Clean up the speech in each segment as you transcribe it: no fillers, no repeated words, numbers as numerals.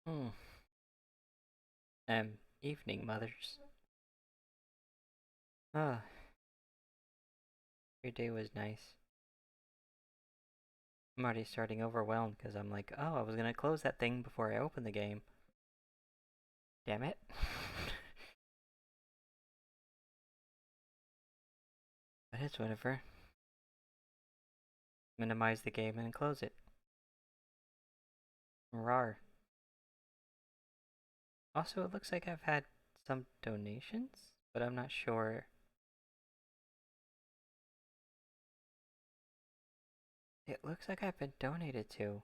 Hmm. Evening, mothers. Ah, your day was nice. I'm already starting overwhelmed because I'm like, oh, I was gonna close that thing before I open the game. Damn it. But it's whatever. Minimize the game and close it. Rar. Also, it looks like I've had some donations, but I'm not sure. It looks like I've been donated to.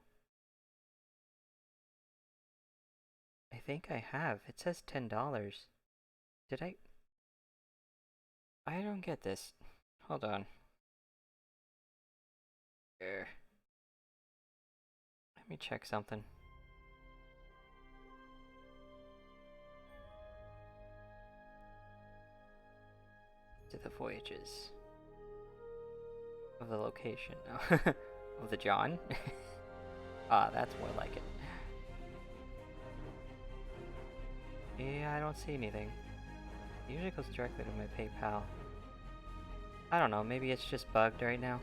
I think I have. It says $10. Did I? I don't get this. Hold on. Let me check something. To the voyages of the location. Of the John? Ah, that's more like it. Yeah, I don't see anything. It usually goes directly to my PayPal. I don't know, maybe it's just bugged right now.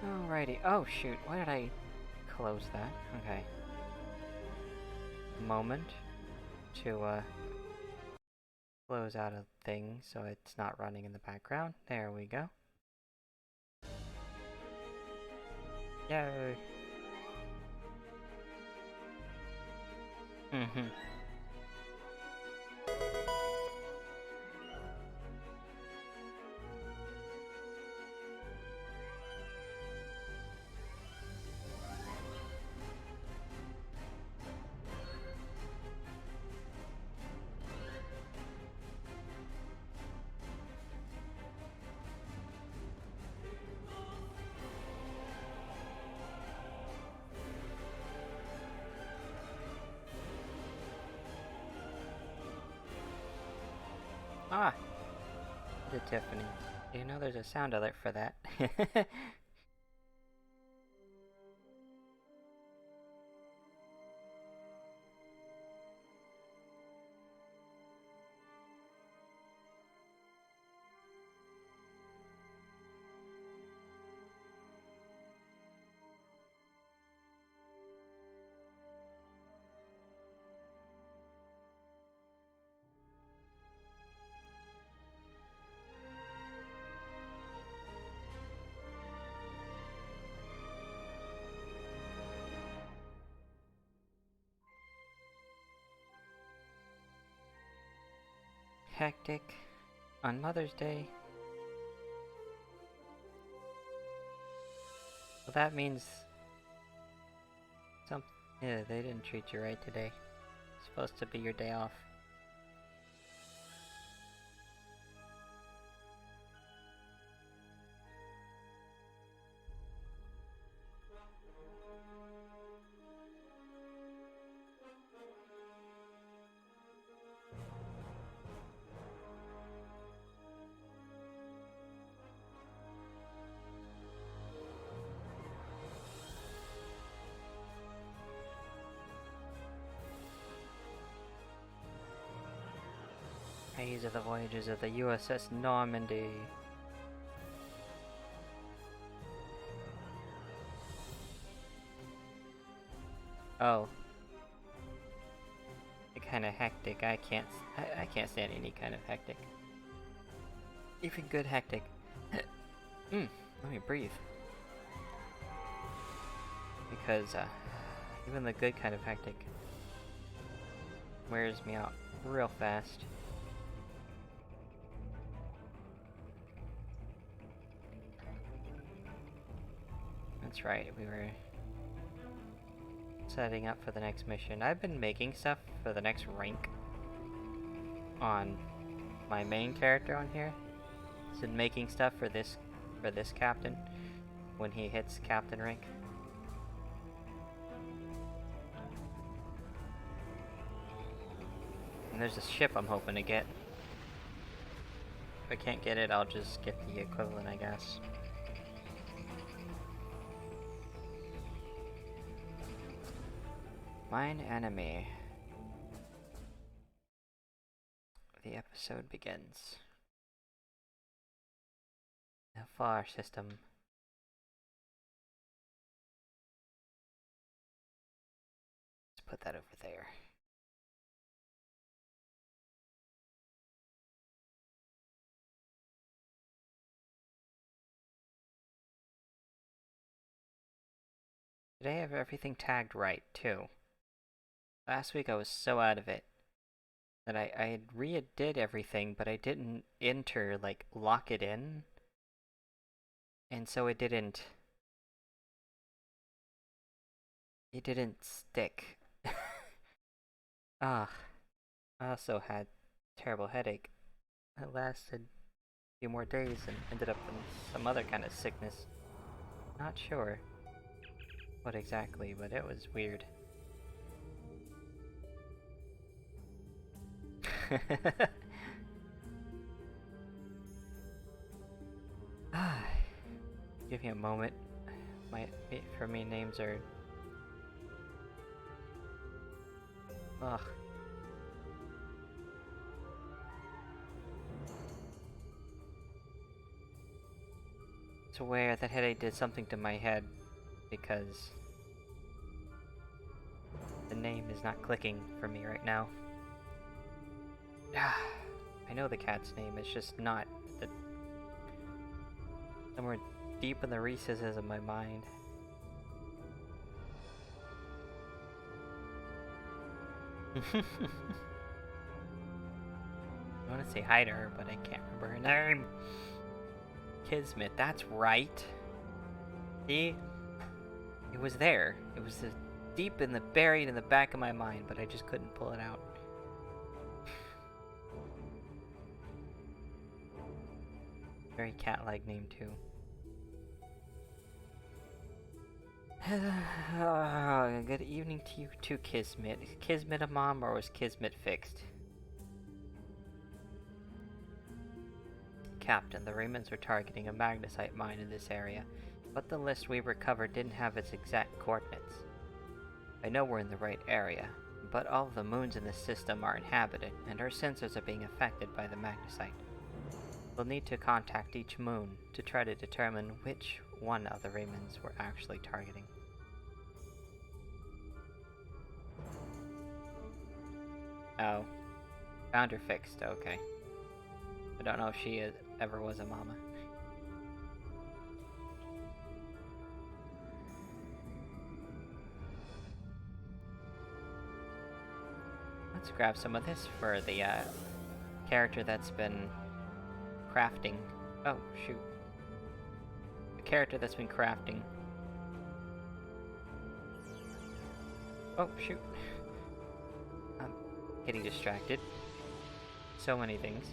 Alrighty. Oh shoot, why did I close that? Okay. Moment to close out a thing so it's not running in the background. There we go. Yay. Mm-hmm. Ah! The Tiffany. You know there's a sound alert for that. Hectic. On Mother's Day. Well, that means some. Yeah, they didn't treat you right today. It's supposed to be your day off. These are the voyages of the USS Normandy. Oh. Kinda hectic. I can't stand any kind of hectic. Even good hectic. Let me breathe. Because, even the good kind of hectic wears me out real fast. That's right, we were setting up for the next mission. I've been making stuff for the next rank on my main character on here. He's been making stuff for this captain when he hits captain rank. And there's a ship I'm hoping to get. If I can't get it, I'll just get the equivalent, I guess. Mine enemy. The episode begins. The far system. Let's put that over there. Today I have everything tagged right, too. Last week I was so out of it that I redid everything, but I didn't enter, like, lock it in. And so it didn't stick. Ah, I also had a terrible headache. It lasted a few more days and ended up in some other kind of sickness. Not sure what exactly, but it was weird. Give me a moment. For me, names are... Ugh. It's aware that headache did something to my head, because the name is not clicking for me right now. I know the cat's name, it's just not somewhere deep in the recesses of my mind. I want to say hi to her, but I can't remember her name. Kismet, that's right. See? It was there. It was buried in the back of my mind, but I just couldn't pull it out. Very cat-like name, too. Good evening to you too, Kismet. Is Kismet a mom, or was Kismet fixed? Captain, the Raymonds were targeting a magnesite mine in this area, but the list we recovered didn't have its exact coordinates. I know we're in the right area, but all of the moons in this system are inhabited, and our sensors are being affected by the magnesite. We'll need to contact each moon to try to determine which one of the Raymonds we're actually targeting. Oh. Found her fixed, okay. I don't know if she ever was a mama. Let's grab some of this for the character that's been crafting. Oh, shoot. The character that's been crafting. Oh, shoot. I'm getting distracted. So many things.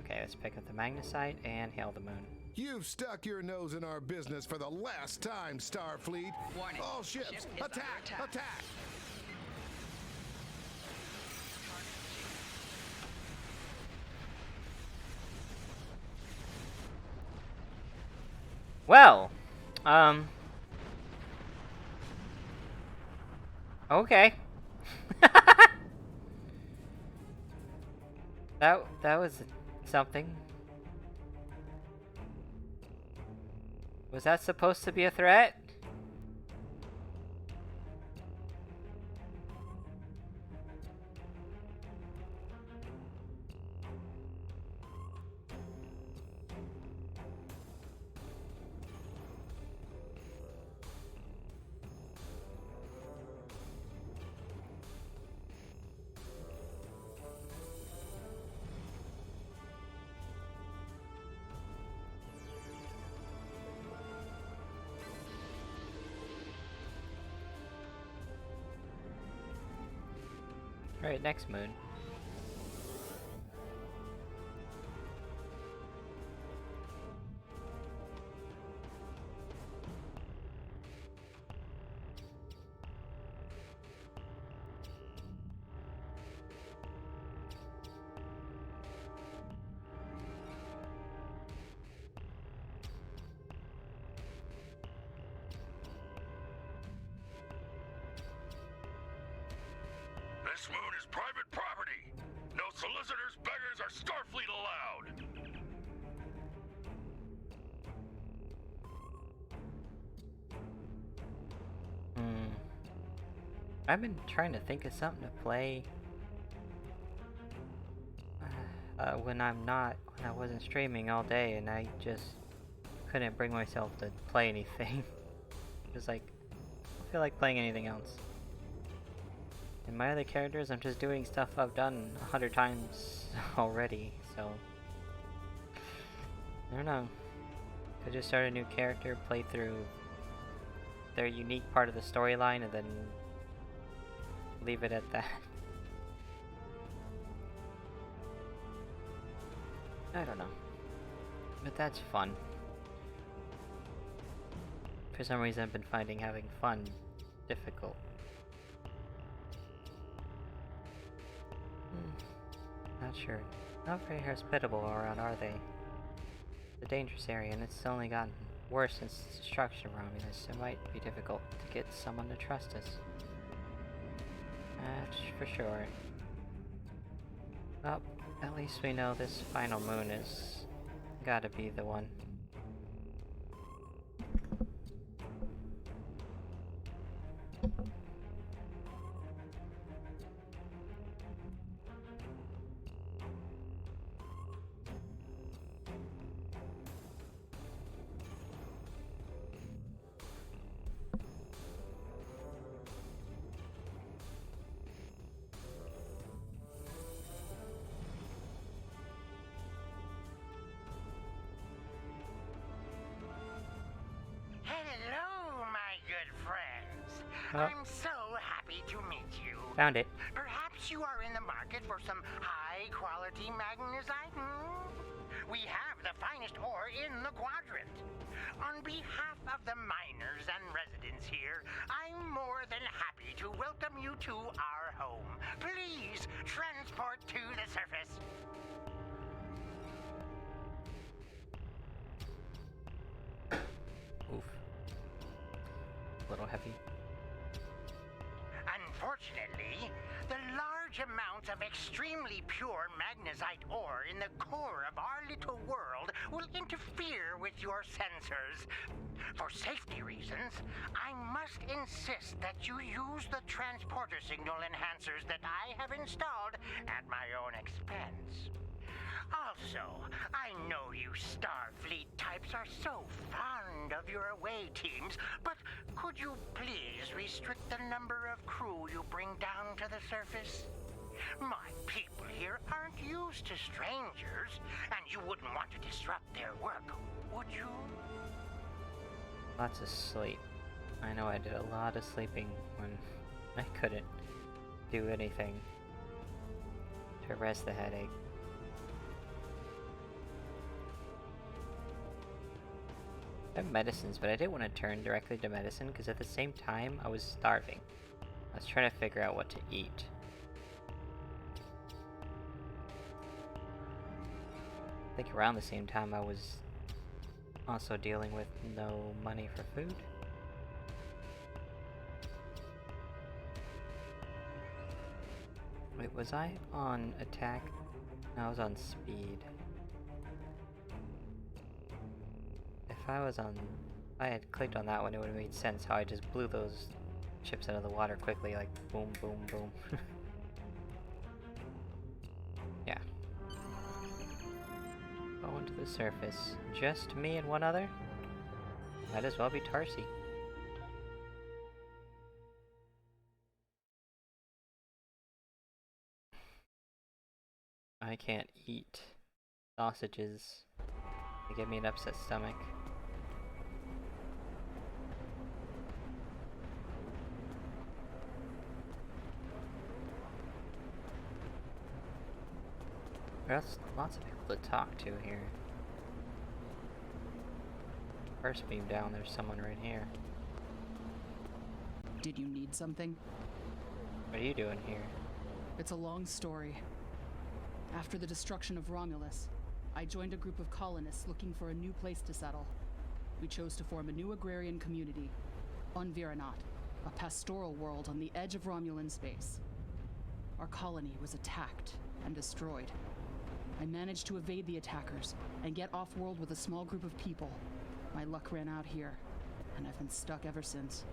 Okay, let's pick up the magnesite and hail the moon. You've stuck your nose in our business for the last time, Starfleet. Warning. All ships, attack! Attack! Well, okay. that was something. Was that supposed to be a threat? Alright, next moon. This moon is private property. No solicitors, beggars, or Starfleet allowed. I've been trying to think of something to play when I wasn't streaming all day, and I just couldn't bring myself to play anything. Just like, I feel like playing anything else. And my other characters, I'm just doing stuff I've done 100 times already, so I don't know. Could just start a new character, play through their unique part of the storyline, and then leave it at that. I don't know. But that's fun. For some reason I've been finding having fun difficult. Not sure. Not very hospitable around, are they? It's a dangerous area, and it's only gotten worse since the destruction of Romulus. It might be difficult to get someone to trust us. That's for sure. Well, at least we know this final moon is gotta be the one. I'm so happy to meet you. Found it. Perhaps you are in the market for some high-quality magnesite? We have the finest ore in the quadrant. On behalf of the miners and residents here, I'm more than happy to welcome you to our home. Please transport to the surface. Oof. A little heavy. Unfortunately, the large amounts of extremely pure magnesite ore in the core of our little world will interfere with your sensors. For safety reasons, I must insist that you use the transporter signal enhancers that I have installed at my own expense. Also, I know you Starfleet types are so fond of your away teams, but could you please restrict the number of crew you bring down to the surface? My people here aren't used to strangers, and you wouldn't want to disrupt their work, would you? Lots of sleep. I know I did a lot of sleeping when I couldn't do anything to rest the headache. I have medicines, but I didn't want to turn directly to medicine because at the same time I was starving. I was trying to figure out what to eat. I think around the same time I was also dealing with no money for food. Wait, was I on attack? No, I was on speed. If I had clicked on that one, it would have made sense how I just blew those chips out of the water quickly, like boom, boom, boom. Yeah. Going to the surface. Just me and one other? Might as well be Tarsi. I can't eat sausages. They give me an upset stomach. There's lots of people to talk to here. First beam down, there's someone right here. Did you need something? What are you doing here? It's a long story. After the destruction of Romulus, I joined a group of colonists looking for a new place to settle. We chose to form a new agrarian community, on Viranat, a pastoral world on the edge of Romulan space. our colony was attacked and destroyed. I managed to evade the attackers and get off-world with a small group of people. My luck ran out here, and I've been stuck ever since.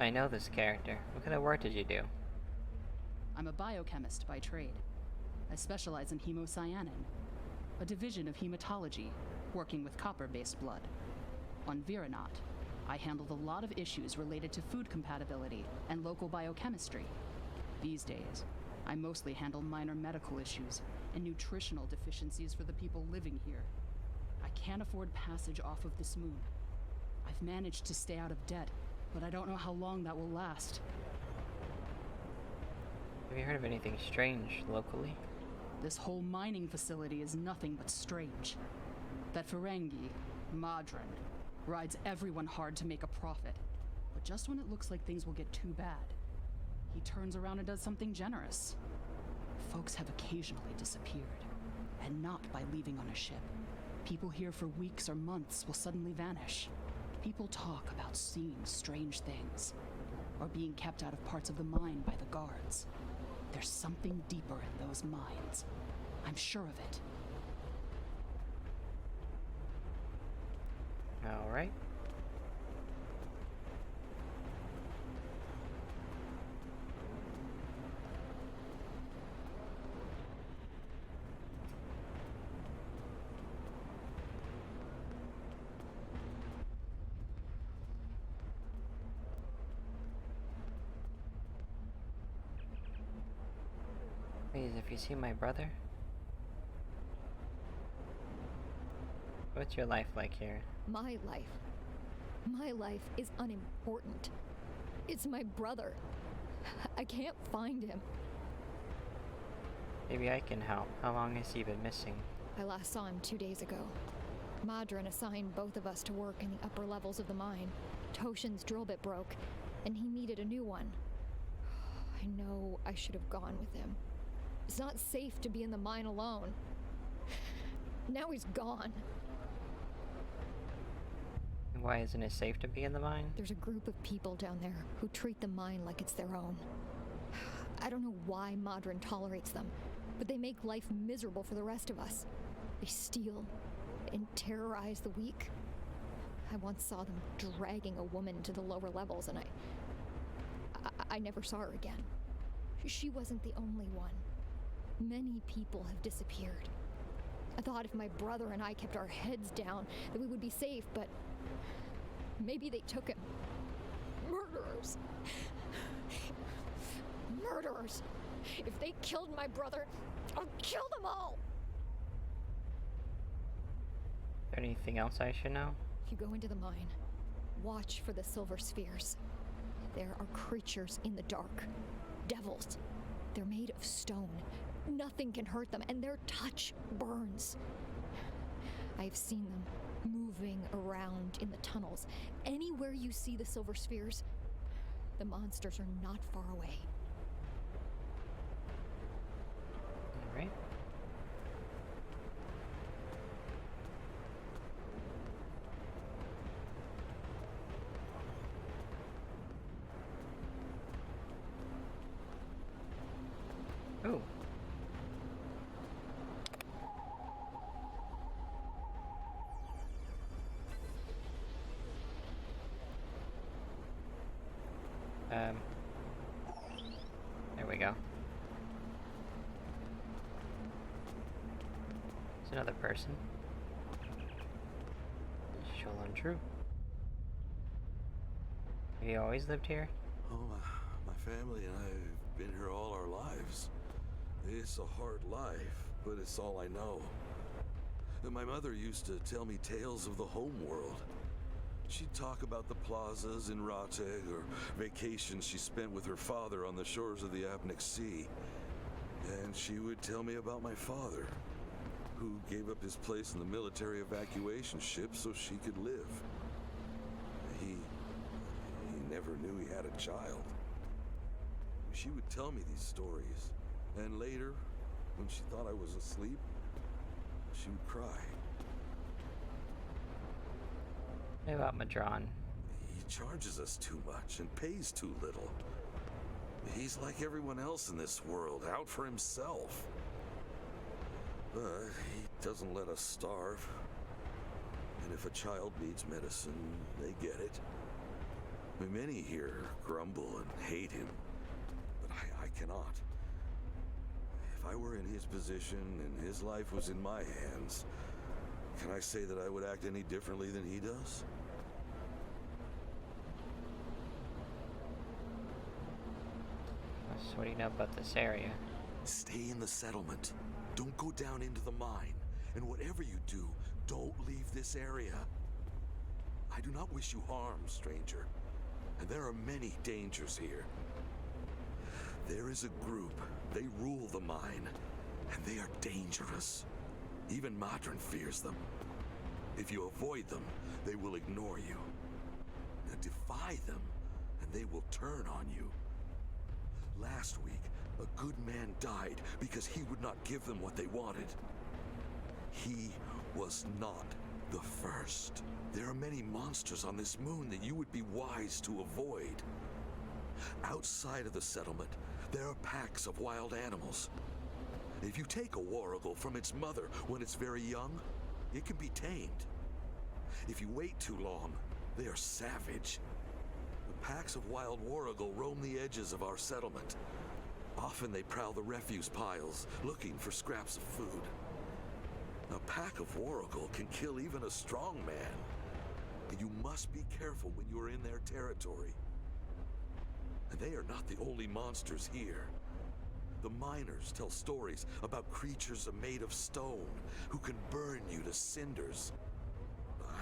I know this character. What kind of work did you do? I'm a biochemist by trade. I specialize in hemocyanin, a division of hematology, working with copper-based blood. On Viranot, I handled a lot of issues related to food compatibility and local biochemistry. These days, I mostly handle minor medical issues and nutritional deficiencies for the people living here. I can't afford passage off of this moon. I've managed to stay out of debt, but I don't know how long that will last. Have you heard of anything strange locally? This whole mining facility is nothing but strange. That Ferengi, Madron, rides everyone hard to make a profit. But just when it looks like things will get too bad, he turns around and does something generous. Folks have occasionally disappeared, and not by leaving on a ship. People here for weeks or months will suddenly vanish. People talk about seeing strange things, or being kept out of parts of the mine by the guards. There's something deeper in those mines. I'm sure of it. Alright. Please, if you see my brother, what's your life like here? My life is unimportant. It's my brother. I can't find him. Maybe I can help. How long has he been missing? I last saw him 2 days ago. Madron assigned both of us to work in the upper levels of the mine. Toshin's drill bit broke, and he needed a new one. I know I should have gone with him. It's not safe to be in the mine alone. Now he's gone. Why isn't it safe to be in the mine? There's a group of people down there who treat the mine like it's their own. I don't know why Madron tolerates them, but they make life miserable for the rest of us. They steal and terrorize the weak. I once saw them dragging a woman to the lower levels, and I never saw her again. She wasn't the only one. Many people have disappeared. I thought if my brother and I kept our heads down, that we would be safe, but maybe they took him. Murderers! Murderers! If they killed my brother, I'll kill them all! Is there anything else I should know? If you go into the mine, watch for the silver spheres. There are creatures in the dark. Devils. They're made of stone. Nothing can hurt them, and their touch burns. I've seen them moving around in the tunnels. Anywhere you see the silver spheres, the monsters are not far away. Alright. Ooh. There we go. It's another person. Still untrue. Have you always lived here? Oh, my family and I have been here all our lives. It's a hard life, but it's all I know. My mother used to tell me tales of the home world. She'd talk about the plazas in Rateg or vacations she spent with her father on the shores of the Apnic Sea. And she would tell me about my father, who gave up his place in the military evacuation ship so she could live. He never knew he had a child. She would tell me these stories, and later, when she thought I was asleep, she would cry. What about Madron? charges us too much and pays too little. He's like everyone else in this world, out for himself. But he doesn't let us starve. And if a child needs medicine, they get it. Many here grumble and hate him, but I cannot. If I were in his position and his life was in my hands, can I say that I would act any differently than he does? So what do you know about this area? Stay in the settlement. Don't go down into the mine. And whatever you do, don't leave this area. I do not wish you harm, stranger. And there are many dangers here. There is a group. They rule the mine. And they are dangerous. Even Madron fears them. If you avoid them, they will ignore you. Now defy them, and they will turn on you. Last week, a good man died because he would not give them what they wanted. He was not the first. There are many monsters on this moon that you would be wise to avoid. Outside of the settlement, there are packs of wild animals. If you take a warrigal from its mother when it's very young, it can be tamed. If you wait too long, they are savage. The packs of wild warrigal roam the edges of our settlement. Often they prowl the refuse piles, looking for scraps of food. A pack of warrigal can kill even a strong man. And you must be careful when you are in their territory. And they are not the only monsters here. The miners tell stories about creatures made of stone who can burn you to cinders.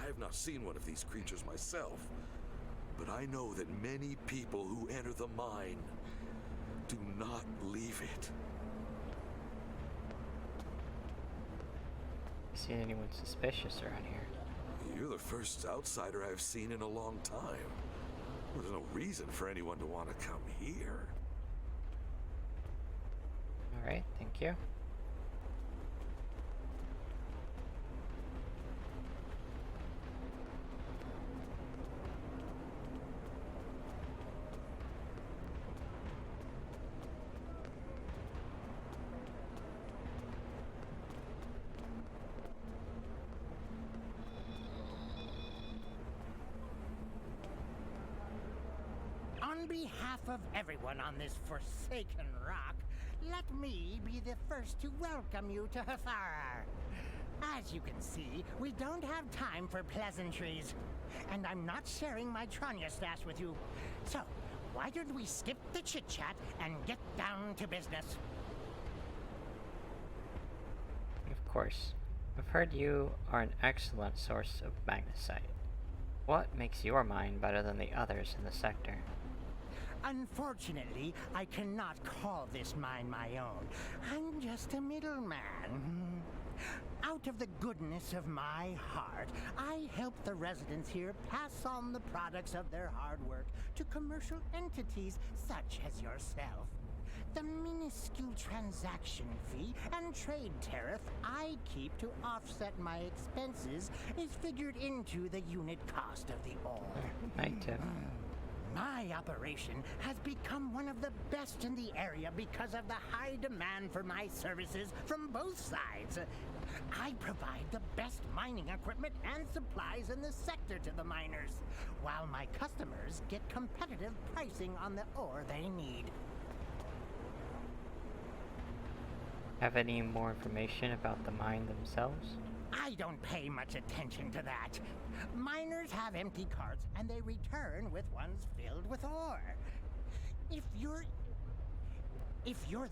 I have not seen one of these creatures myself, but I know that many people who enter the mine do not leave it. Seen anyone suspicious around here? You're the first outsider I've seen in a long time. There's no reason for anyone to want to come here. Alright, thank you. On behalf of everyone on this forsaken rock, let me be the first to welcome you to Hathara. As you can see, we don't have time for pleasantries. And I'm not sharing my Tranya stash with you. So, why don't we skip the chit-chat and get down to business? Of course. I've heard you are an excellent source of magnesite. What makes your mine better than the others in the sector? Unfortunately, I cannot call this mine my own. I'm just a middleman. Out of the goodness of my heart, I help the residents here pass on the products of their hard work to commercial entities such as yourself. The minuscule transaction fee and trade tariff I keep to offset my expenses is figured into the unit cost of the ore. Night tip. My operation has become one of the best in the area because of the high demand for my services from both sides. I provide the best mining equipment and supplies in the sector to the miners, while my customers get competitive pricing on the ore they need. Have any more information about the mine themselves? I don't pay much attention to that. Miners have empty carts and they return with ones filled with ore. If you're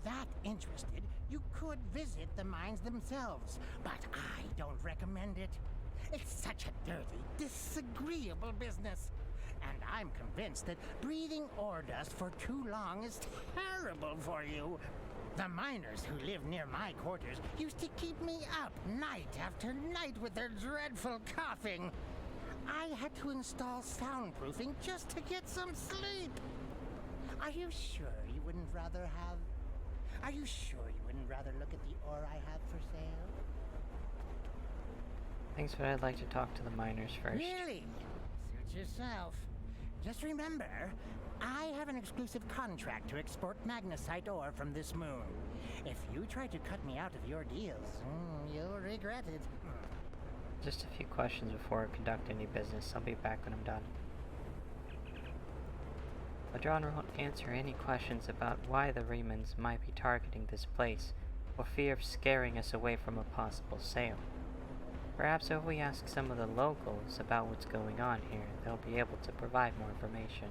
that interested, you could visit the mines themselves, but I don't recommend it. It's such a dirty, disagreeable business. And I'm convinced that breathing ore dust for too long is terrible for you. The miners who live near my quarters used to keep me up night after night with their dreadful coughing. I had to install soundproofing just to get some sleep. Are you sure you wouldn't rather look at the ore I have for sale? Thanks, but I'd like to talk to the miners first. Really? Suit yourself. just remember, I have an exclusive contract to export magnesite ore from this moon. If you try to cut me out of your deals, you'll regret it. Just a few questions before I conduct any business. I'll be back when I'm done. Madron won't answer any questions about why the Remans might be targeting this place, or fear of scaring us away from a possible sale. Perhaps if we ask some of the locals about what's going on here, they'll be able to provide more information.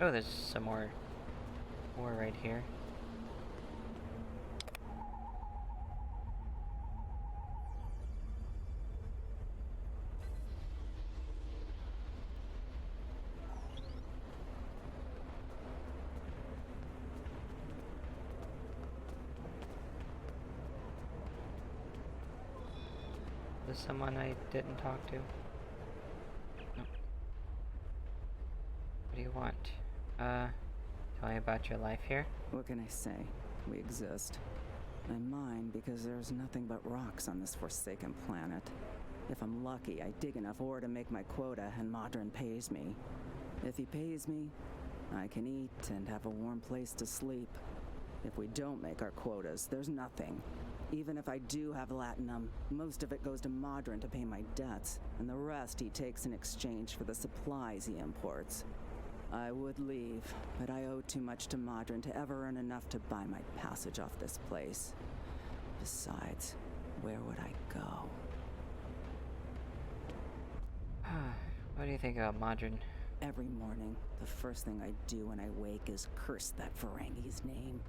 Oh, there's some more right here. Is this someone I didn't talk to? No. What do you want? Tell me about your life here. What can I say? We exist. I mine because there's nothing but rocks on this forsaken planet. If I'm lucky, I dig enough ore to make my quota and Modron pays me. If he pays me, I can eat and have a warm place to sleep. If we don't make our quotas, there's nothing. Even if I do have latinum, most of it goes to Modron to pay my debts, and the rest he takes in exchange for the supplies he imports. I would leave, but I owe too much to Modron to ever earn enough to buy my passage off this place. Besides, where would I go? What do you think about Modron? Every morning, the first thing I do when I wake is curse that Ferengi's name.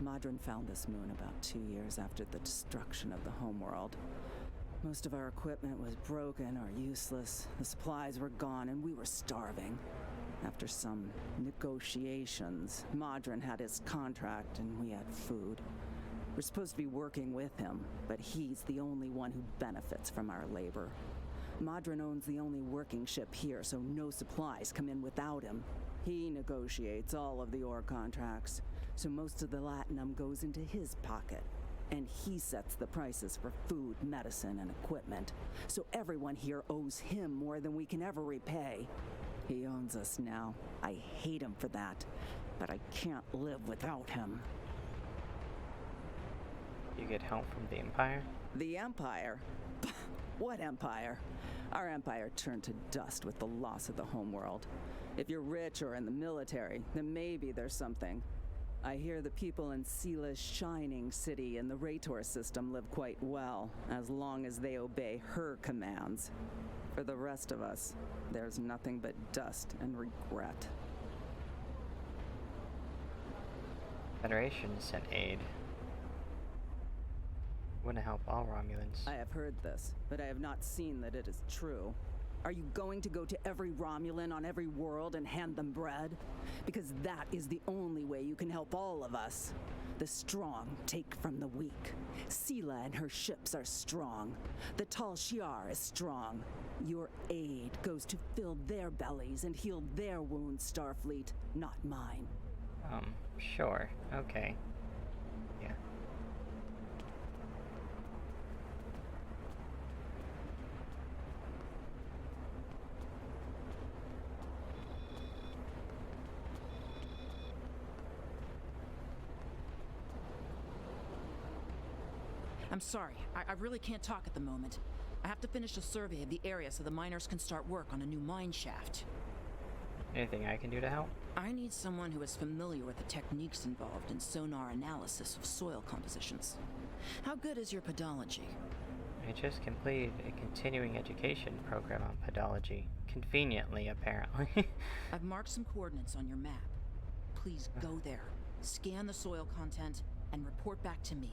Modron found this moon about 2 years after the destruction of the homeworld. Most of our equipment was broken or useless, the supplies were gone, and we were starving. After some negotiations, Modron had his contract and we had food. We're supposed to be working with him, but he's the only one who benefits from our labor. Modron owns the only working ship here, so no supplies come in without him. He negotiates all of the ore contracts, so most of the latinum goes into his pocket. And he sets the prices for food, medicine, and equipment. So everyone here owes him more than we can ever repay. He owns us now. I hate him for that, but I can't live without him. You get help from the Empire? The Empire? What Empire? Our empire turned to dust with the loss of the homeworld. If you're rich or in the military, then maybe there's something. I hear the people in Sila's shining city and the Rator system live quite well, as long as they obey her commands. For the rest of us, there's nothing but dust and regret. Federation sent aid. Wouldn't help all Romulans. I have heard this, but I have not seen that it is true. Are you going to go to every Romulan on every world and hand them bread? Because that is the only way you can help all of us. The strong take from the weak. Sila and her ships are strong. The Tal Shiar is strong. Your aid goes to fill their bellies and heal their wounds, Starfleet, not mine. Sure. Okay. Yeah. I'm sorry, I really can't talk at the moment. I have to finish a survey of the area so the miners can start work on a new mine shaft. Anything I can do to help? I need someone who is familiar with the techniques involved in sonar analysis of soil compositions. How good is your podology? I just completed a continuing education program on podology. Conveniently, apparently. I've marked some coordinates on your map. Please go there, scan the soil content, and report back to me.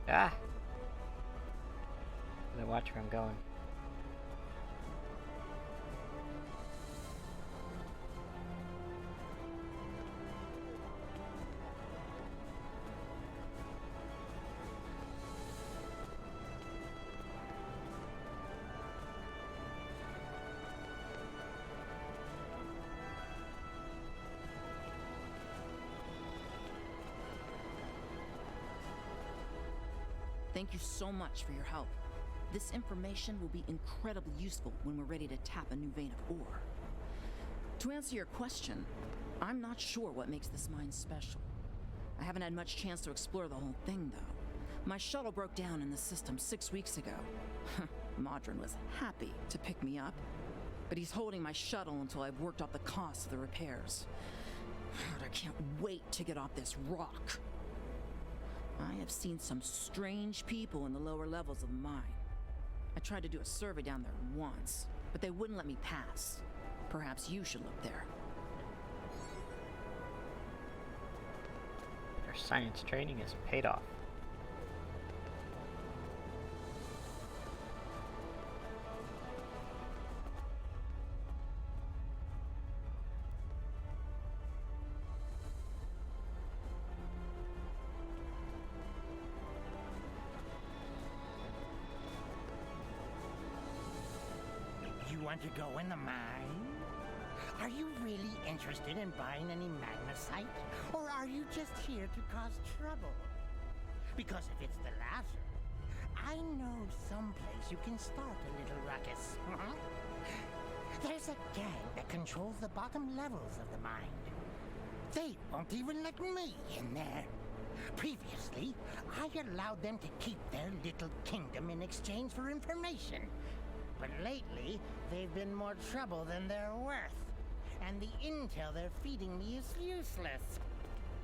Ah! Gotta watch where I'm going. Thank you so much for your help. This information will be incredibly useful when we're ready to tap a new vein of ore. To answer your question, I'm not sure what makes this mine special. I haven't had much chance to explore the whole thing, though. My shuttle broke down in the system 6 weeks ago. Modron was happy to pick me up, but he's holding my shuttle until I've worked out the cost of the repairs. I can't wait to get off this rock. I have seen some strange people in the lower levels of the mine. I tried to do a survey down there once, but they wouldn't let me pass. Perhaps you should look there. Your science training has paid off. You want to go in the mine? Are you really interested in buying any magnesite? Or are you just here to cause trouble? Because if it's the latter, I know someplace you can start a little ruckus. There's a gang that controls the bottom levels of the mine. They won't even let me in there. Previously, I allowed them to keep their little kingdom in exchange for information. But lately, they've been more trouble than they're worth. And the intel they're feeding me is useless.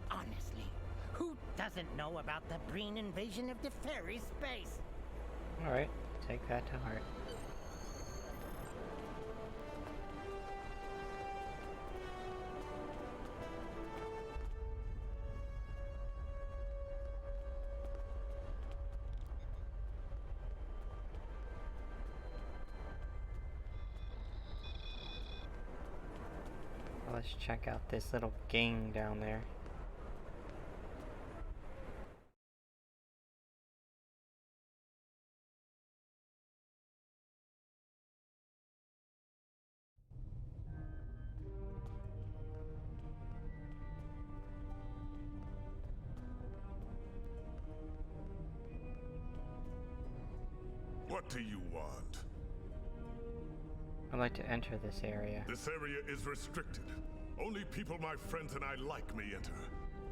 Honestly, who doesn't know about the Breen invasion of Deferi space? Alright, take that to heart. Let's check out this little gang down there. What do you want? I'd like to enter this area. This area is restricted. Only people my friends and I like may enter.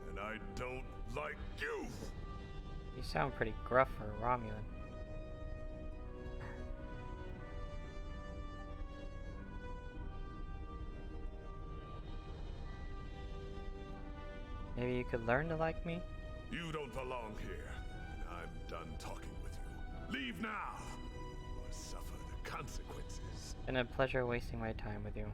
And I don't like you! You sound pretty gruff for a Romulan. Maybe you could learn to like me? You don't belong here. And I'm done talking with you. Leave now! Or suffer the consequences. It's been a pleasure wasting my time with you.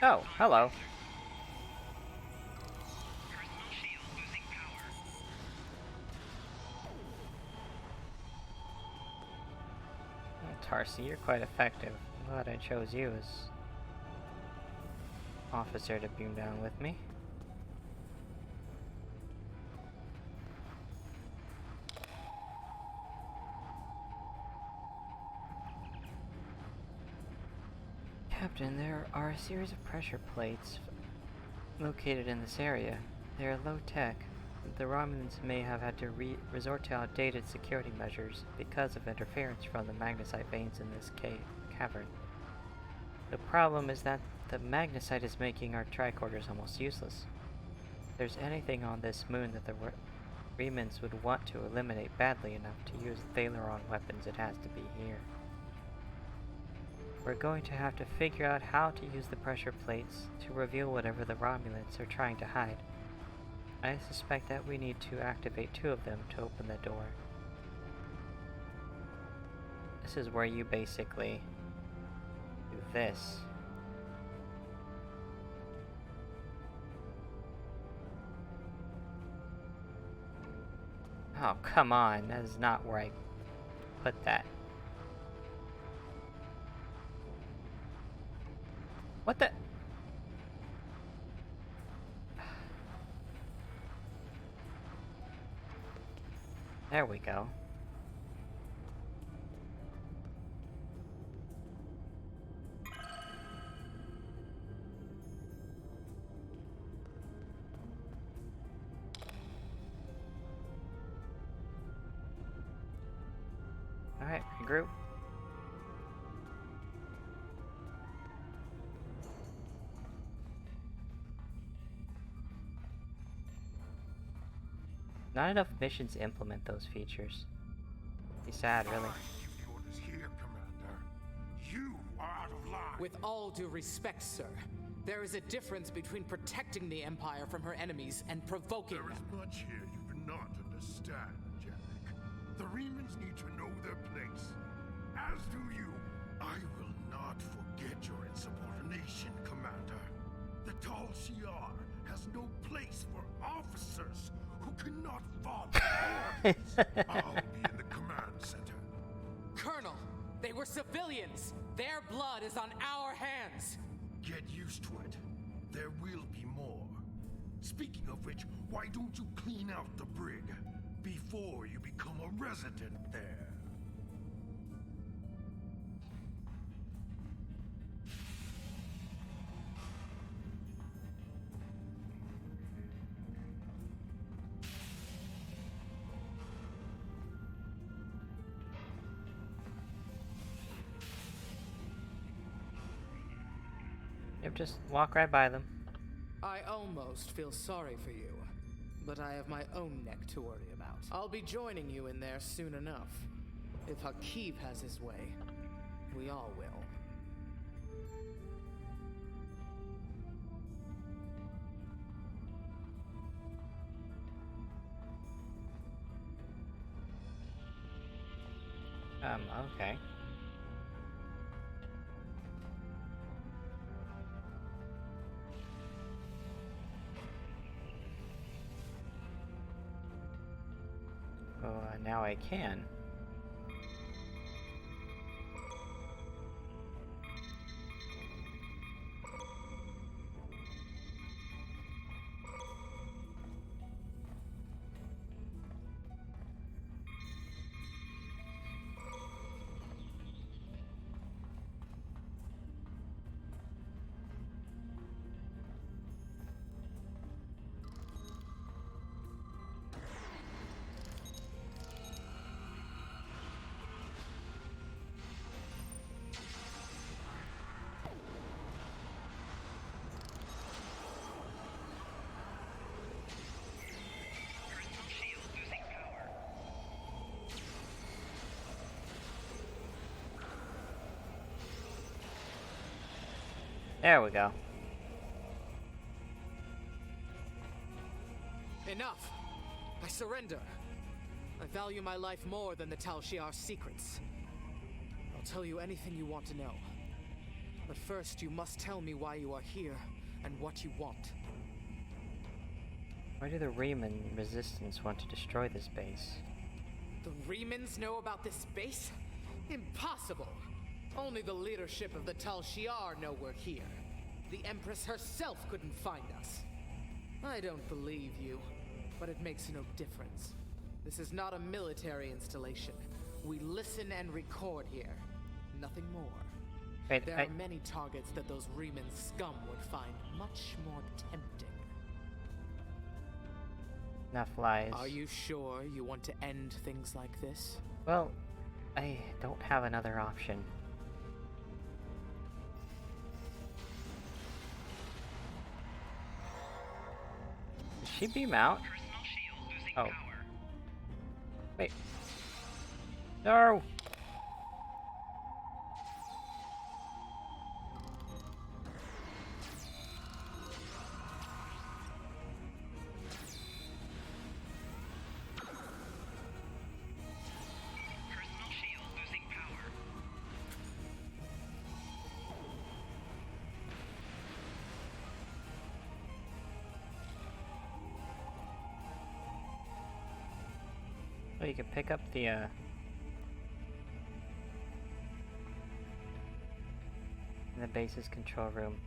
Oh, hello. Tarsi, you're quite effective. I'm glad I chose you as officer to beam down with me. Captain, there are a series of pressure plates located in this area. They are low-tech. The Romulans may have had to resort to outdated security measures because of interference from the magnesite veins in this cavern. The problem is that the magnesite is making our tricorders almost useless. If there's anything on this moon that the Remans would want to eliminate badly enough to use Thaleron weapons, it has to be here. We're going to have to figure out how to use the pressure plates to reveal whatever the Romulans are trying to hide. I suspect that we need to activate 2 of them to open the door. This is where you basically do this. Oh, come on. That is not where I put that. What the? There we go. Alright, regroup. Not enough missions implement those features. Be sad, really. Give the orders here, Commander. You are out of line. With all due respect, sir, there is a difference between protecting the Empire from her enemies and provoking There them. is much here you do not understand, Jack. The Remans need to know their place. As do you. I will not forget your insubordination, Commander. The Tal Shiar has no place for officers who cannot follow orders. I'll be in the command center. Colonel, they were civilians. Their blood is on our hands. Get used to it. There will be more. Speaking of which, why don't you clean out the brig before you become a resident there? Yep, just walk right by them. I almost feel sorry for you, but I have my own neck to worry about. I'll be joining you in there soon enough. If Hakeeb has his way, we all will. Okay. Now I can. There we go. Enough! I surrender. I value my life more than the Tal Shiar's secrets. I'll tell you anything you want to know. But first, you must tell me why you are here and what you want. Why do the Reman Resistance want to destroy this base? The Remans know about this base? Impossible! Only the leadership of the Tal Shiar know we're here. The Empress herself couldn't find us. I don't believe you, but it makes no difference. This is not a military installation. We listen and record here. Nothing more. Wait, There are many targets that those Riemann scum would find much more tempting. Enough lies. Are you sure you want to end things like this? Well, I don't have another option. Did she beam out? Oh. Wait. No! Oh, you can pick up the in the base's control room.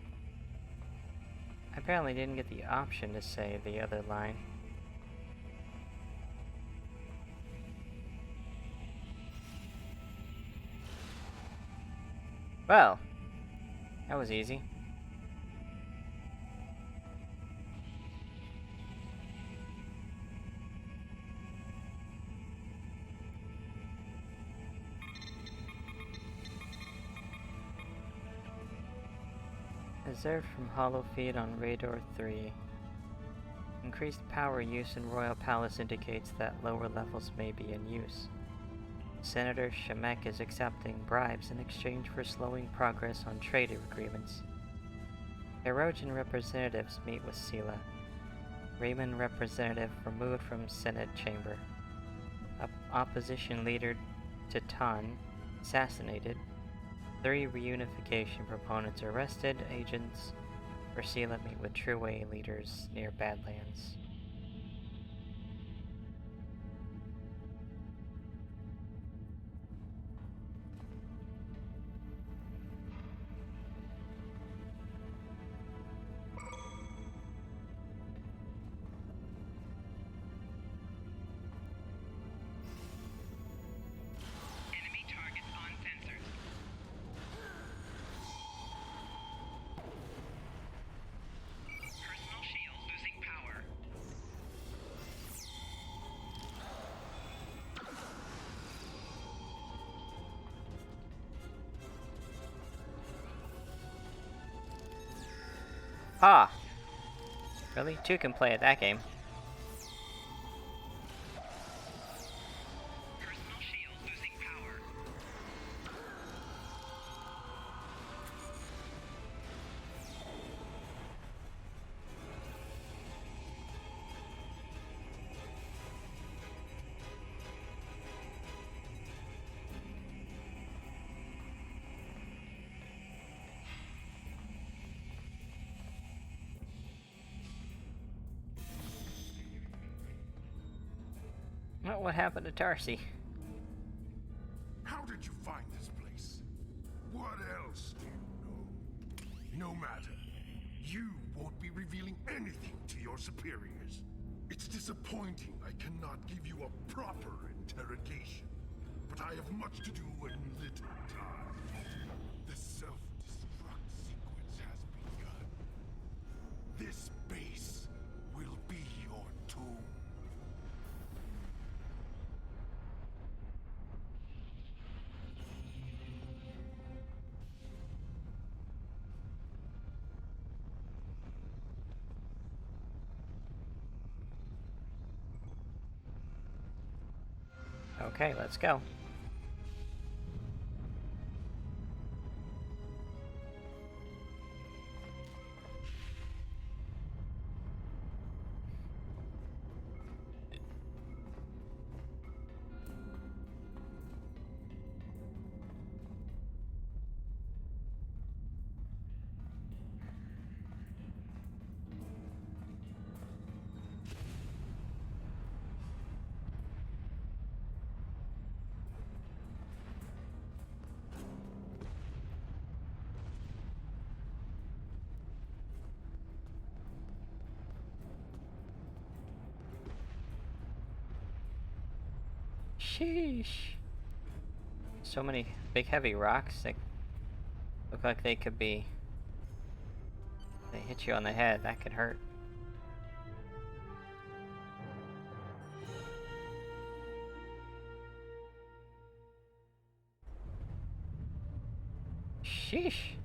I apparently didn't get the option to say the other line. Well, that was easy. Observed from hollow feed on Radar 3. Increased power use in Royal Palace indicates that lower levels may be in use. Senator Shemek is accepting bribes in exchange for slowing progress on trade agreements. Erogen representatives meet with Sela. Raymond representative removed from Senate chamber. Opposition leader Titan assassinated. 3 reunification proponents arrested. Agents for Sela meet with True Way leaders near Badlands. Ah! Really? 2 can play at that game. Well, what happened to Tarsi? How did you find this place? What else do you know? No matter. You won't be revealing anything to your superiors. It's disappointing I cannot give you a proper interrogation. But I have much to do and little time. The self-destruct sequence has begun. This base will be your tomb. Okay, let's go. Sheesh. So many big heavy rocks that look like they could be... They hit you on the head, that could hurt. Sheesh.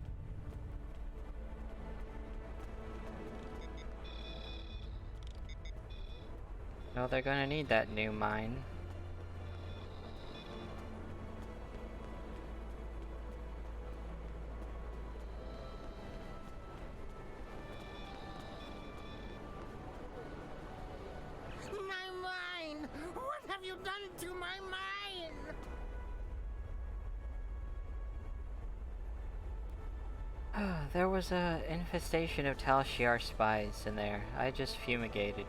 Well, they're gonna need that new mine. My mine! What have you done to my mine? There was a infestation of Tal Shiar spies in there. I just fumigated.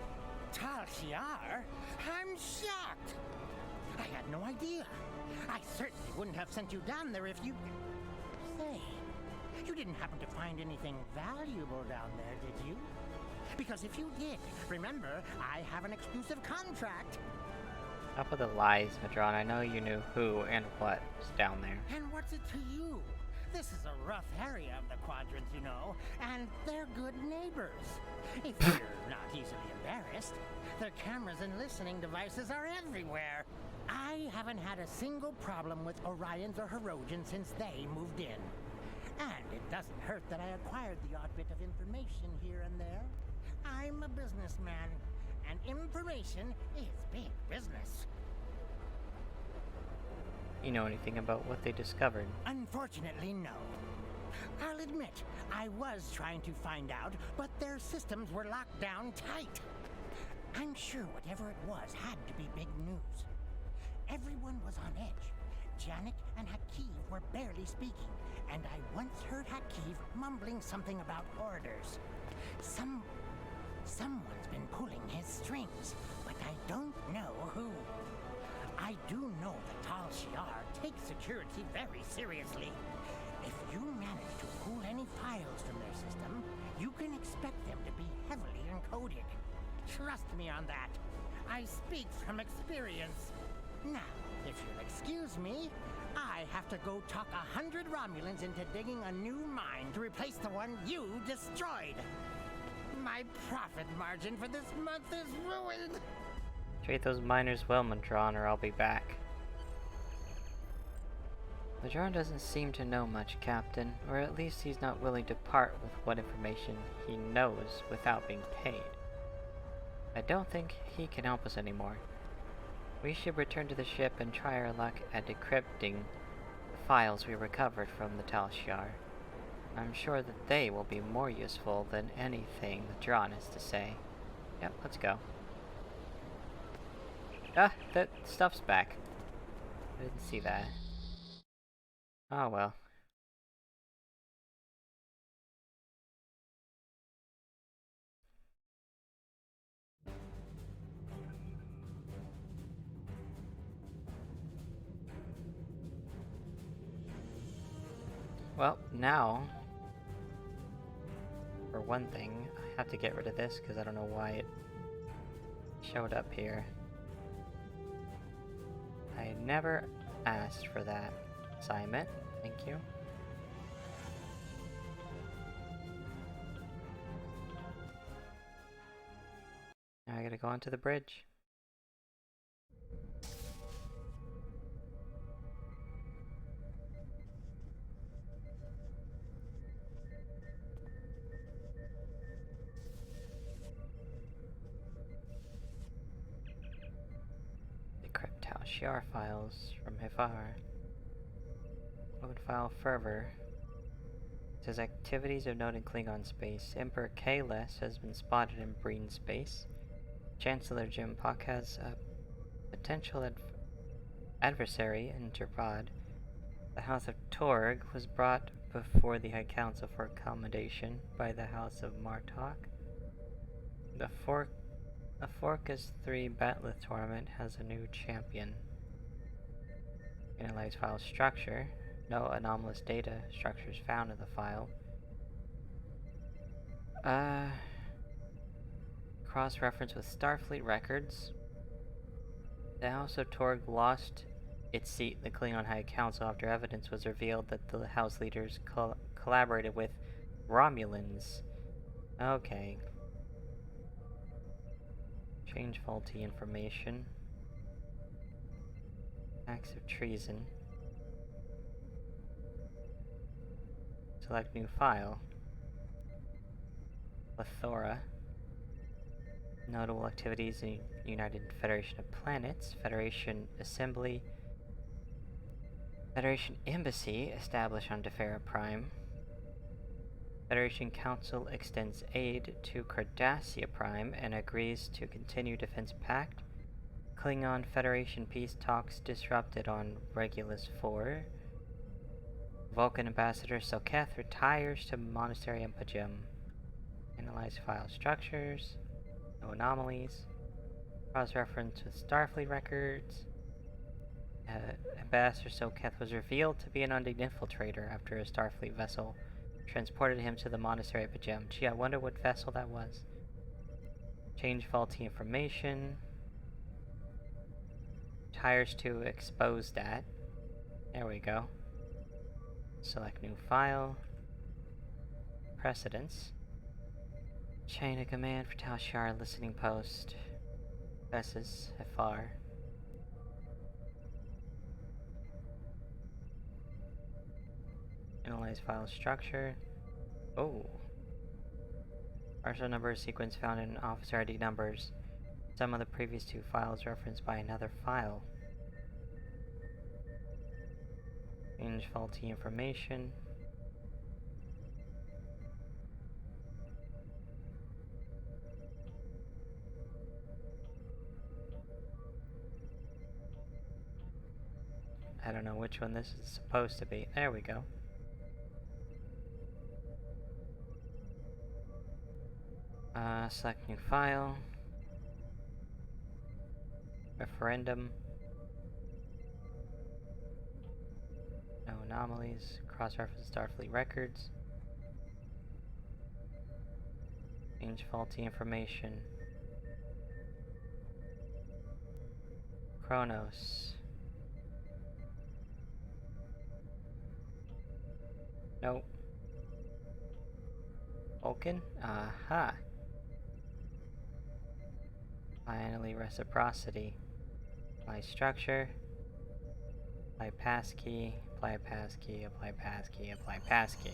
Tal Shiar? I'm shocked. I had no idea. I certainly wouldn't have sent you down there if you... Say, you didn't happen to find anything valuable down there, did you? Because if you did, remember, I have an exclusive contract. Up with the lies, Madron. I know you knew who and what was down there. And what's it to you? This is a rough area of the quadrant, you know, and they're good neighbors. If you're not easily embarrassed, their cameras and listening devices are everywhere. I haven't had a single problem with Orions or Herodians since they moved in. And it doesn't hurt that I acquired the odd bit of information here and there. I'm a businessman, and information is big business. You know anything about what they discovered? Unfortunately, no. I'll admit, I was trying to find out, but their systems were locked down tight. I'm sure whatever it was had to be big news. Everyone was on edge. Janik and Hakiv were barely speaking, and I once heard Hakiv mumbling something about orders. Someone's been pulling his strings, but I don't know who. I do know that Tal Shiar takes security very seriously. If you manage to pull any files from their system, you can expect them to be heavily encoded. Trust me on that. I speak from experience. Now, if you'll excuse me, I have to go talk 100 Romulans into digging a new mine to replace the one you destroyed. My profit margin for this month is ruined. Treat those miners well, Madron, or I'll be back. Madron doesn't seem to know much, Captain, or at least he's not willing to part with what information he knows without being paid. I don't think he can help us anymore. We should return to the ship and try our luck at decrypting the files we recovered from the Tal Shiar. I'm sure that they will be more useful than anything Madron has to say. Yep, let's go. Ah, that stuff's back. I didn't see that. Oh well. Well, now, for one thing, I have to get rid of this because I don't know why it showed up here. I never asked for that assignment. Thank you. Now I gotta go onto the bridge. Decrypt Tal Shiar files from Hifar. Load file fervor. It says activities of note in Klingon space. Emperor Kahless has been spotted in Breen space. Chancellor Jim Puck has a potential adversary in Terpod. The House of Torg was brought before the High Council for accommodation by the House of Martok. The Forcas 3 Batleth tournament has a new champion. Analyze file structure. No anomalous data structures found in the file. Cross-reference with Starfleet records. The House of Torg lost its seat in the Klingon High Council after evidence was revealed that the House leaders collaborated with Romulans. Okay. Change faulty information. Acts of treason. Select new file. Plethora. Notable activities in United Federation of Planets. Federation Assembly. Federation Embassy established on Defera Prime. Federation Council extends aid to Cardassia Prime and agrees to continue Defense Pact. Klingon Federation peace talks disrupted on Regulus 4. Vulcan Ambassador Soketh retires to Monastery and Pajum. Analyze file structures. No anomalies. Cross-reference with Starfleet records. Ambassador Soketh was revealed to be an undead infiltrator after a Starfleet vessel transported him to the Monastery at Pajum. Gee, I wonder what vessel that was. Change faulty information. Tires to expose that. There we go. Select new file. Precedence. Chain of command for Tal Shiar listening post. Fesses FR. Analyze file structure. Oh. Partial number sequence found in officer ID numbers. Some of the previous two files referenced by another file. Change faulty information. I don't know which one this is supposed to be. There we go. Select new file. Referendum. No anomalies. Cross-reference Starfleet records. Change faulty information. Kronos. Nope. Vulcan? Aha. Finally, reciprocity. Apply structure. Apply passkey. Apply passkey. Apply passkey. Apply passkey.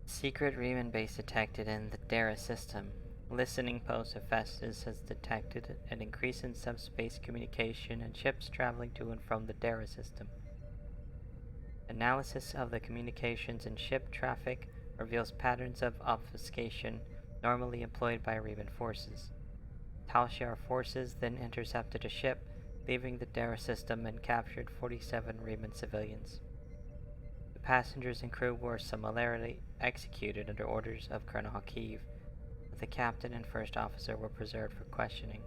Secret Riemann base detected in the Dara system. Listening post of Festus has detected an increase in subspace communication and ships traveling to and from the Dara system. Analysis of the communications and ship traffic reveals patterns of obfuscation normally employed by Riemann forces. Tal Shiar forces then intercepted a ship, leaving the Dara system and captured 47 Riemann civilians. The passengers and crew were similarly executed under orders of Colonel Hakiv, but the captain and first officer were preserved for questioning.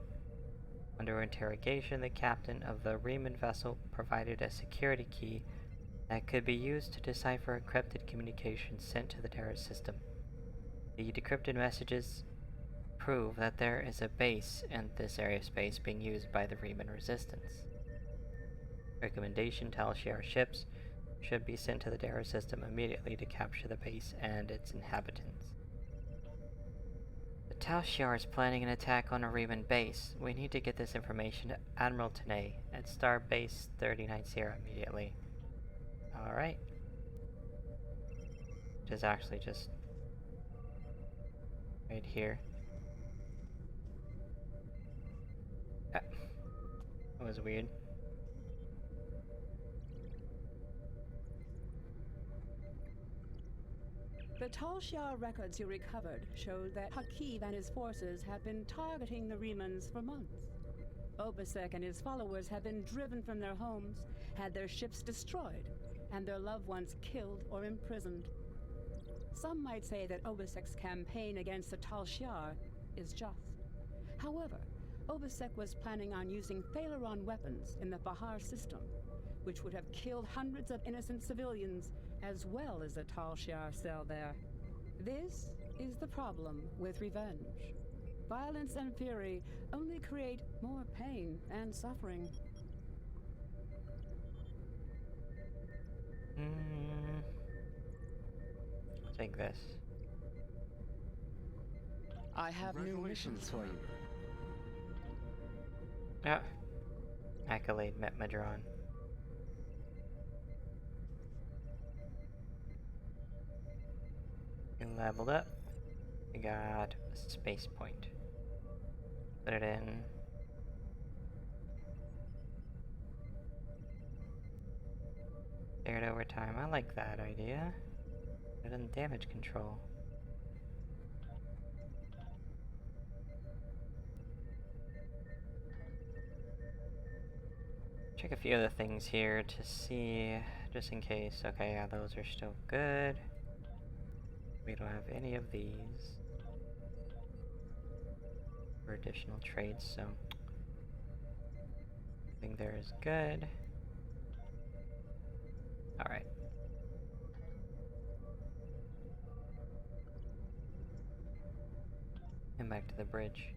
Under interrogation, the captain of the Riemann vessel provided a security key that could be used to decipher encrypted communications sent to the Dara system. The decrypted messages prove that there is a base in this area of space being used by the Riemann resistance. Recommendation: Tal Shiar ships should be sent to the Dara system immediately to capture the base and its inhabitants. The Tal Shiar is planning an attack on a Riemann base. We need to get this information to Admiral Tanay at Starbase 39 immediately. Alright. Which is actually just right here. That was weird. The Tal Shiar records you recovered showed that Hakiv and his forces have been targeting the Riemanns for months. Obasek and his followers have been driven from their homes, had their ships destroyed, and their loved ones killed or imprisoned. Some might say that Obasek's campaign against the Tal Shiar is just. However, Obasek was planning on using Thalaron weapons in the Bahar system, which would have killed hundreds of innocent civilians as well as the Tal Shiar cell there. This is the problem with revenge. Violence and fury only create more pain and suffering. Take this. I have new missions for you. Ah. Accolade met Madron. You leveled up. We got a space point. Put it in. Shared over time. I like that idea. Put it in damage control. Check a few other things here to see, just in case. Okay, yeah, those are still good. We don't have any of these for additional trades, so I think there is good. Alright. And back to the bridge.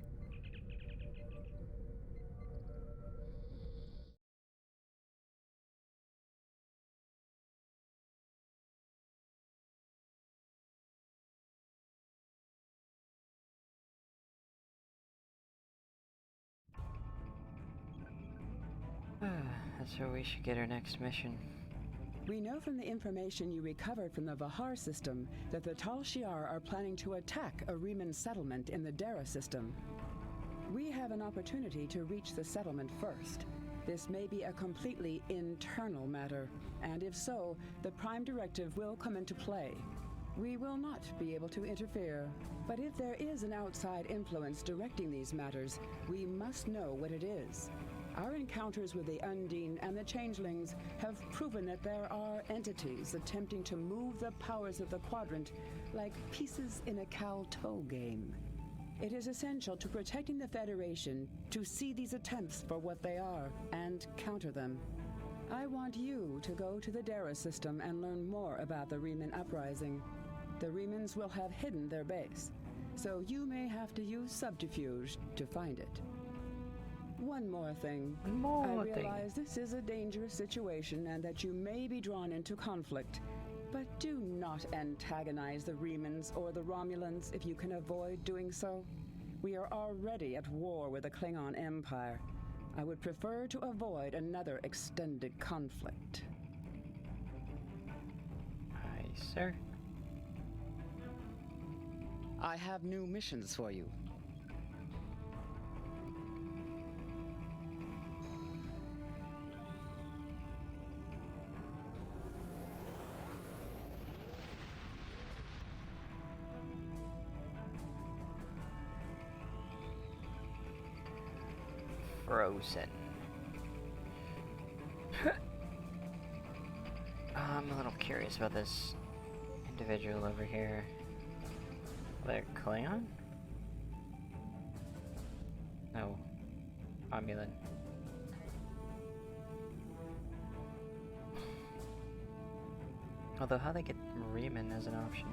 That's where we should get our next mission. We know from the information you recovered from the Vahar system that the Tal Shiar are planning to attack a Riemann settlement in the Dara system. We have an opportunity to reach the settlement first. This may be a completely internal matter, and if so, the Prime Directive will come into play. We will not be able to interfere, but if there is an outside influence directing these matters, we must know what it is. Our encounters with the Undine and the Changelings have proven that there are entities attempting to move the powers of the Quadrant like pieces in a Cal-Toe game. It is essential to protecting the Federation to see these attempts for what they are and counter them. I want you to go to the Dara system and learn more about the Riemann Uprising. The Riemanns will have hidden their base, so you may have to use subterfuge to find it. One more thing. I realize this is a dangerous situation and that you may be drawn into conflict, but do not antagonize the Riemanns or the Romulans if you can avoid doing so. We are already at war with the Klingon Empire. I would prefer to avoid another extended conflict. Aye, sir. I have new missions for you. Frozen. I'm a little curious about this individual over here. They're Klingon? No. Romulan. Although, how they get Riemann as an option?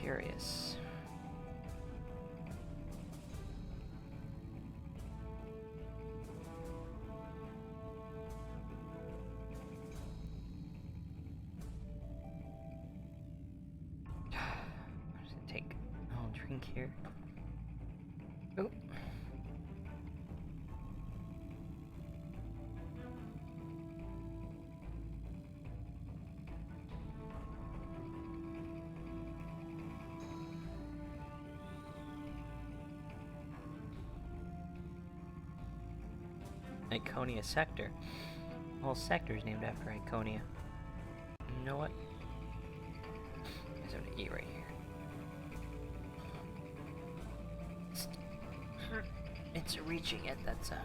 Curious. I'm just gonna take a little drink here. Oh. Iconia sector. The whole sector is named after Iconia. You know what? There's an E right here. It's reaching it, that's a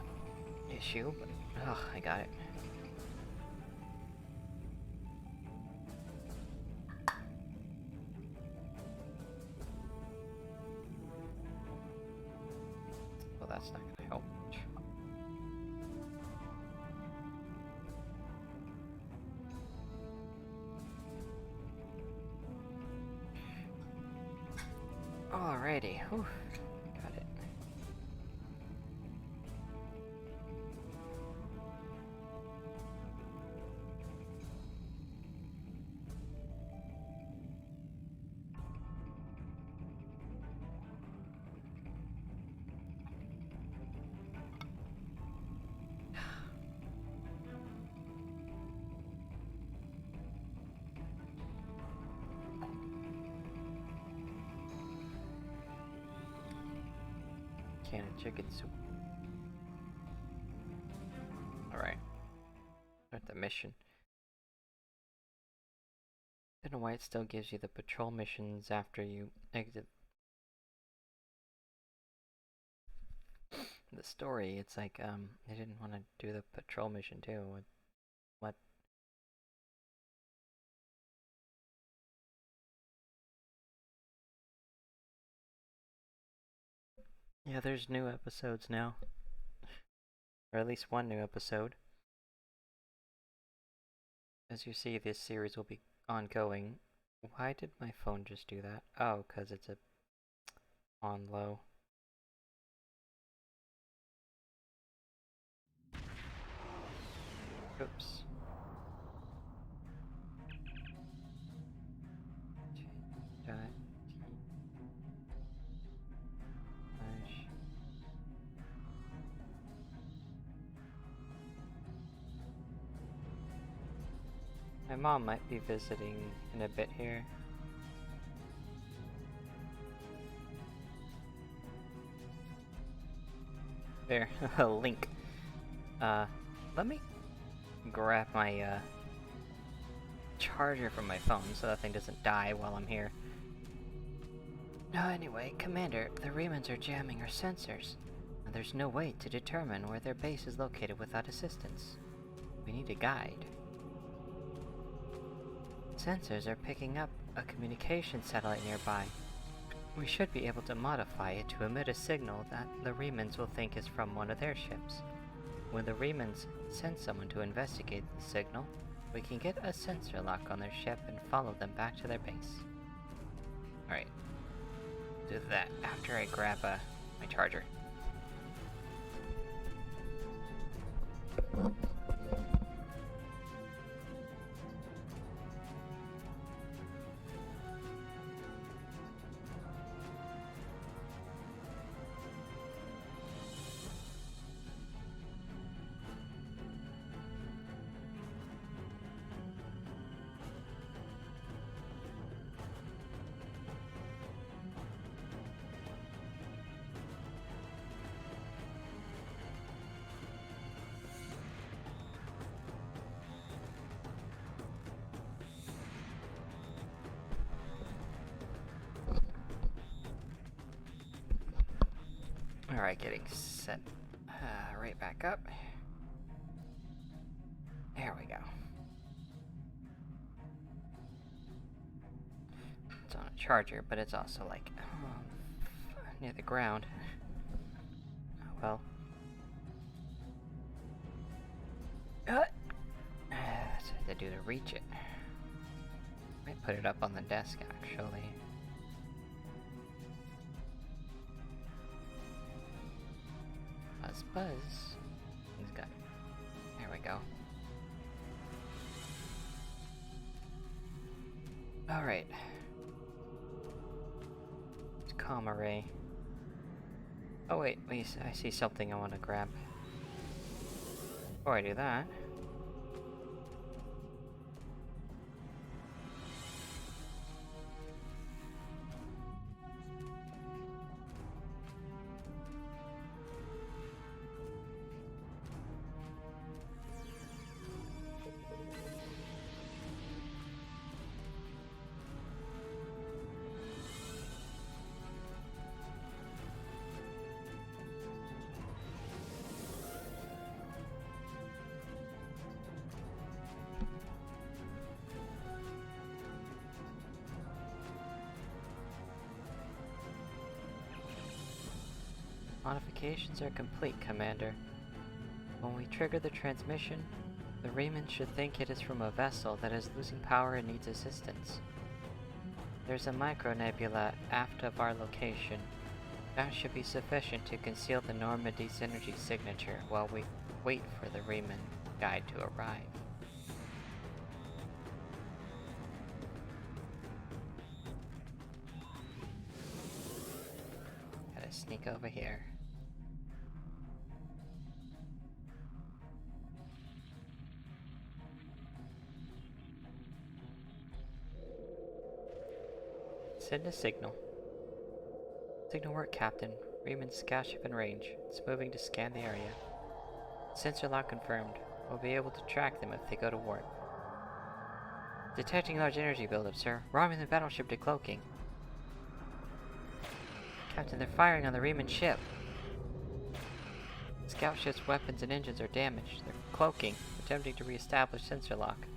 issue, but oh, I got it. Well, that's not gonna help much. Alrighty. Whew. Got it. Can of chicken soup. Alright. Start the mission. I don't know why it still gives you the patrol missions after you exit the story. It's like, I didn't want to do the patrol mission too. What? Yeah, there's new episodes now. Or at least one new episode. As you see, this series will be ongoing. Why did my phone just do that? Oh, because it's on low. Oops. My mom might be visiting in a bit here. There, a link. Let me grab my charger from my phone so that thing doesn't die while I'm here. Anyway, Commander, the Remans are jamming our sensors, and there's no way to determine where their base is located without assistance. We need a guide. Sensors are picking up a communication satellite nearby. We should be able to modify it to emit a signal that the Remans will think is from one of their ships. When the Remans send someone to investigate the signal, we can get a sensor lock on their ship and follow them back to their base. Alright. Do that after I grab my charger. Alright, getting set right back up. There we go. It's on a charger, but it's also like near the ground. Oh well. That's what they do to reach it. Might put it up on the desk actually. Buzz. He's got it. There we go. Alright. It's comma ray. Oh wait, I see something I want to grab. Before I do that... Modifications are complete, Commander. When we trigger the transmission, the Raymond should think it is from a vessel that is losing power and needs assistance. There's a micronebula aft of our location. That should be sufficient to conceal the Normandy's energy signature while we wait for the Riemann guide to arrive. Gotta sneak over here. Send a signal. Signal work, Captain. Riemann's scout ship in range. It's moving to scan the area. Sensor lock confirmed. We'll be able to track them if they go to warp. Detecting large energy buildup, sir. Romulan battleship decloaking. Captain, they're firing on the Riemann ship. Scout ship's weapons and engines are damaged. They're cloaking, attempting to re-establish sensor lock.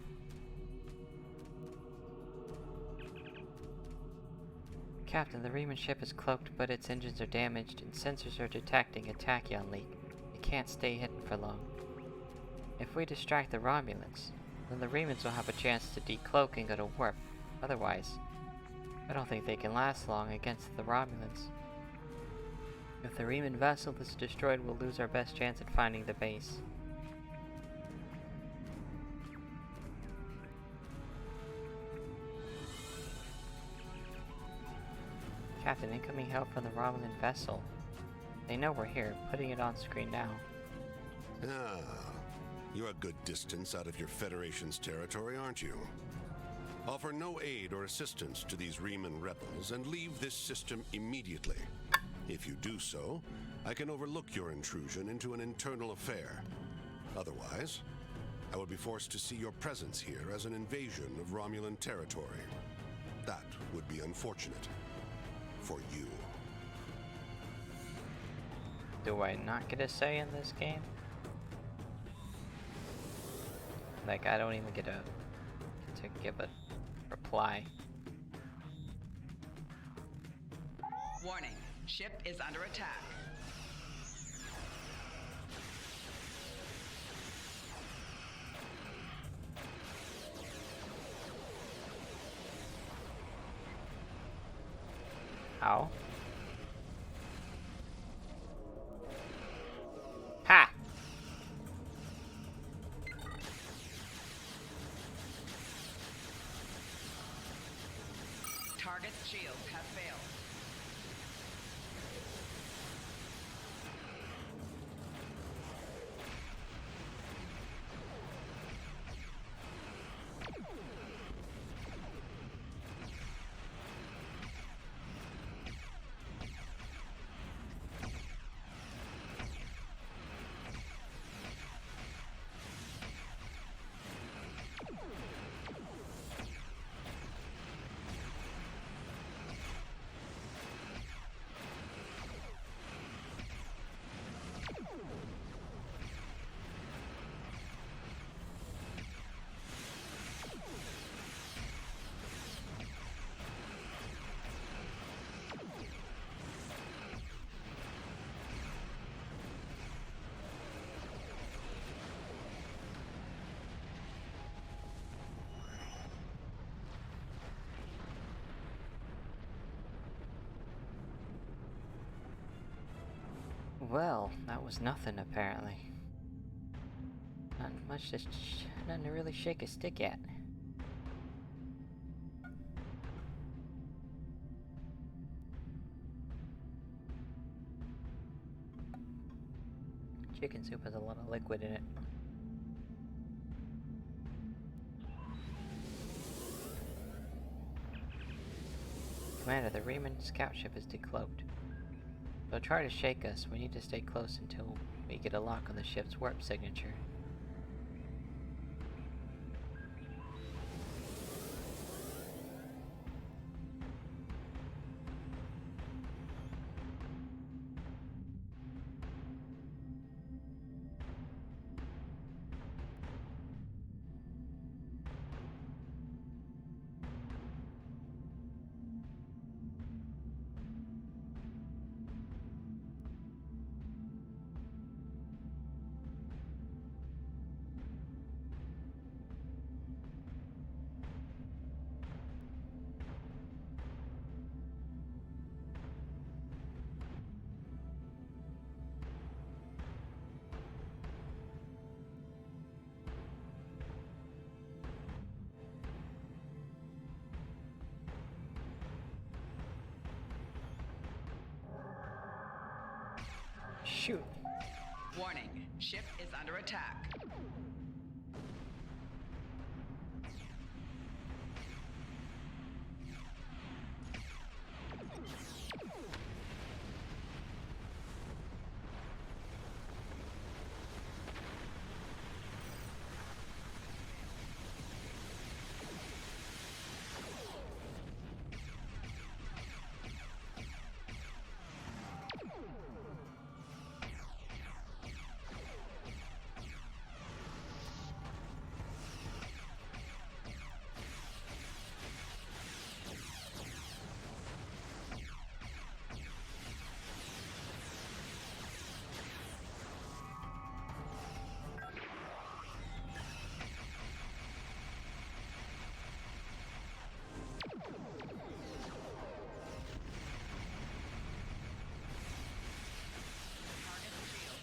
Captain, the Riemann ship is cloaked, but its engines are damaged, and sensors are detecting a tachyon leak. It can't stay hidden for long. If we distract the Romulans, then the Riemanns will have a chance to decloak and go to warp. Otherwise, I don't think they can last long against the Romulans. If the Riemann vessel is destroyed, we'll lose our best chance at finding the base. Captain, incoming help from the Romulan vessel. They know we're here, putting it on screen now. Ah, you're a good distance out of your Federation's territory, aren't you? Offer no aid or assistance to these Riemann rebels and leave this system immediately. If you do so, I can overlook your intrusion into an internal affair. Otherwise, I would be forced to see your presence here as an invasion of Romulan territory. That would be unfortunate. For you. Do I not get a say in this game? Like, I don't even get to give a reply. Warning, ship is under attack. How? Ha! Target's shields have failed. Well, that was nothing apparently. Not much to nothing to really shake a stick at. Chicken soup has a lot of liquid in it. Commander, the Riemann scout ship is decloaked. They'll try to shake us. We need to stay close until we get a lock on the ship's warp signature. Shoot. Warning, ship is under attack.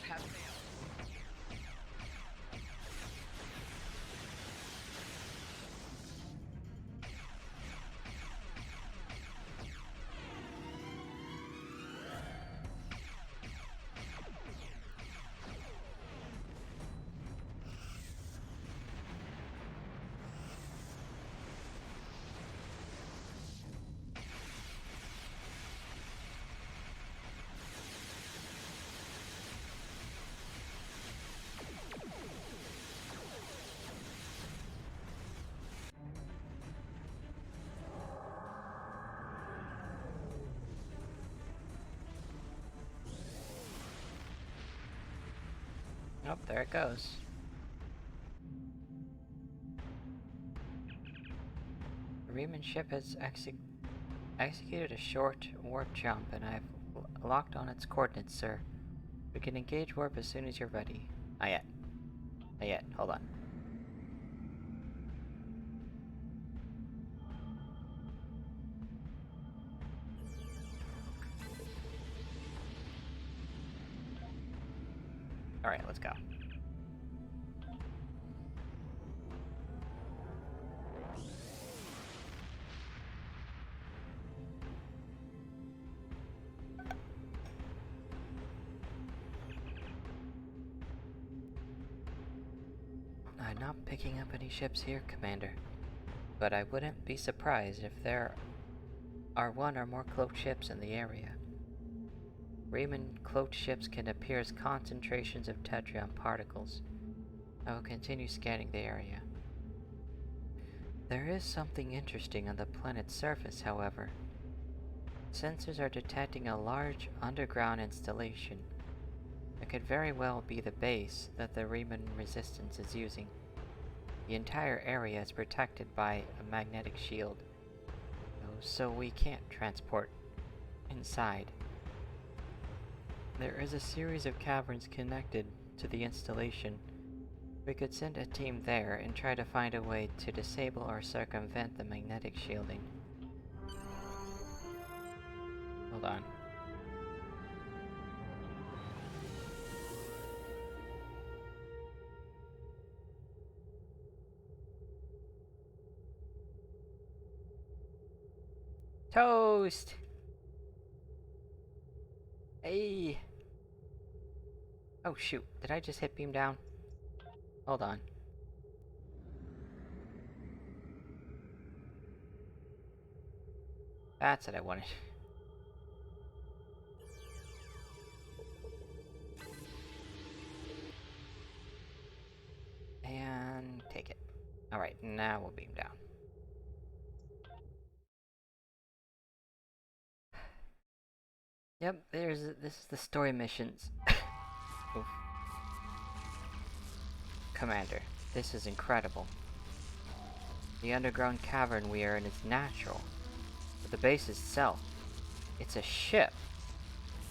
Have failed. Oh, there it goes. The Riemann ship has executed a short warp jump, and I've locked on its coordinates, sir. We can engage warp as soon as you're ready. Not yet. Not yet. Hold on. Alright, let's go. I'm not picking up any ships here, Commander. But I wouldn't be surprised if there are one or more cloaked ships in the area. Riemann cloaked ships can appear as concentrations of tetrium particles. I will continue scanning the area. There is something interesting on the planet's surface, however. Sensors are detecting a large underground installation. It could very well be the base that the Riemann resistance is using. The entire area is protected by a magnetic shield, so we can't transport inside. There is a series of caverns connected to the installation. We could send a team there and try to find a way to disable or circumvent the magnetic shielding. Hold on. Toast! Hey! Oh shoot, did I just hit beam down? Hold on. That's what I wanted. And take it. Alright, now we'll beam down. Yep, this is the story missions. Oof. Commander, this is incredible. The underground cavern we are in is natural, but the base itself, it's a ship.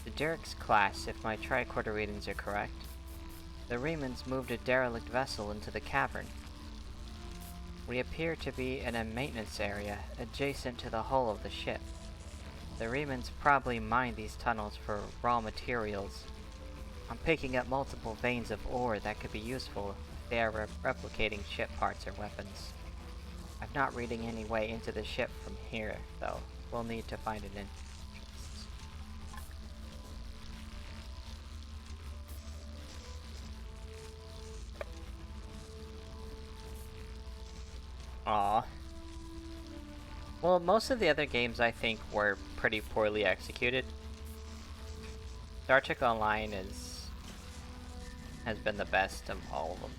The Derek's class, if my tricorder readings are correct. The Riemanns moved a derelict vessel into the cavern. We appear to be in a maintenance area adjacent to the hull of the ship. The Riemanns probably mined these tunnels for raw materials. I'm picking up multiple veins of ore that could be useful if they are replicating ship parts or weapons. I'm not reading any way into the ship from here, though. We'll need to find an entrance. Well, most of the other games I think were pretty poorly executed. Star Trek Online has been the best of all of them.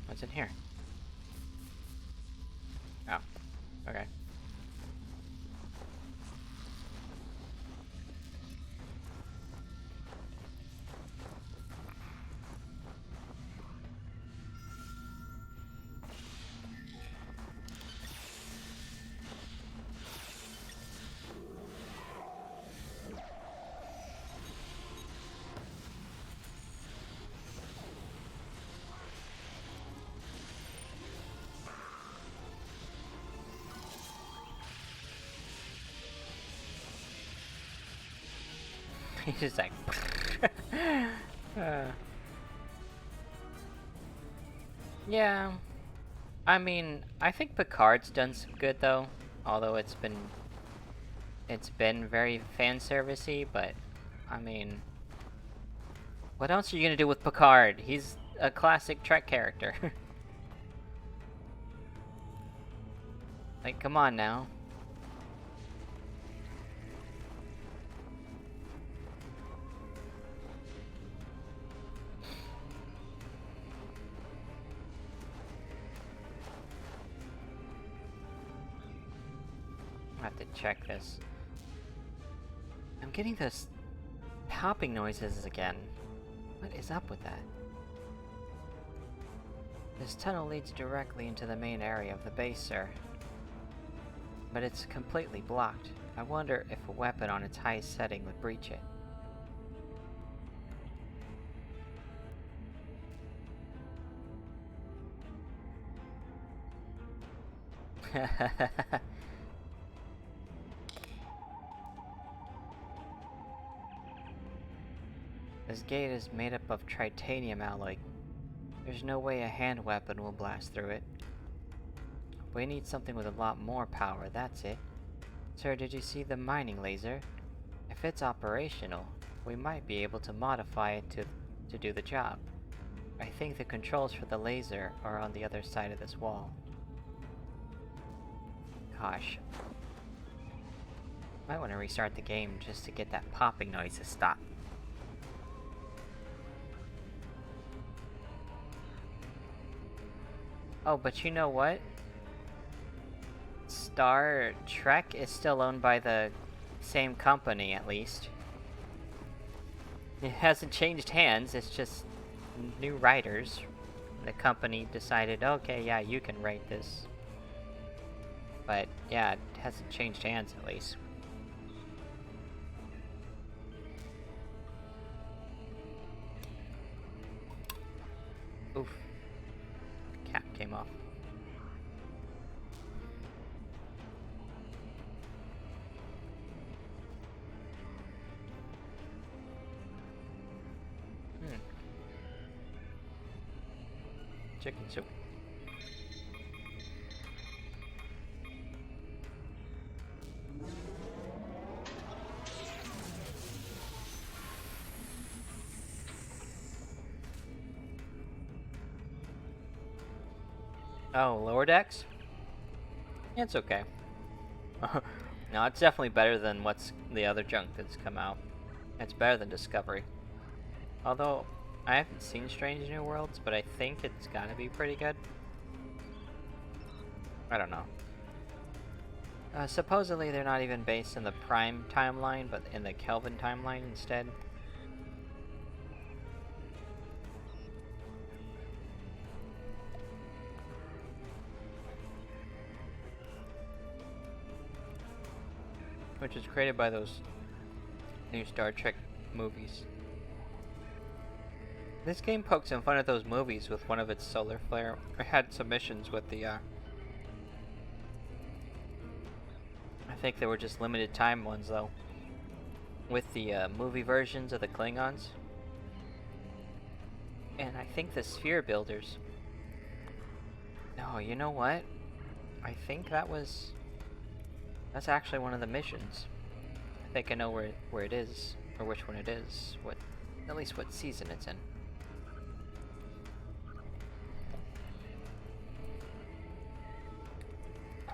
What's in here? Oh, okay. He's just like... Yeah. I mean, I think Picard's done some good though. Although it's been very fan servicey, but I mean, what else are you gonna do with Picard? He's a classic Trek character. Like, come on now. I have to check this. I'm getting those popping noises again. What is up with that? This tunnel leads directly into the main area of the base, sir. But it's completely blocked. I wonder if a weapon on its highest setting would breach it. This gate is made up of titanium alloy. There's no way a hand weapon will blast through it. We need something with a lot more power, that's it. Sir, did you see the mining laser? If it's operational, we might be able to modify it to do the job. I think the controls for the laser are on the other side of this wall. Gosh. Might want to restart the game just to get that popping noise to stop. Oh, but you know what? Star Trek is still owned by the same company, at least. It hasn't changed hands, it's just new writers. The company decided, okay, yeah, you can write this. But, yeah, it hasn't changed hands, at least. Oof. Cap came off. Chicken soup. Oh, lower decks? It's okay. No, it's definitely better than what's the other junk that's come out. It's better than Discovery. Although, I haven't seen Strange New Worlds, but I think it's gotta be pretty good. I don't know. Supposedly they're not even based in the Prime timeline, but in the Kelvin timeline instead. Which is created by those new Star Trek movies. This game pokes in fun at those movies with one of its solar flare. It had some missions with the, I think they were just limited time ones though. With the movie versions of the Klingons. And I think the sphere builders you know what? I think that's actually one of the missions. I think I know where it is, or which one it is, at least what season it's in.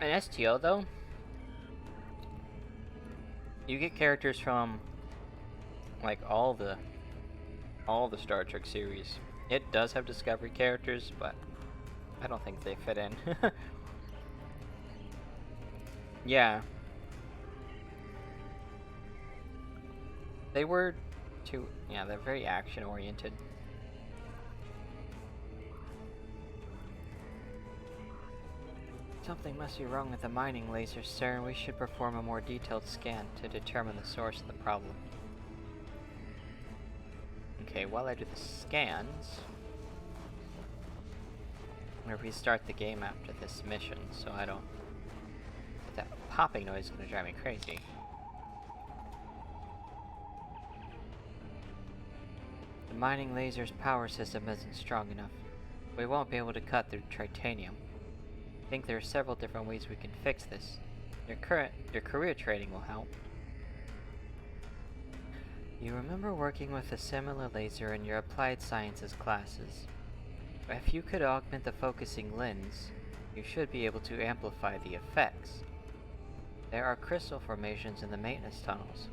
In STO though, you get characters from like all the Star Trek series. It does have Discovery characters, but I don't think they fit in. Yeah. They were they're very action oriented. Something must be wrong with the mining lasers, sir. We should perform a more detailed scan to determine the source of the problem. Okay, while I do the scans, I'm gonna restart the game after this mission, so I don't... That popping noise is gonna drive me crazy. The mining laser's power system isn't strong enough. We won't be able to cut through titanium. I think there are several different ways we can fix this. Your career training will help. You remember working with a similar laser in your applied sciences classes. If you could augment the focusing lens, you should be able to amplify the effects. There are crystal formations in the maintenance tunnels.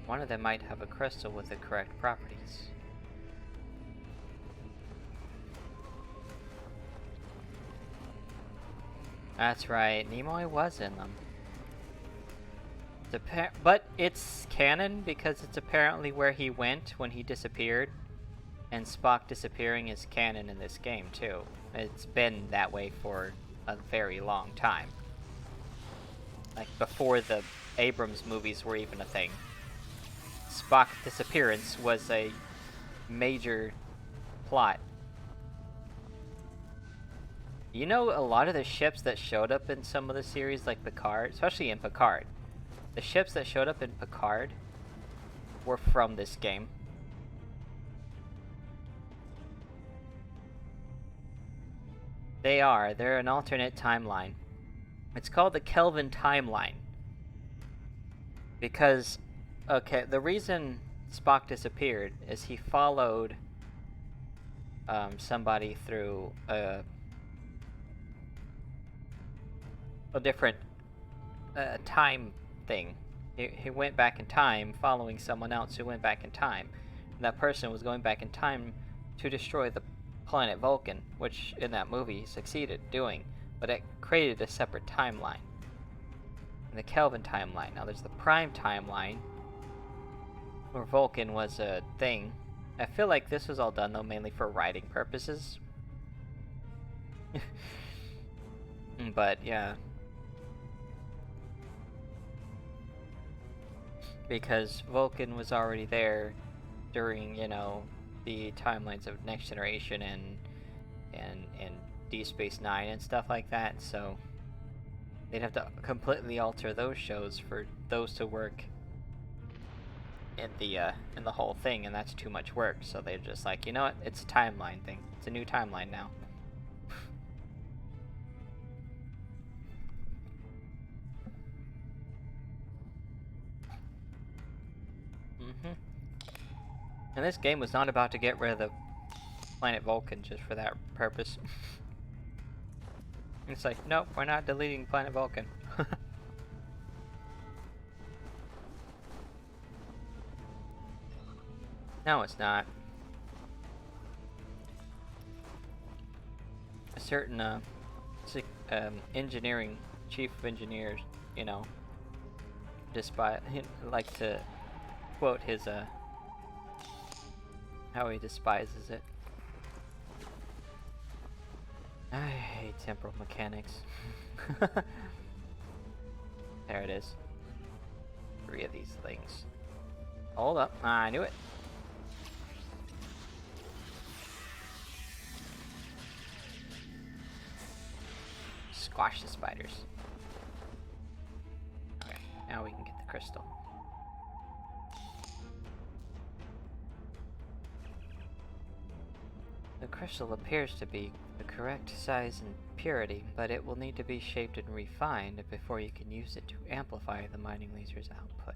One of them might have a crystal with the correct properties. That's right, Nimoy was in them. But it's canon because it's apparently where he went when he disappeared. And Spock disappearing is canon in this game too. It's been that way for a very long time. Like before the Abrams movies were even a thing. Spock's disappearance was a major plot. You know, a lot of the ships that showed up in some of the series, like Picard, especially in Picard, the ships that showed up in Picard were from this game. They're an alternate timeline. It's called the Kelvin timeline. Because, okay, the reason Spock disappeared is he followed somebody through a different time thing. He went back in time following someone else who went back in time. And that person was going back in time to destroy the planet Vulcan, which in that movie he succeeded doing, but it created a separate timeline. The Kelvin timeline. Now there's the Prime timeline, where Vulcan was a thing. I feel like this was all done though mainly for writing purposes. But yeah. Because Vulcan was already there during, you know, the timelines of Next Generation and Deep Space Nine and stuff like that, so they'd have to completely alter those shows for those to work in the whole thing, and that's too much work. So they're just like, you know what? It's a timeline thing. It's a new timeline now. And this game was not about to get rid of the planet Vulcan just for that purpose. It's like, nope, we're not deleting planet Vulcan. No, it's not. A certain engineering chief of engineers, you know, like to quote his how he despises it. I hate temporal mechanics. There it is. 3 of these things. Hold up. I knew it. Squash the spiders. Okay, now we can get the crystal. The crystal appears to be the correct size and purity, but it will need to be shaped and refined before you can use it to amplify the mining laser's output.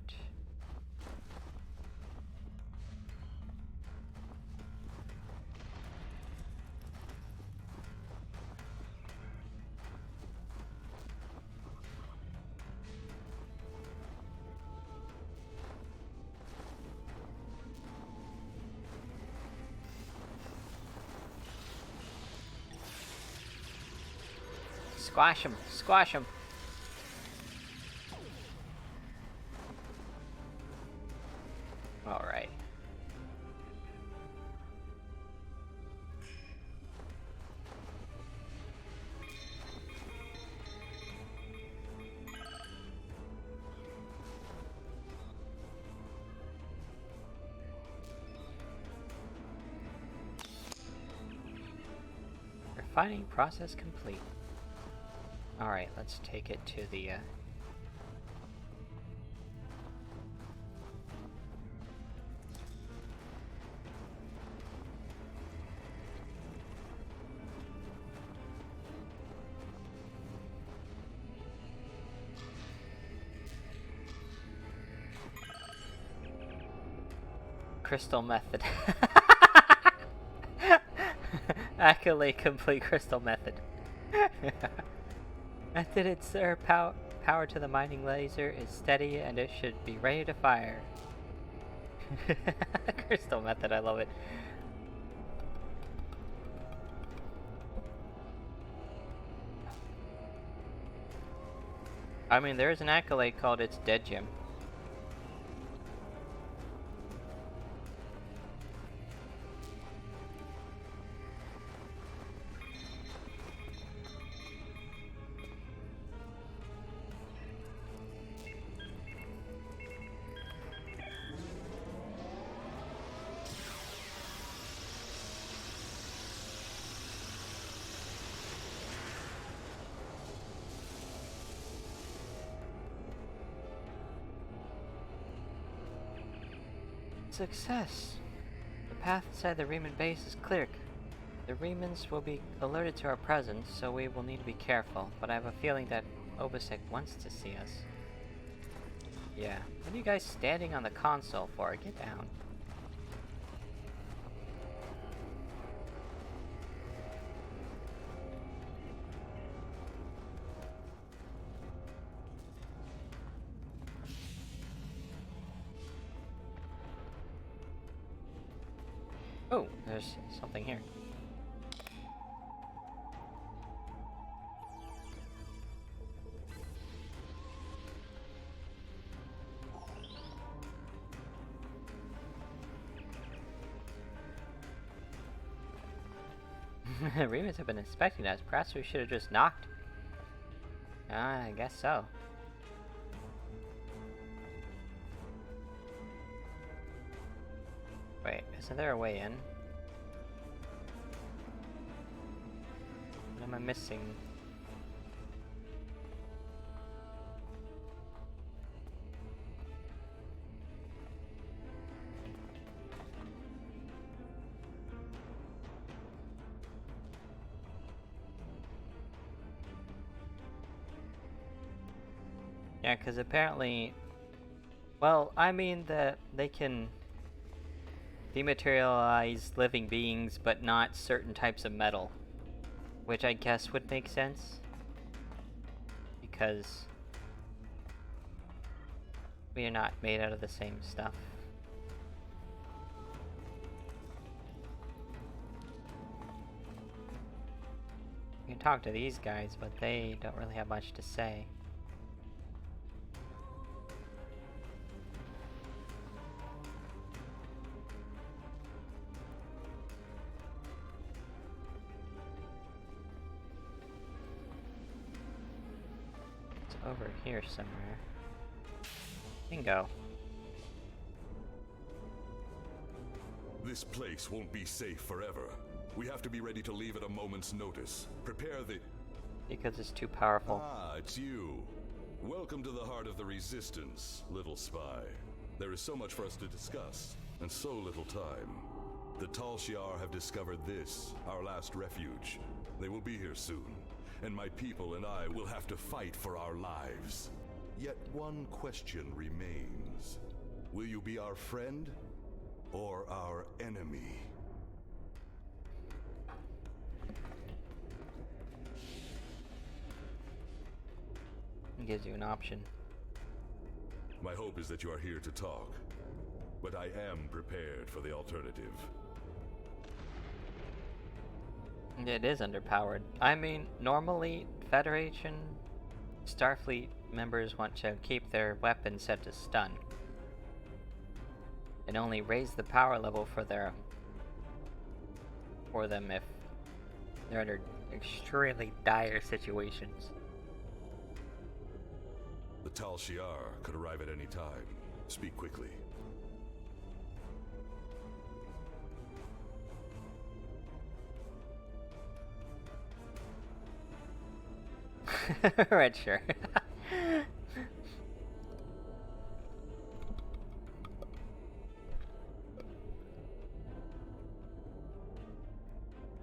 Squash him! Squash him! Alright. Refining process complete. Alright, let's take it to the, crystal method. Accolade complete crystal method. Method it, sir. Power to the mining laser is steady and it should be ready to fire. Crystal method, I love it. I mean, there is an accolade called It's Dead Gem. Success! The path inside the Riemann base is clear. The Riemanns will be alerted to our presence, so we will need to be careful, but I have a feeling that Obasek wants to see us. Yeah. What are you guys standing on the console for? Get down. Oh, there's something here. Riemanns have been inspecting us. Perhaps we should have just knocked. Ah, I guess so. Wait, isn't there a way in? What am I missing? Yeah, because apparently... Well, I mean that they can dematerialize living beings, but not certain types of metal. Which I guess would make sense. Because we are not made out of the same stuff. You can talk to these guys, but they don't really have much to say. Over here somewhere. Bingo. This place won't be safe forever. We have to be ready to leave at a moment's notice. Prepare the... Because it's too powerful. Ah, it's you. Welcome to the heart of the Resistance, little spy. There is so much for us to discuss, and so little time. The Tal Shiar have discovered this, our last refuge. They will be here soon, and my people and I will have to fight for our lives. Yet one question remains. Will you be our friend or our enemy? It gives you an option. My hope is that you are here to talk, but I am prepared for the alternative. It is underpowered. I mean, normally, Federation, Starfleet members want to keep their weapons set to stun, and only raise the power level for them if they're under extremely dire situations. The Tal Shiar could arrive at any time. Speak quickly. Right, sure.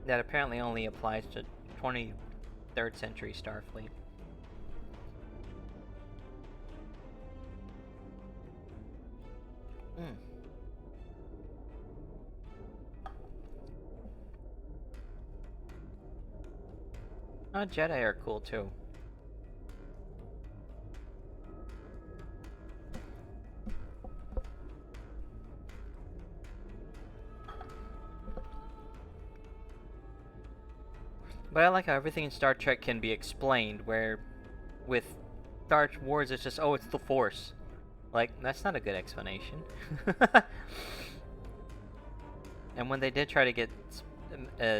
That apparently only applies to 23rd century Starfleet. Jedi are cool too. But I like how everything in Star Trek can be explained, where with Star Wars it's just, oh, it's the Force. Like, that's not a good explanation. And when they did try to get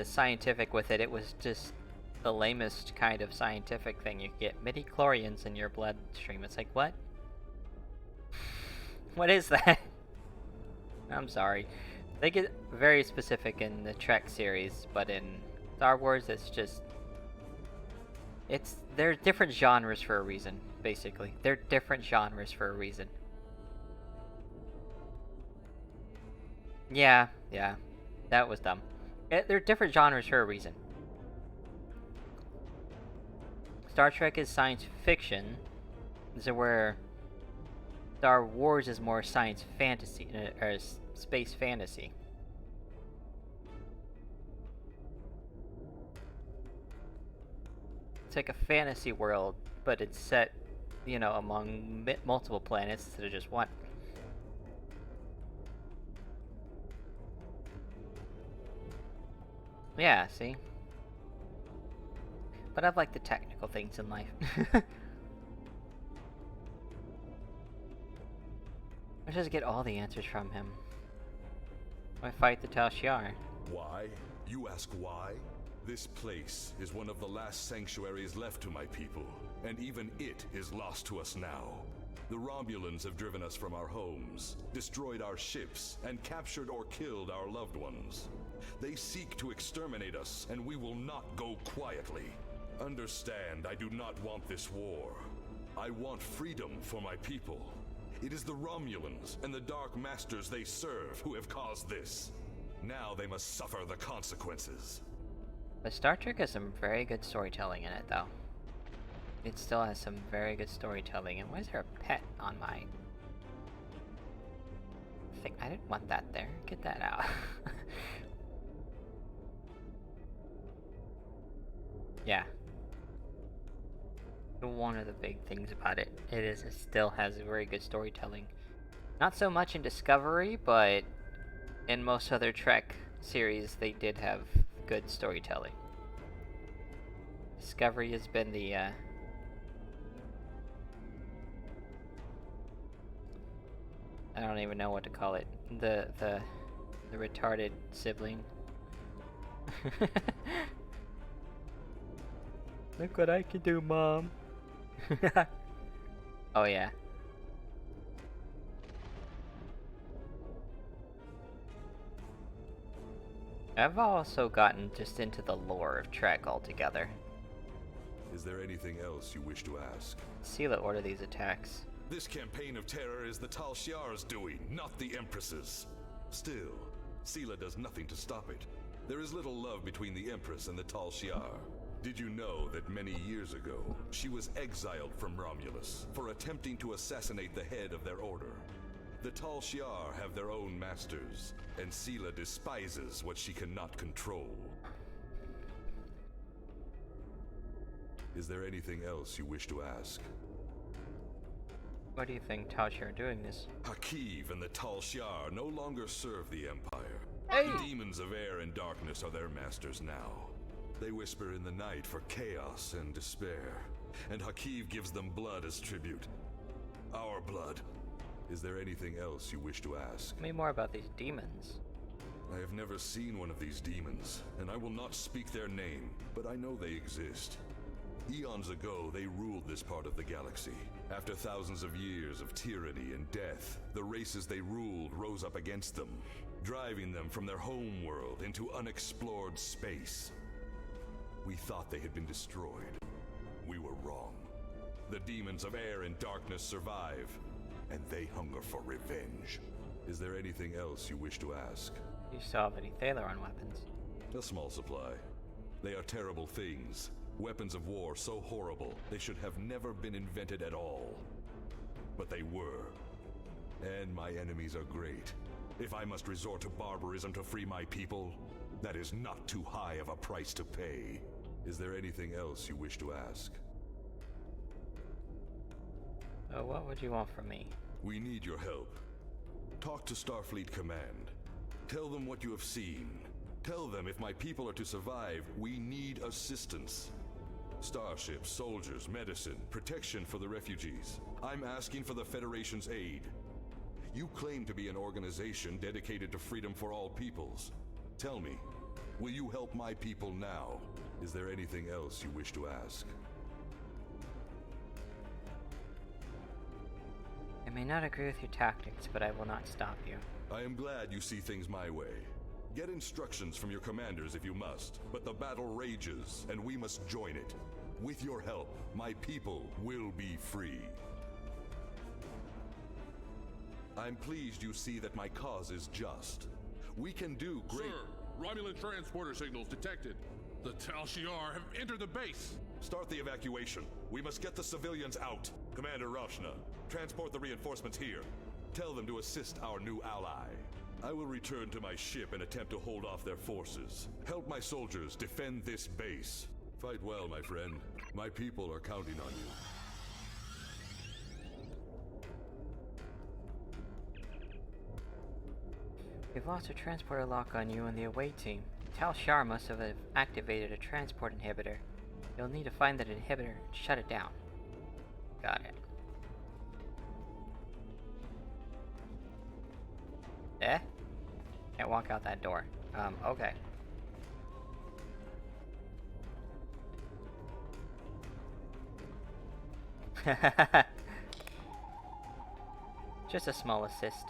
scientific with it, it was just the lamest kind of scientific thing. You get midi-chlorians in your bloodstream. It's like, what? What is that? I'm sorry. They get very specific in the Trek series, but in Star Wars, it's just... They're different genres for a reason, basically. They're different genres for a reason. Yeah. That was dumb. They're different genres for a reason. Star Trek is science fiction, so where Star Wars is more science fantasy, or space fantasy. It's like a fantasy world, but it's set, you know, among multiple planets instead of just one. Yeah, see? But I like the technical things in life. I just get all the answers from him. I fight the Tal Shiar. Why? You ask why? This place is one of the last sanctuaries left to my people, and even it is lost to us now. The Romulans have driven us from our homes, destroyed our ships, and captured or killed our loved ones. They seek to exterminate us, and we will not go quietly. Understand, I do not want this war. I want freedom for my people. It is the Romulans and the Dark Masters they serve who have caused this. Now they must suffer the consequences. But Star Trek has some very good storytelling in it, though. It still has some very good storytelling. And why is there a pet on my thing? I didn't want that there. Get that out. Yeah. One of the big things about it, it still has very good storytelling. Not so much in Discovery, but in most other Trek series, they did have good storytelling. Discovery has been the, I don't even know what to call it. The retarded sibling. Look what I can do, Mom. Oh yeah. I've also gotten just into the lore of Trek altogether. Is there anything else you wish to ask? Sela order these attacks. This campaign of terror is the Tal Shiar's doing, not the Empress's. Still, Sela does nothing to stop it. There is little love between the Empress and the Tal Shiar. Did you know that many years ago, she was exiled from Romulus for attempting to assassinate the head of their order? The Tal Shiar have their own masters, and Sela despises what she cannot control. Is there anything else you wish to ask? Why do you think Tal Shiar are doing this? Hakiv and the Tal Shiar no longer serve the Empire. Hey! The demons of air and darkness are their masters now. They whisper in the night for chaos and despair, and Hakiv gives them blood as tribute. Our blood. Is there anything else you wish to ask? Tell me more about these demons. I have never seen one of these demons, and I will not speak their name, but I know they exist. Eons ago, they ruled this part of the galaxy. After thousands of years of tyranny and death, the races they ruled rose up against them, driving them from their home world into unexplored space. We thought they had been destroyed. We were wrong. The demons of air and darkness survive, and they hunger for revenge. Is there anything else you wish to ask? Do you still have any Thalaron weapons? A small supply. They are terrible things. Weapons of war so horrible, they should have never been invented at all. But they were. And my enemies are great. If I must resort to barbarism to free my people, that is not too high of a price to pay. Is there anything else you wish to ask? What would you want from me? We need your help. Talk to Starfleet Command. Tell them what you have seen. Tell them if my people are to survive, we need assistance. Starships, soldiers, medicine, protection for the refugees. I'm asking for the Federation's aid. You claim to be an organization dedicated to freedom for all peoples. Tell me, will you help my people now? Is there anything else you wish to ask? I may not agree with your tactics, but I will not stop you. I am glad you see things my way. Get instructions from your commanders if you must, but the battle rages, and we must join it. With your help, my people will be free. I'm pleased you see that my cause is just. We can do great— Sir, Romulan transporter signals detected. The Tal Shiar have entered the base. Start the evacuation. We must get the civilians out. Commander Roshna, transport the reinforcements here. Tell them to assist our new ally. I will return to my ship and attempt to hold off their forces. Help my soldiers defend this base. Fight well, my friend. My people are counting on you. We've lost a transporter lock on you and the away team. Tal Shiar must have activated a transport inhibitor. You'll need to find that inhibitor and shut it down. Got it. Eh? Can't walk out that door. Okay. Just a small assist.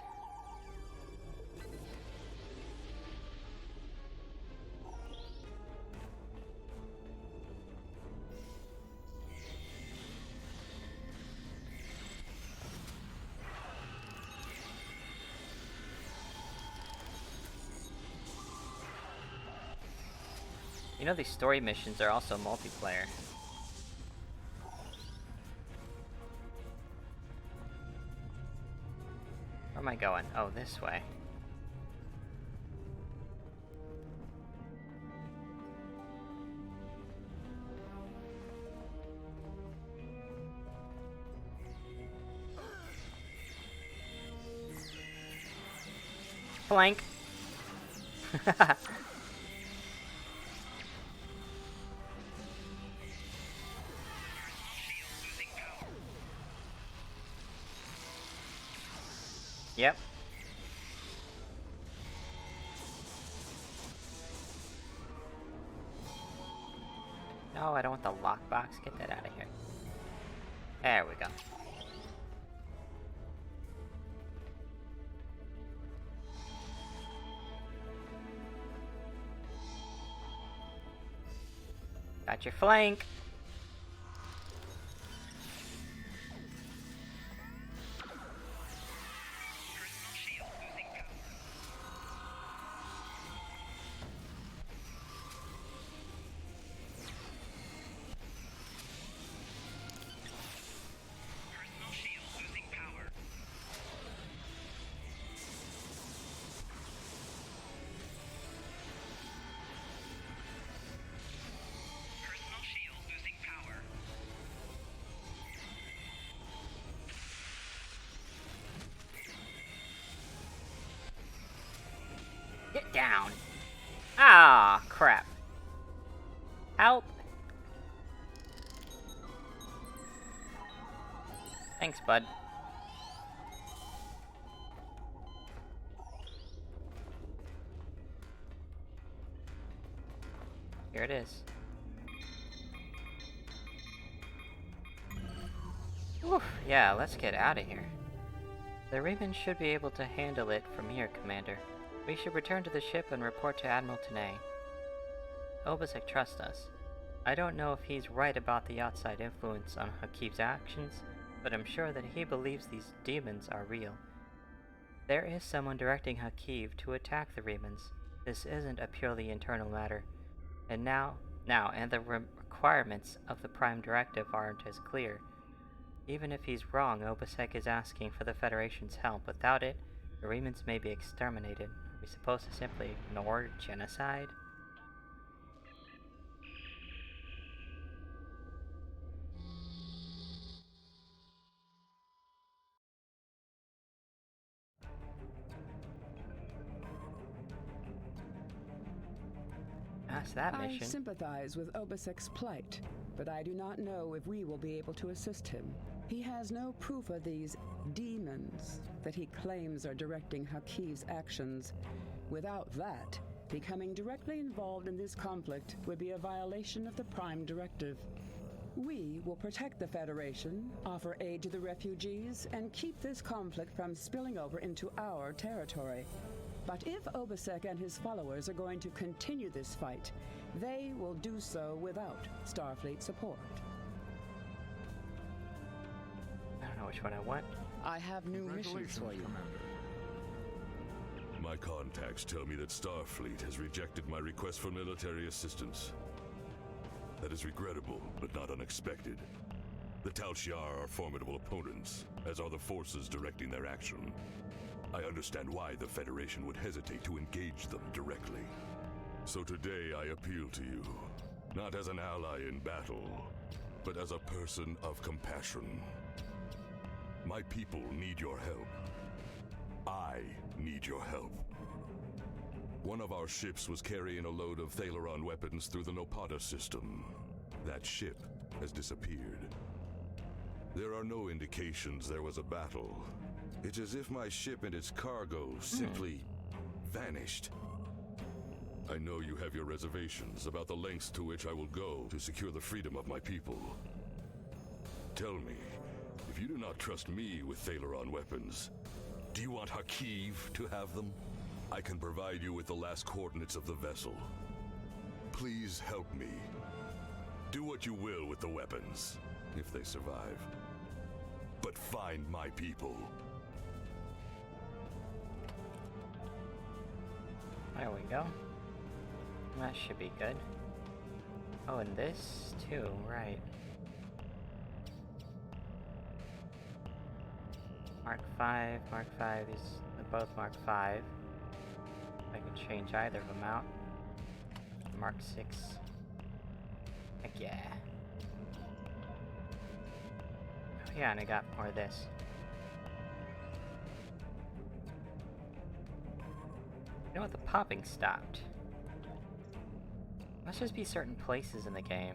You know, these story missions are also multiplayer. Where am I going? Oh, this way. Flank. Yep. No, I don't want the lockbox. Get that out of here. There we go. Got your flank. down. Ah, crap. Help. Thanks, bud. Here it is. Whew, yeah, let's get out of here. The Reman should be able to handle it from here, Commander. We should return to the ship and report to Admiral Tanay. Obasek trusts us. I don't know if he's right about the outside influence on Hakib's actions, but I'm sure that he believes these demons are real. There is someone directing Hakib to attack the Remans. This isn't a purely internal matter. And the requirements of the Prime Directive aren't as clear. Even if he's wrong, Obasek is asking for the Federation's help. Without it, the Remans may be exterminated. Are we supposed to simply ignore genocide? That's that mission. I sympathize with Obasek's plight, but I do not know if we will be able to assist him. He has no proof of these demons that he claims are directing Hakib's actions. Without that, becoming directly involved in this conflict would be a violation of the Prime Directive. We will protect the Federation, offer aid to the refugees, and keep this conflict from spilling over into our territory. But if Obasek and his followers are going to continue this fight, they will do so without Starfleet support. I don't know which one I want. I have new missions for you. My contacts tell me that Starfleet has rejected my request for military assistance. That is regrettable, but not unexpected. The Tal Shiar are formidable opponents, as are the forces directing their action. I understand why the Federation would hesitate to engage them directly. So today I appeal to you, not as an ally in battle, but as a person of compassion. My people need your help. I need your help. One of our ships was carrying a load of Thalaron weapons through the Nopata system. That ship has disappeared. There are no indications there was a battle. It's as if my ship and its cargo simply vanished. I know you have your reservations about the lengths to which I will go to secure the freedom of my people. Tell me, if you do not trust me with Thalaron weapons, do you want Hakib to have them? I can provide you with the last coordinates of the vessel. Please help me. Do what you will with the weapons, if they survive. But find my people. There we go. That should be good. Oh, and this too, right. Mark 5, Mark 5, these are both Mark 5. I can change either of them out. Mark 6. Heck yeah. Oh yeah, and I got more of this. You know what? The popping stopped. Must just be certain places in the game.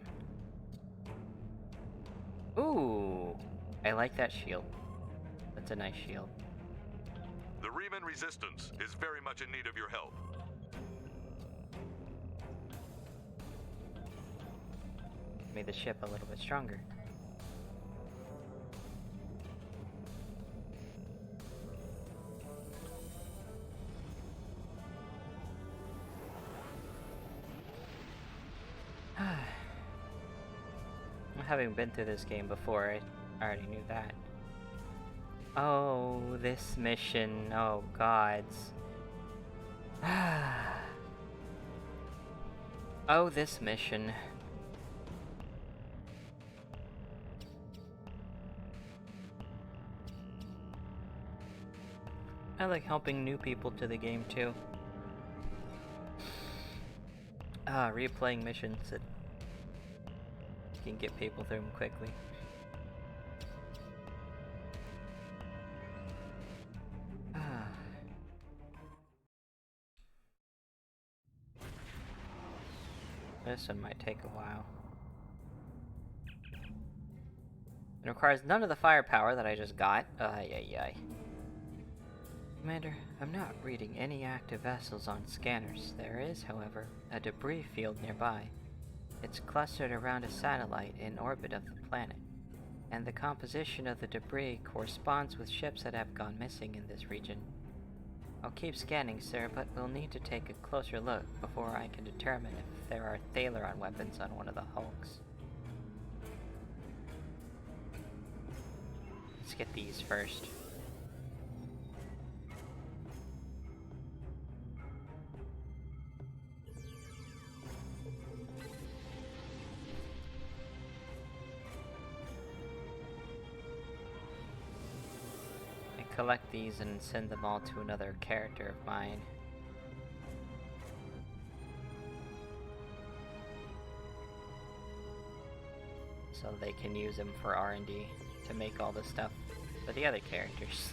Ooh! I like that shield. That's a nice shield. The Reman Resistance is very much in need of your help. Made the ship a little bit stronger. Having been through this game before, I already knew that. Oh, this mission. Oh, gods. Oh, this mission. I like helping new people to the game, too. Replaying missions that can get people through them quickly. This one might take a while. It requires none of the firepower that I just got. Ay. Commander, I'm not reading any active vessels on scanners. There is, however, a debris field nearby. It's clustered around a satellite in orbit of the planet, and the composition of the debris corresponds with ships that have gone missing in this region. I'll keep scanning, sir, but we'll need to take a closer look before I can determine if there are Thaleron weapons on one of the hulks. Let's get these first. Collect these and send them all to another character of mine. So they can use them for R&D to make all the stuff for the other characters.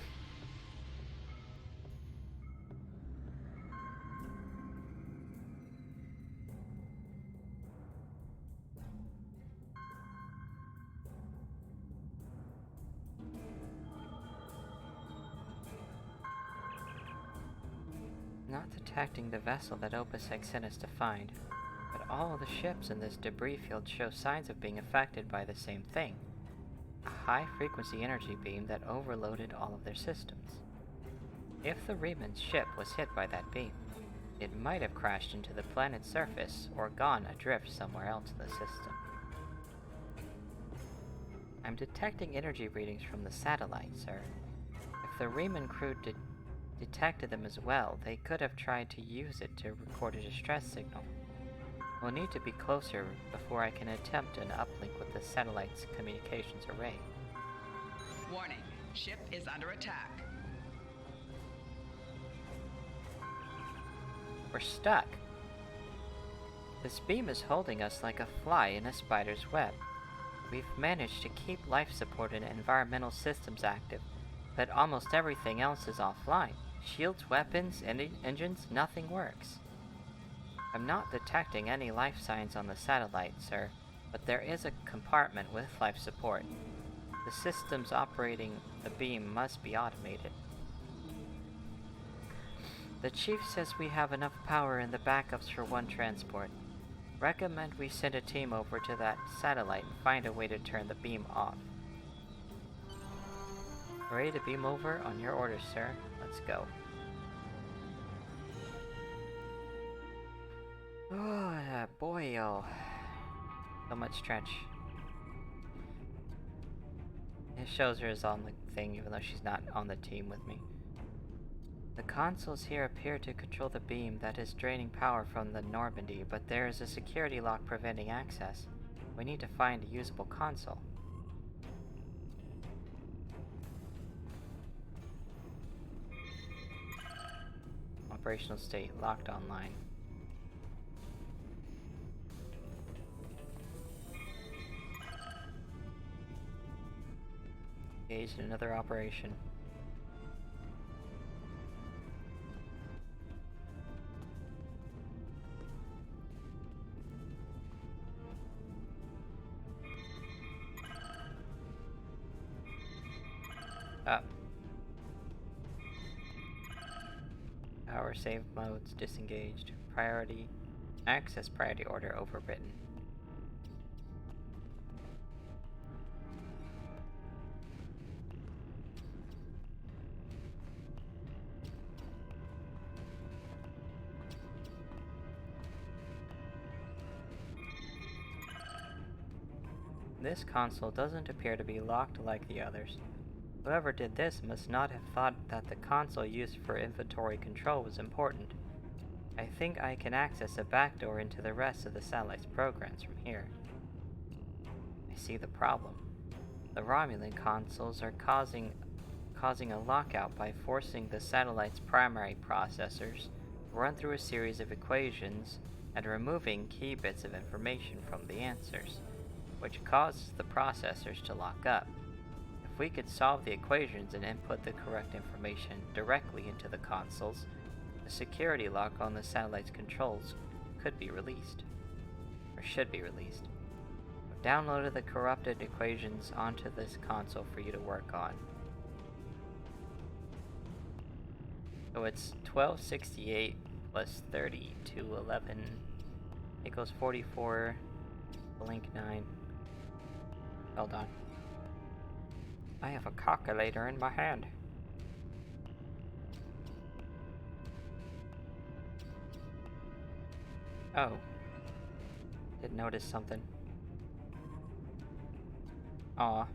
Not detecting the vessel that OPSEC sent us to find, but all of the ships in this debris field show signs of being affected by the same thing. A high-frequency energy beam that overloaded all of their systems. If the Reman's ship was hit by that beam, it might have crashed into the planet's surface or gone adrift somewhere else in the system. I'm detecting energy readings from the satellite, sir. If the Reman crew detected them as well, they could have tried to use it to record a distress signal. We'll need to be closer before I can attempt an uplink with the satellite's communications array. Warning, ship is under attack. We're stuck. This beam is holding us like a fly in a spider's web. We've managed to keep life support and environmental systems active, but almost everything else is offline. Shields, weapons, engines, nothing works. I'm not detecting any life signs on the satellite, sir, but there is a compartment with life support. The systems operating the beam must be automated. The chief says we have enough power in the backups for one transport. Recommend we send a team over to that satellite and find a way to turn the beam off. Ready to beam over? On your orders, sir. Let's go. Oh, boy, oh. So much trench. It shows her is on the thing, even though she's not on the team with me. The consoles here appear to control the beam that is draining power from the Normandy, but there is a security lock preventing access. We need to find a usable console. Operational state locked online. Engaged in another operation. Up. Power save modes disengaged. Priority. Access priority order overwritten. This console doesn't appear to be locked like the others. Whoever did this must not have thought that the console used for inventory control was important. I think I can access a backdoor into the rest of the satellite's programs from here. I see the problem. The Romulan consoles are causing a lockout by forcing the satellite's primary processors to run through a series of equations and removing key bits of information from the answers, which causes the processors to lock up. If we could solve the equations and input the correct information directly into the consoles, the security lock on the satellite's controls could be released. or should be released. I've downloaded the corrupted equations onto this console for you to work on. So it's 1268 plus 3211 equals 44, blink 9. Hold on. I have a calculator in my hand. Oh. Did notice something. Aw.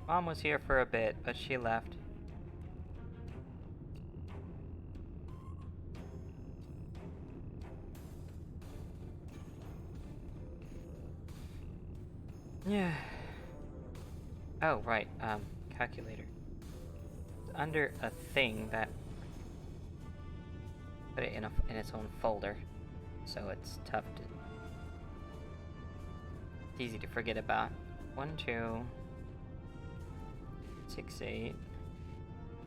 Mom was here for a bit, but she left. Yeah. Oh, right, calculator. It's under a thing that... Put it in its own folder, so it's tough to... It's easy to forget about. 1, 2... 6, 8.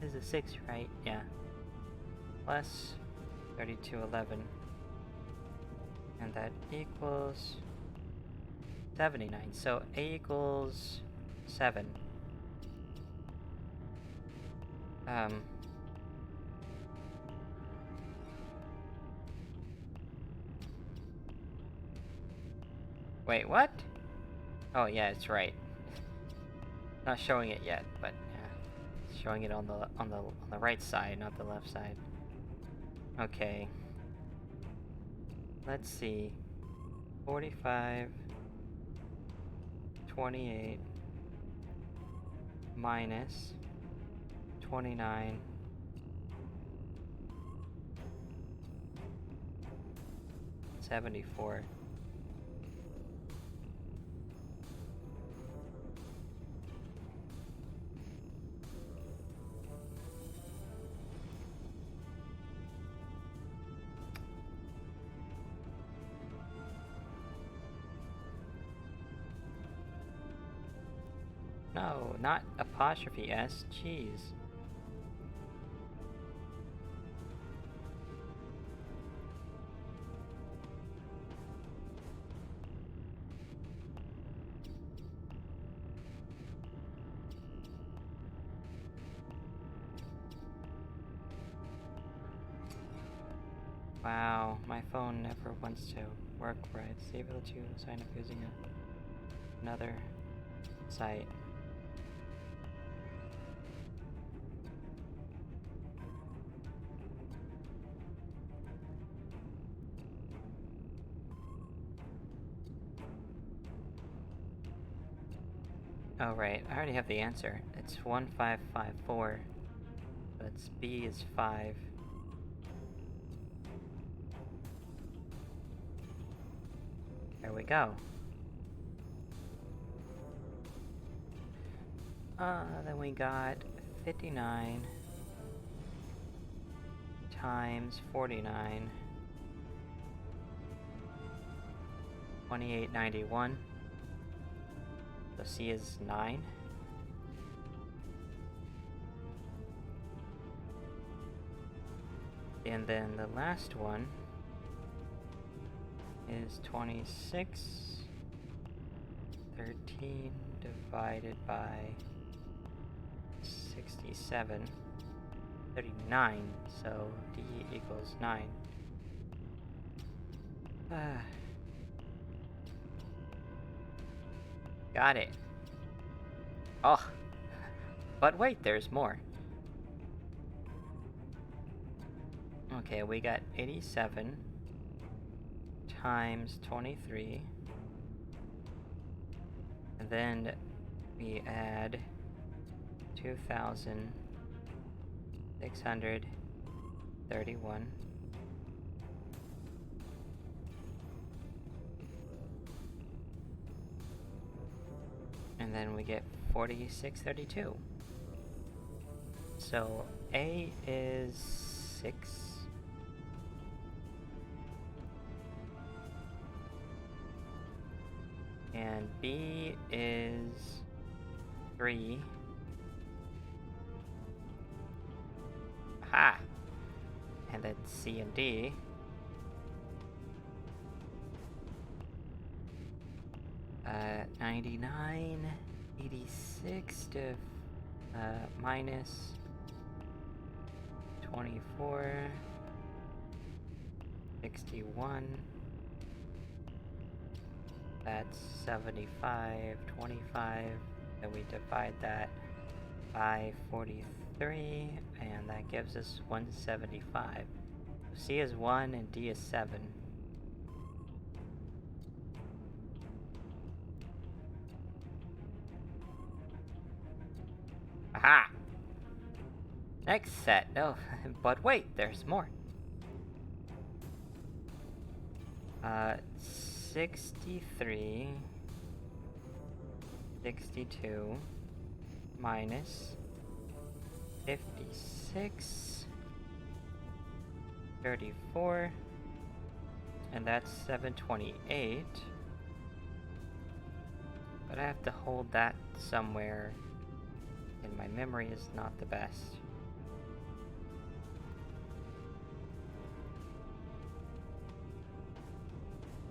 This is a 6, right? Yeah. Plus 32, 11. And that equals 79. So A equals 7. Wait, what? Oh yeah, it's right. Not showing it yet, but yeah, it's showing it on the right side, not the left side. Okay. Let's see. 45, 28 minus 29 74. No, not apostrophe S, jeez. Wow, my phone never wants to work right. It's able to sign up using another site. Oh right, I already have the answer. It's 1554. That's B is 5. There we go. Then we got 59 times 49. 2891. So C is 9. And then the last one is 26. 13 divided by 67. 39. So D equals 9. Got it. Oh. But wait, there's more. Okay, we got 87 times 23. And then we add 2,631. And then we get 4632. So A is 6. And B is 3. That's C and D. Uh, 99, 86 to minus 24, 61. That's 75, 25. Then we divide that by 43, and that gives us 175. C is 1 and D is 7. Aha! Next set. Oh, but wait, there's more. 63, 62, minus 56, 34, and that's 728. But I have to hold that somewhere, and my memory is not the best.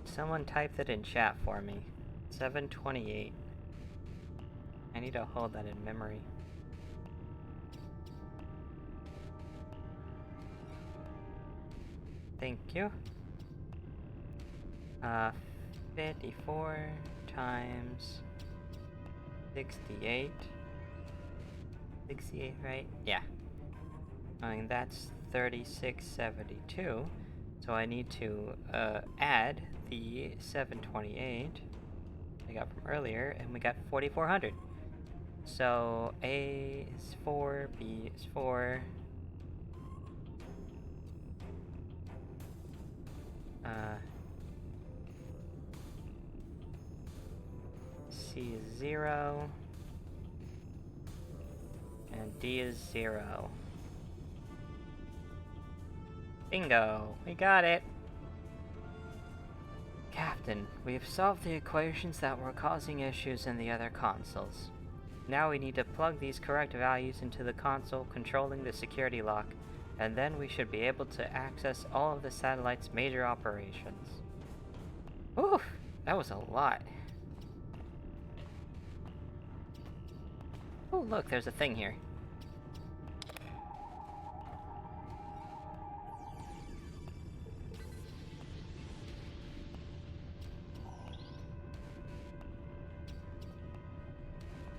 Someone type that in chat for me. 728. I need to hold that in memory. Thank you. 54 times 68. 68, right? Yeah. I mean, that's 3672. So I need to add the 728 I got from earlier, and we got 4400. So A is 4, B is 4. C is 0. And D is 0. Bingo! We got it! Captain, we have solved the equations that were causing issues in the other consoles. Now we need to plug these correct values into the console controlling the security lock, and then we should be able to access all of the satellite's major operations. Oof! That was a lot. Oh look, there's a thing here.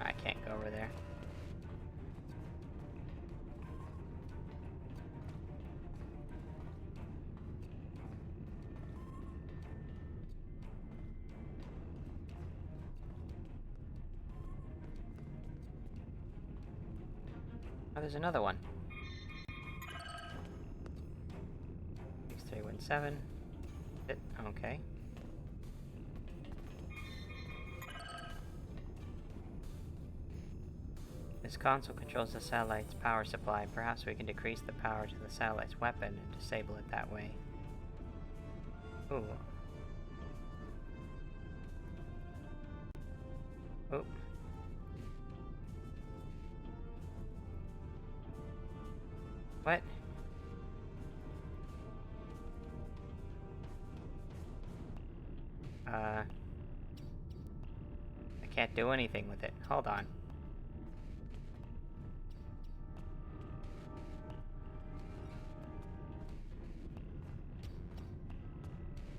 I can't go over there. Oh, there's another one. 6317. Okay. This console controls the satellite's power supply. Perhaps we can decrease the power to the satellite's weapon and disable it that way. Ooh. Oop. What? I can't do anything with it. Hold on.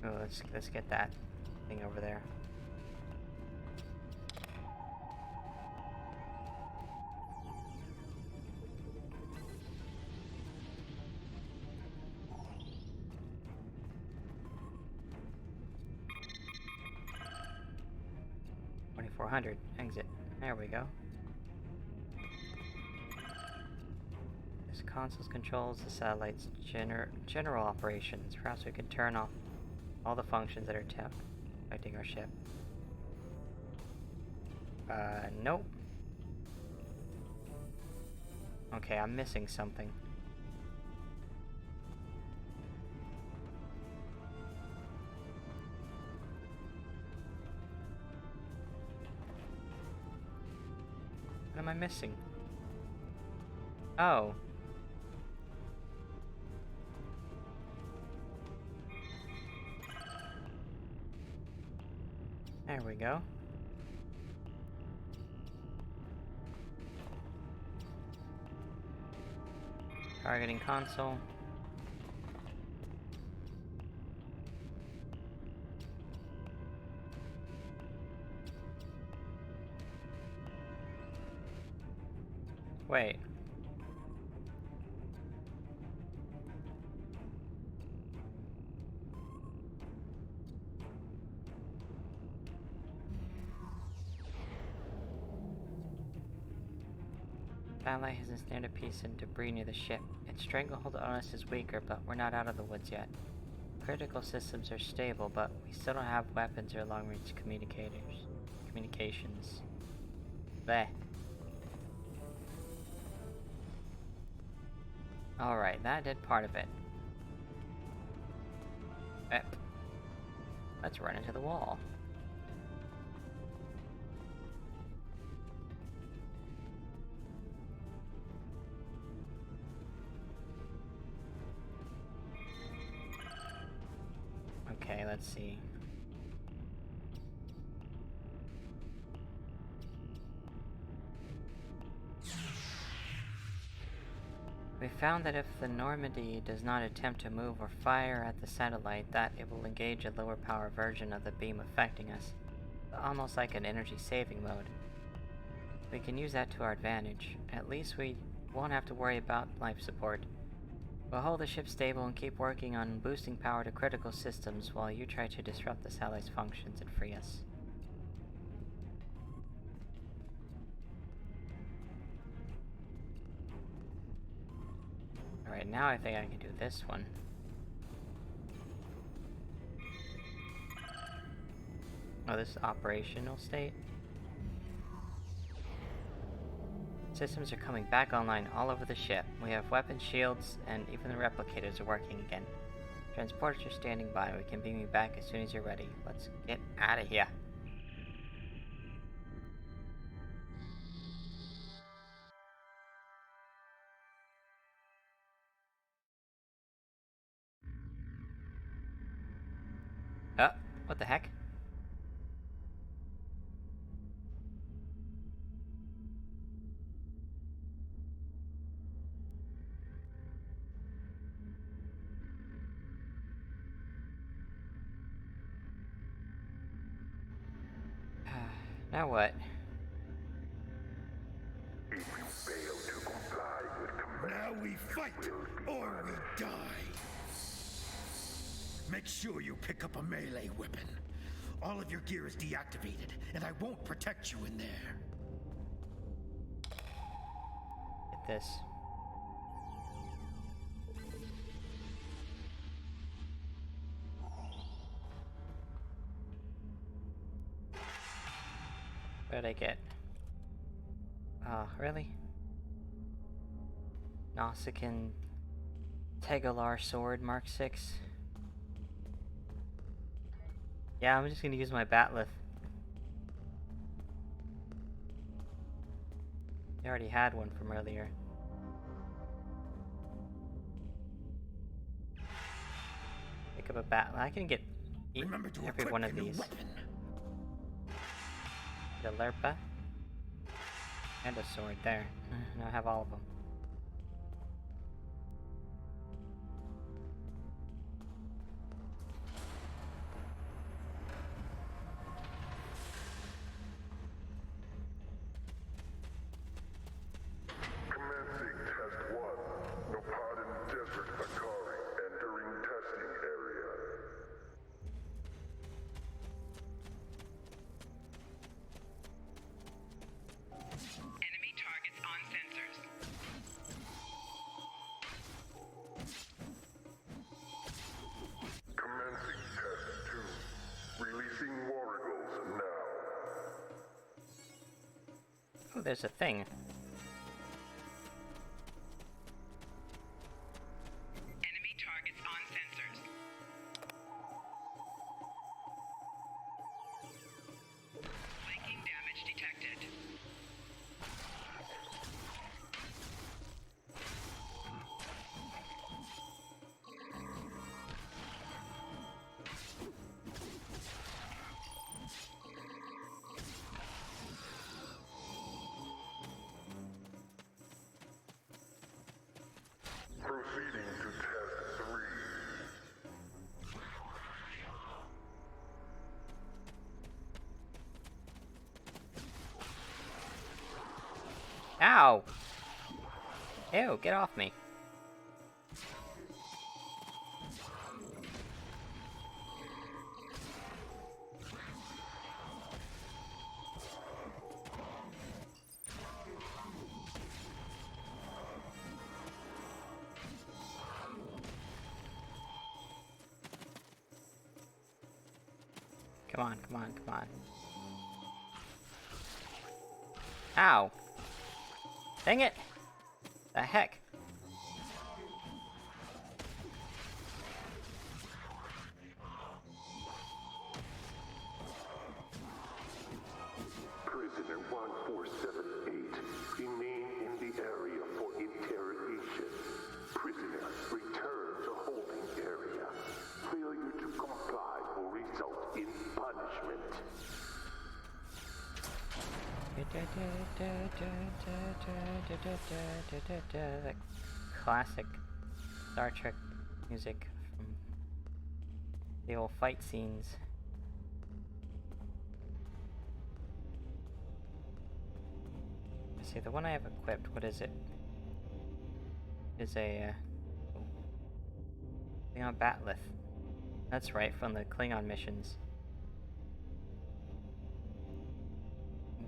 Oh, let's get that thing over there. Exit. There we go. This console controls the satellite's general operations. Perhaps we can turn off all the functions that are affecting our ship. Nope. Okay, I'm missing something. What am I missing? Oh. There we go. Targeting console. Wait. Satellite has ensnared a piece of debris near the ship. Its stranglehold on us is weaker, but we're not out of the woods yet. Critical systems are stable, but we still don't have weapons or long-range communications. Bleh. Alright, that did part of it. Let's run into the wall. Okay, let's see. We found that if the Normandy does not attempt to move or fire at the satellite, that it will engage a lower power version of the beam affecting us, almost like an energy saving mode. We can use that to our advantage. At least we won't have to worry about life support. We'll hold the ship stable and keep working on boosting power to critical systems while you try to disrupt the satellite's functions and free us. Alright, now I think I can do this one. Oh, this is operational state. Systems are coming back online all over the ship. We have weapon shields, and even the replicators are working again. Transporters are standing by. We can beam you back as soon as you're ready. Let's get out of here. What the heck? Now what? If you fail to comply with command, now we fight or we die. Make sure you pick up a melee weapon. All of your gear is deactivated, and I won't protect you in there. Get this. What did I get? Really? Nausicaan Tegalar Sword Mark 6. Yeah, I'm just gonna use my batleth. I already had one from earlier. Pick up a bat. I can get every one of these. The Lerpa. And a sword there. Now I have all of them. Commencing test 1. Nopadin Desert Akari entering testing area. Enemy targets on sensors. Commencing test 2. Releasing warrigals now. Oh, there's a thing. Enemy targets on sensors. Flanking damage detected. Ow! Ew, get off me. Come on, come on, come on. Ow! Dang it! The heck? Prisoner 1478, remain in the area for interrogation. Prisoner, return to holding area. Failure to comply will result in punishment. Classic Star Trek music from the old fight scenes. Let's see, the one I have equipped, what is it? Is a Klingon Batleth. That's right, from the Klingon missions.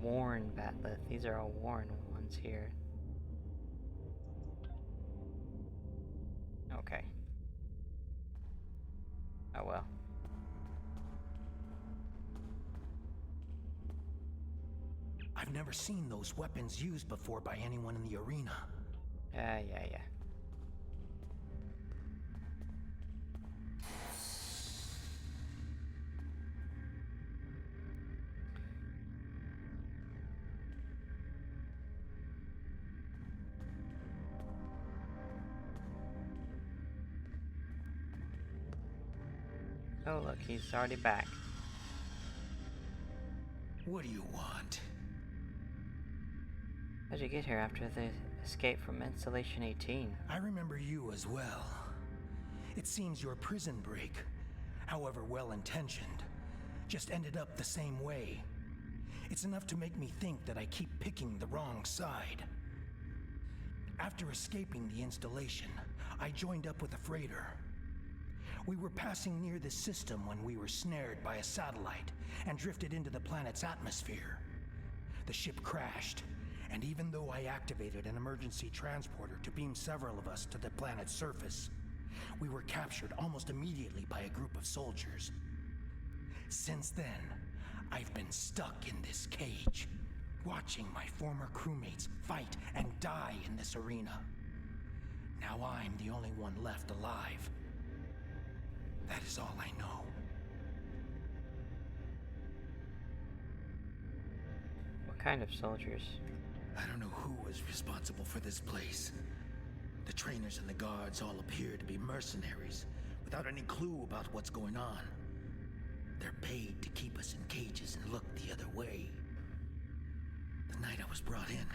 Worn Batleth. These are all worn ones here. Okay. Oh well. I've never seen those weapons used before by anyone in the arena. Yeah. Oh look, he's already back. What do you want? How'd you get here after the escape from Installation 18? I remember you as well. It seems your prison break, however well-intentioned, just ended up the same way. It's enough to make me think that I keep picking the wrong side. After escaping the installation, I joined up with a freighter. We were passing near the system when we were snared by a satellite and drifted into the planet's atmosphere. The ship crashed, and even though I activated an emergency transporter to beam several of us to the planet's surface, we were captured almost immediately by a group of soldiers. Since then, I've been stuck in this cage, watching my former crewmates fight and die in this arena. Now I'm the only one left alive. That is all I know. What kind of soldiers? I don't know who was responsible for this place. The trainers and the guards all appear to be mercenaries, without any clue about what's going on. They're paid to keep us in cages and look the other way. The night I was brought in,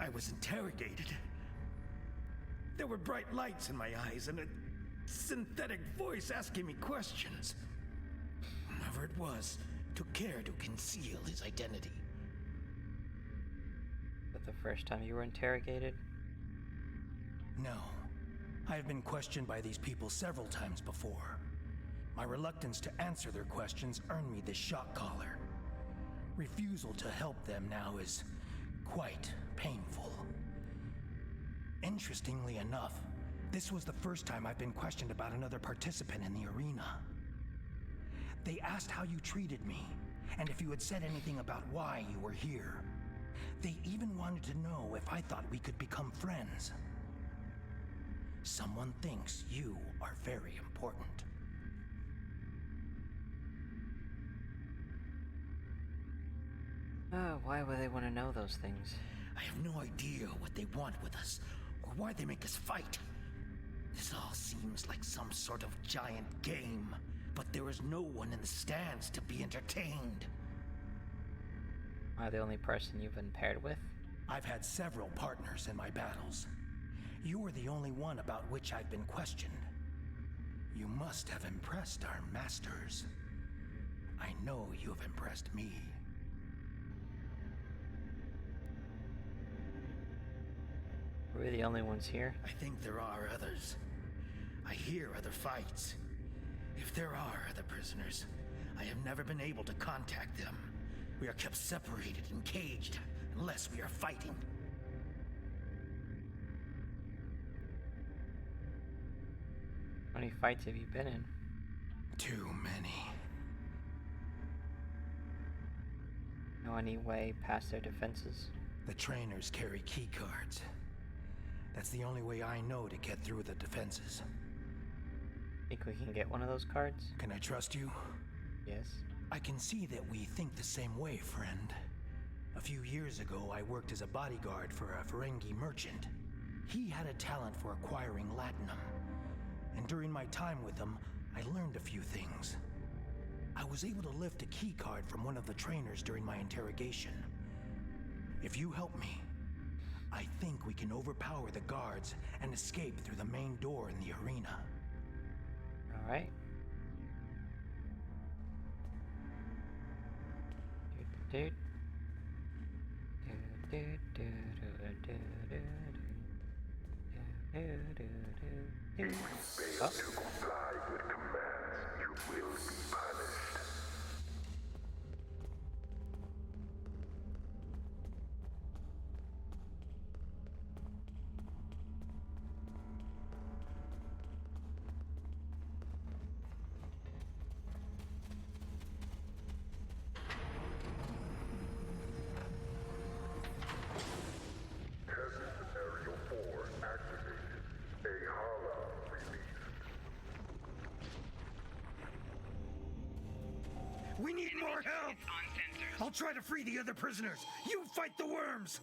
I was interrogated. There were bright lights in my eyes and a synthetic voice asking me questions. Whoever it was took care to conceal his identity. But the first time you were interrogated? No. I have been questioned by these people several times before. My reluctance to answer their questions earned me this shock collar. Refusal to help them now is quite painful. Interestingly enough, this was the first time I've been questioned about another participant in the arena. They asked how you treated me, and if you had said anything about why you were here. They even wanted to know if I thought we could become friends. Someone thinks you are very important. Why would they want to know those things? I have no idea what they want with us, or why they make us fight. This all seems like some sort of giant game, but there is no one in the stands to be entertained. Am I the only person you've been paired with? I've had several partners in my battles. You are the only one about which I've been questioned. You must have impressed our masters. I know you have impressed me. Are we the only ones here? I think there are others. I hear other fights. If there are other prisoners, I have never been able to contact them. We are kept separated and caged unless we are fighting. How many fights have you been in? Too many. Know any way past their defenses? The trainers carry key cards. That's the only way I know to get through the defenses. Think we can get one of those cards? Can I trust you? Yes. I can see that we think the same way, friend. A few years ago, I worked as a bodyguard for a Ferengi merchant. He had a talent for acquiring latinum. And during my time with him, I learned a few things. I was able to lift a key card from one of the trainers during my interrogation. If you help me, I think we can overpower the guards and escape through the main door in the arena. All right. If you fail to comply with commands, you will be punished. We need more help! I'll try to free the other prisoners. You fight the worms!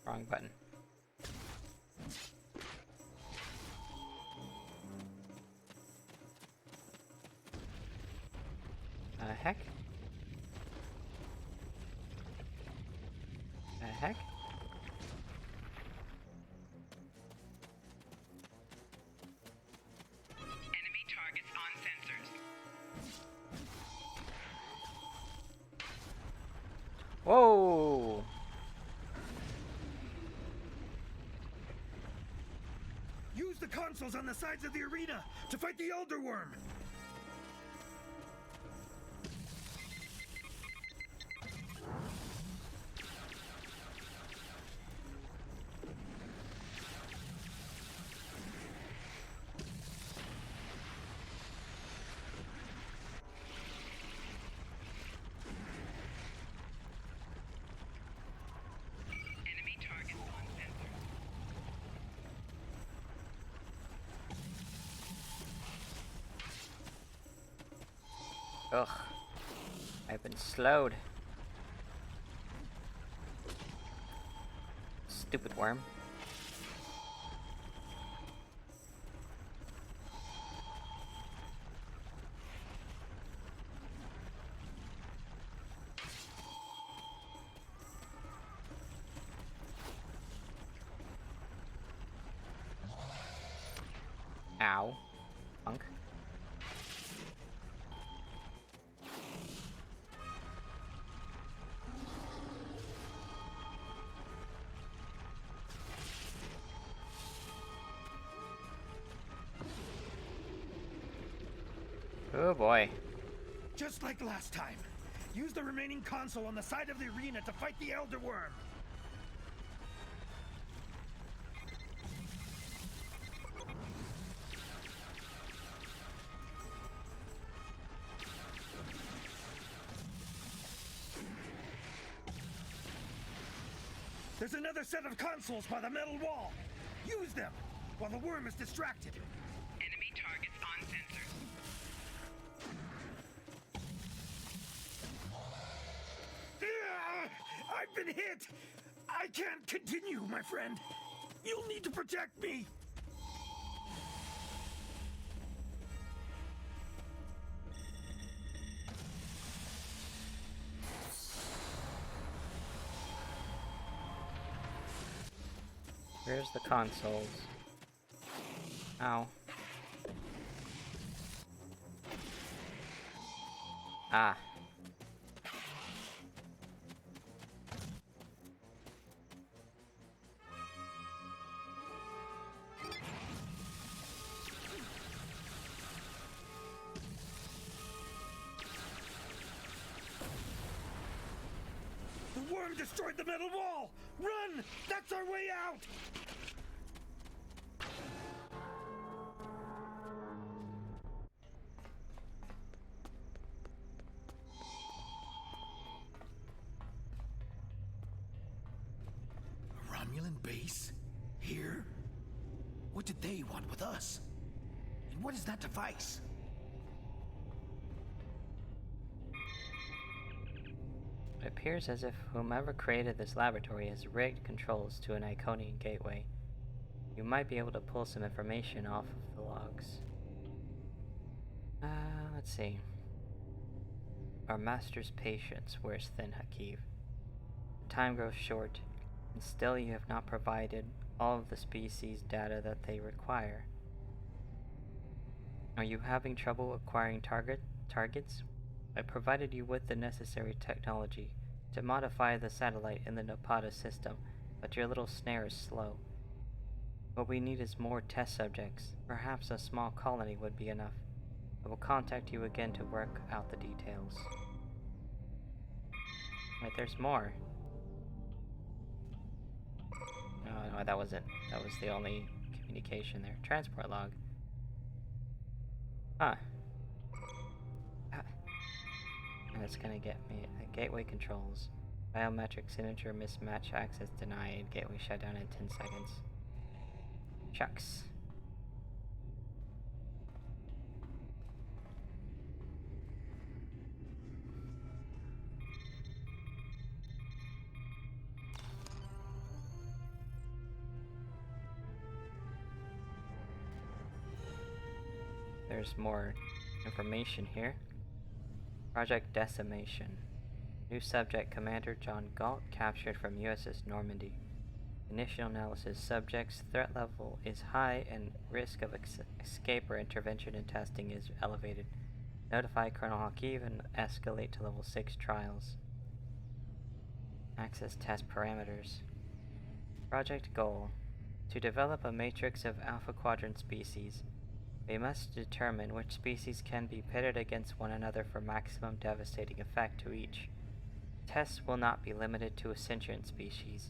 Wrong button. Heck? Heck? Enemy targets on sensors. Whoa! Use the consoles on the sides of the arena to fight the Elder Worm! Ugh. I've been slowed. Stupid worm. Ow. Punk. Oh boy. Just like last time. Use the remaining console on the side of the arena to fight the Elder Worm. There's another set of consoles by the metal wall. Use them while the worm is distracted. Enemy targets on sensors. I've been hit! I can't continue, my friend. You'll need to protect me. Where's the consoles? Ow. Ah. The worm destroyed the metal wall! Run! That's our way out! A Romulan base? Here? What did they want with us? And what is that device? It appears as if whomever created this laboratory has rigged controls to an Iconian gateway. You might be able to pull some information off of the logs. Let's see. Our master's patience wears thin, Hakiv. Time grows short, and still you have not provided all of the species data that they require. Are you having trouble acquiring targets? I provided you with the necessary technology to modify the satellite in the Napata system, but your little snare is slow. What we need is more test subjects. Perhaps a small colony would be enough. I will contact you again to work out the details. Wait, there's more. No, that wasn't. That was the only communication there. Transport log. Huh. And it's gonna get me gateway controls. Biometric signature mismatch, access denied. Gateway shut down in 10 seconds. Shucks. There's more information here. Project Decimation. New subject, Commander John Galt, captured from USS Normandy. Initial analysis: subject's threat level is high and risk of escape or intervention in testing is elevated. Notify Colonel Hakiv and escalate to level 6 trials. Access test parameters. Project goal: to develop a matrix of Alpha Quadrant species. We must determine which species can be pitted against one another for maximum devastating effect to each. Tests will not be limited to a sentient species,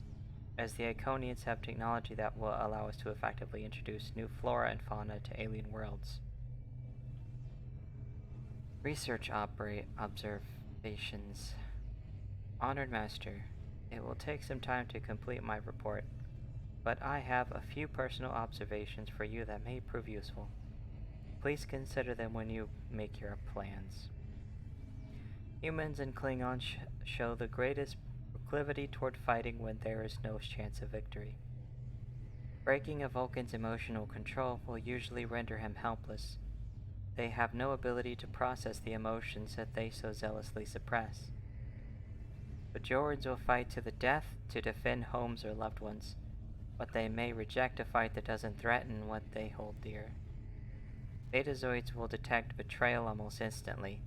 as the Iconians have technology that will allow us to effectively introduce new flora and fauna to alien worlds. Research observations. Honored Master, it will take some time to complete my report, but I have a few personal observations for you that may prove useful. Please consider them when you make your plans. Humans and Klingons show the greatest proclivity toward fighting when there is no chance of victory. Breaking a Vulcan's emotional control will usually render him helpless. They have no ability to process the emotions that they so zealously suppress. Bajorans will fight to the death to defend homes or loved ones, but they may reject a fight that doesn't threaten what they hold dear. Betazoids will detect betrayal almost instantly,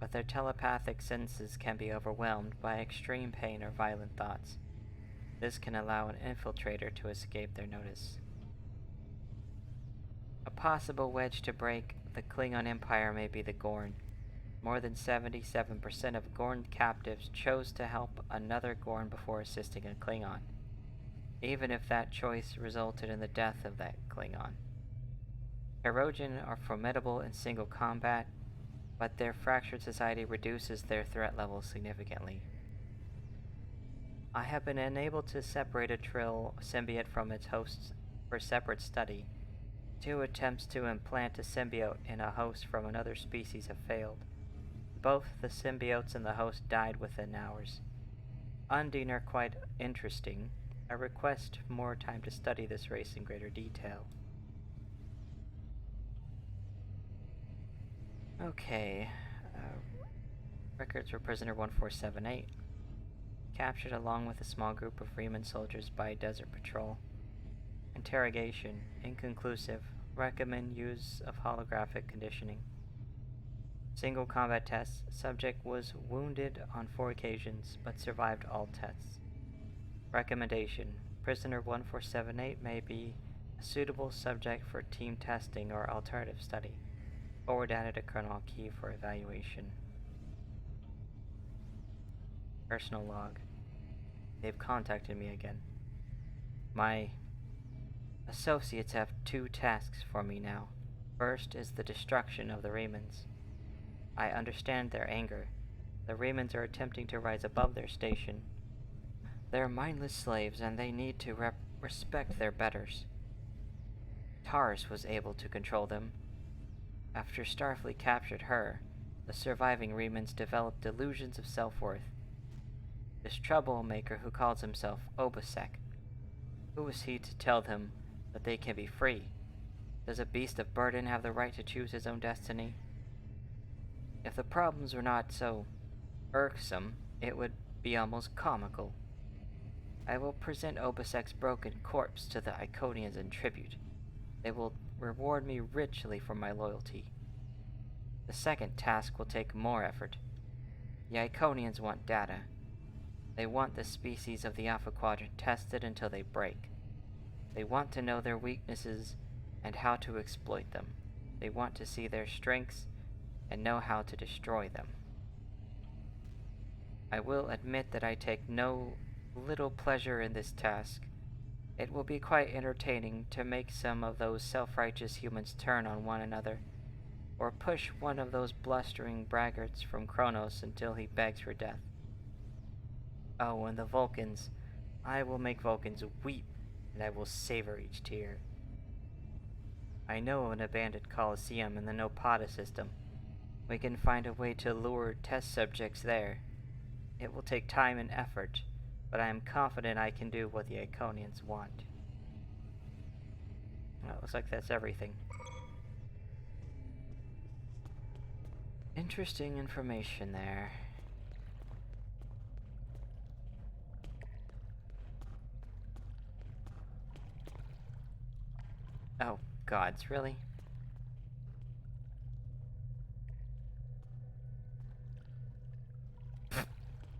but their telepathic senses can be overwhelmed by extreme pain or violent thoughts. This can allow an infiltrator to escape their notice. A possible wedge to break the Klingon Empire may be the Gorn. More than 77% of Gorn captives chose to help another Gorn before assisting a Klingon, even if that choice resulted in the death of that Klingon. Hirogen are formidable in single combat, but their fractured society reduces their threat level significantly. I have been unable to separate a Trill symbiote from its hosts for separate study. 2 attempts to implant a symbiote in a host from another species have failed. Both the symbiotes and the host died within hours. Undine are quite interesting. I request more time to study this race in greater detail. Okay, records for prisoner 1478. Captured along with a small group of Riemann soldiers by Desert Patrol. Interrogation. Inconclusive. Recommend use of holographic conditioning. Single combat test. Subject was wounded on 4 occasions, but survived all tests. Recommendation. Prisoner 1478 may be a suitable subject for team testing or alternative study. Forward data to Colonel Key for evaluation. Personal log. They've contacted me again. My associates have 2 tasks for me now. First is the destruction of the Remans. I understand their anger. The Remans are attempting to rise above their station. They're mindless slaves, and they need to respect their betters. Taurus was able to control them. After Starfleet captured her, the surviving Remans developed delusions of self-worth. This troublemaker who calls himself Obasek. Who is he to tell them that they can be free? Does a beast of burden have the right to choose his own destiny? If the problems were not so irksome, it would be almost comical. I will present Obasek's broken corpse to the Iconians in tribute. They will reward me richly for my loyalty. The second task will take more effort. The Iconians want data. They want the species of the Alpha Quadrant tested until they break. They want to know their weaknesses and how to exploit them. They want to see their strengths and know how to destroy them. I will admit that I take no little pleasure in this task. It will be quite entertaining to make some of those self-righteous humans turn on one another, or push one of those blustering braggarts from Kronos until he begs for death. Oh, and the Vulcans. I will make Vulcans weep, and I will savor each tear. I know of an abandoned Colosseum in the Nopata system. We can find a way to lure test subjects there. It will take time and effort, but I am confident I can do what the Iconians want. Well, it looks like that's everything. Interesting information there. Oh, gods, really?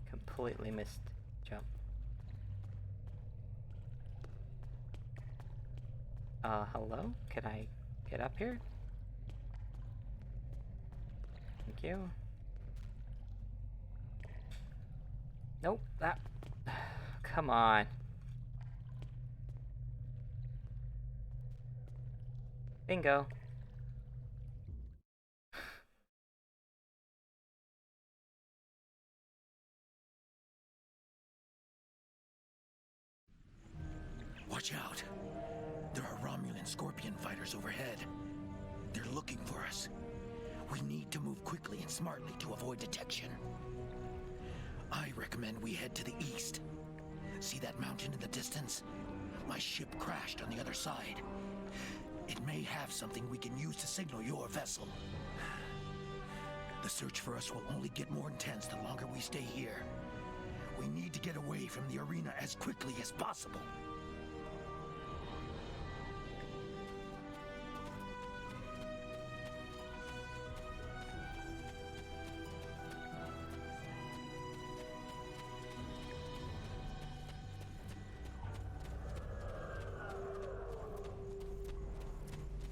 Completely missed jump. Hello? Can I get up here? Thank you. Nope, that... Come on. Bingo. Watch out. There are Romulan Scorpion fighters overhead. They're looking for us. We need to move quickly and smartly to avoid detection. I recommend we head to the east. See that mountain in the distance? My ship crashed on the other side. It may have something we can use to signal your vessel. The search for us will only get more intense the longer we stay here. We need to get away from the arena as quickly as possible.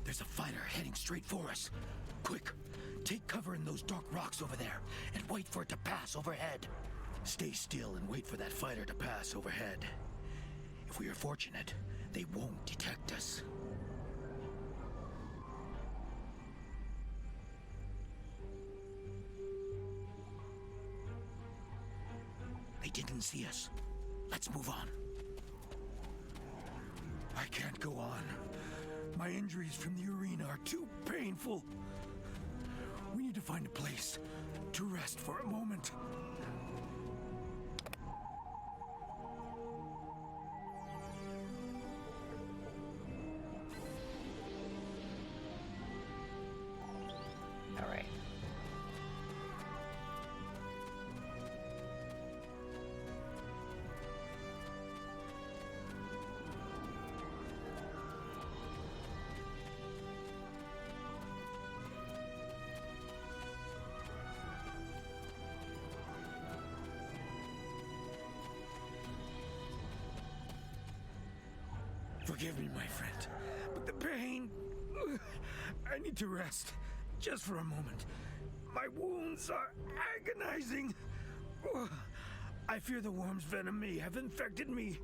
There's a fighter heading straight for us. Quick, take cover in those dark rocks over there and wait for it to pass overhead. Stay still and wait for that fighter to pass overhead. If we are fortunate, they won't detect us. They didn't see us. Let's move on. I can't go on. My injuries from the arena are too painful. We need to find a place to rest for a moment. All right. Forgive me, my friend, but the pain... I need to rest, just for a moment. My wounds are agonizing. I fear the worm's venom may have infected me.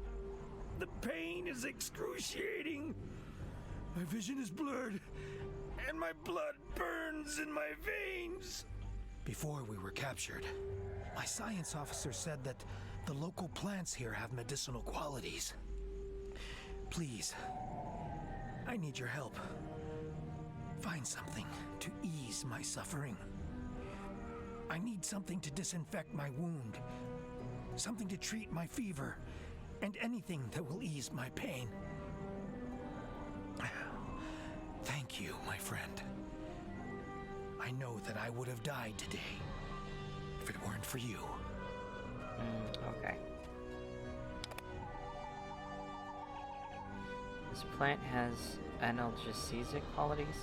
The pain is excruciating. My vision is blurred, and my blood burns in my veins. Before we were captured, my science officer said that the local plants here have medicinal qualities. Please, I need your help. Find something to ease my suffering. I need something to disinfect my wound, something to treat my fever, and anything that will ease my pain. Thank you, my friend. I know that I would have died today if it weren't for you. Okay. This plant has analgesic qualities.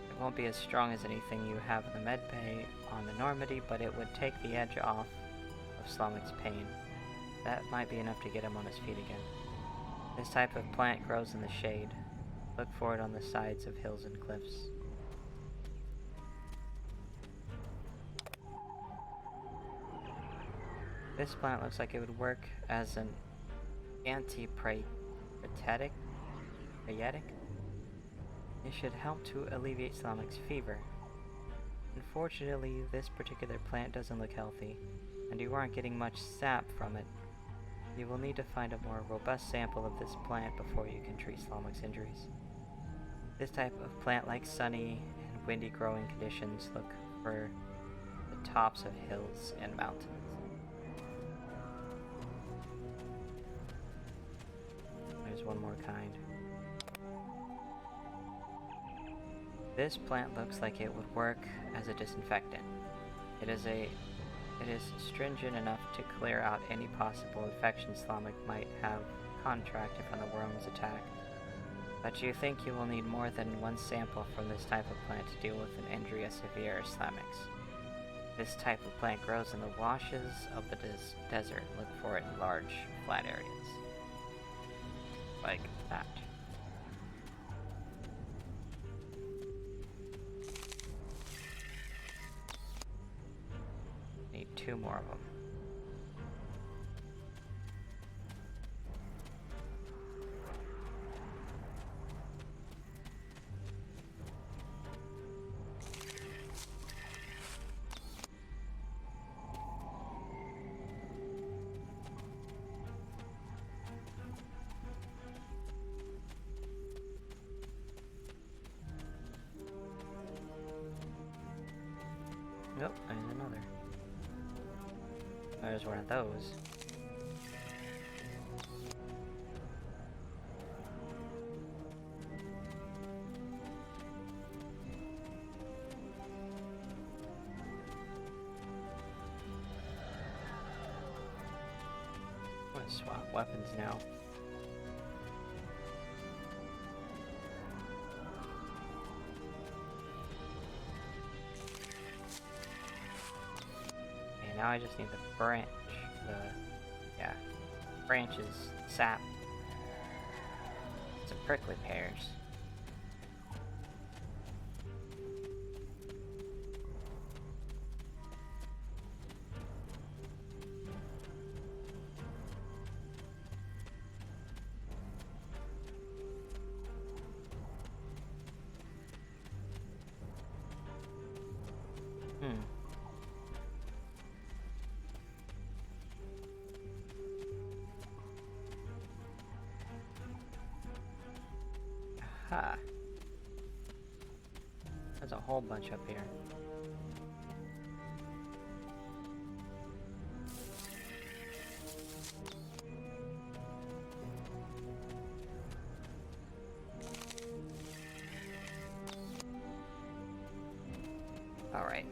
It won't be as strong as anything you have in the med bay on the Normandy, but it would take the edge off of Slamic's pain. That might be enough to get him on his feet again. This type of plant grows in the shade. Look for it on the sides of hills and cliffs. This plant looks like it would work as an antiprietic. It should help to alleviate Slamic's fever. Unfortunately, this particular plant doesn't look healthy, and you aren't getting much sap from it. You will need to find a more robust sample of this plant before you can treat Slamic's injuries. This type of plant likes sunny and windy growing conditions. Look for the tops of hills and mountains. There's one more kind. This plant looks like it would work as a disinfectant. It is stringent enough to clear out any possible infection Slamic might have contracted from the worm's attack. But you think you will need more than one sample from this type of plant to deal with an injury as severe as Slamic's. This type of plant grows in the washes of the desert. Look for it in large, flat areas. Like that. Need 2 more of them. Nope, there's another. There's one of those. I'm gonna swap weapons now. Now I just need the branch, branches, sap, some prickly pears. Aha. There's a whole bunch up here. Alright.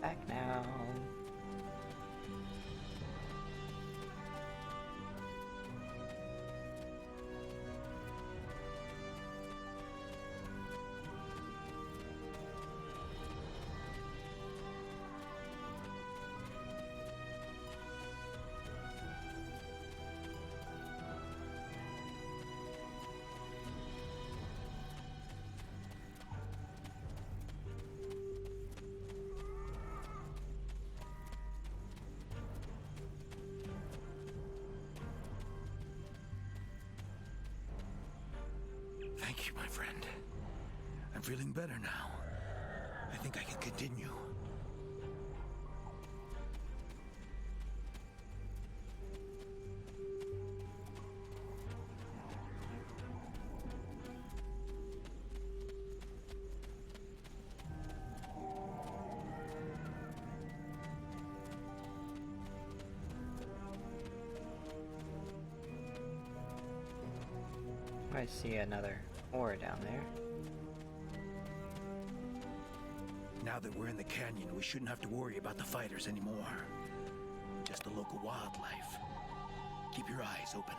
Back now. Thank you, my friend. I'm feeling better now. I think I can continue. I see another ore down there. Now that we're in the canyon, we shouldn't have to worry about the fighters anymore. Just the local wildlife. Keep your eyes open.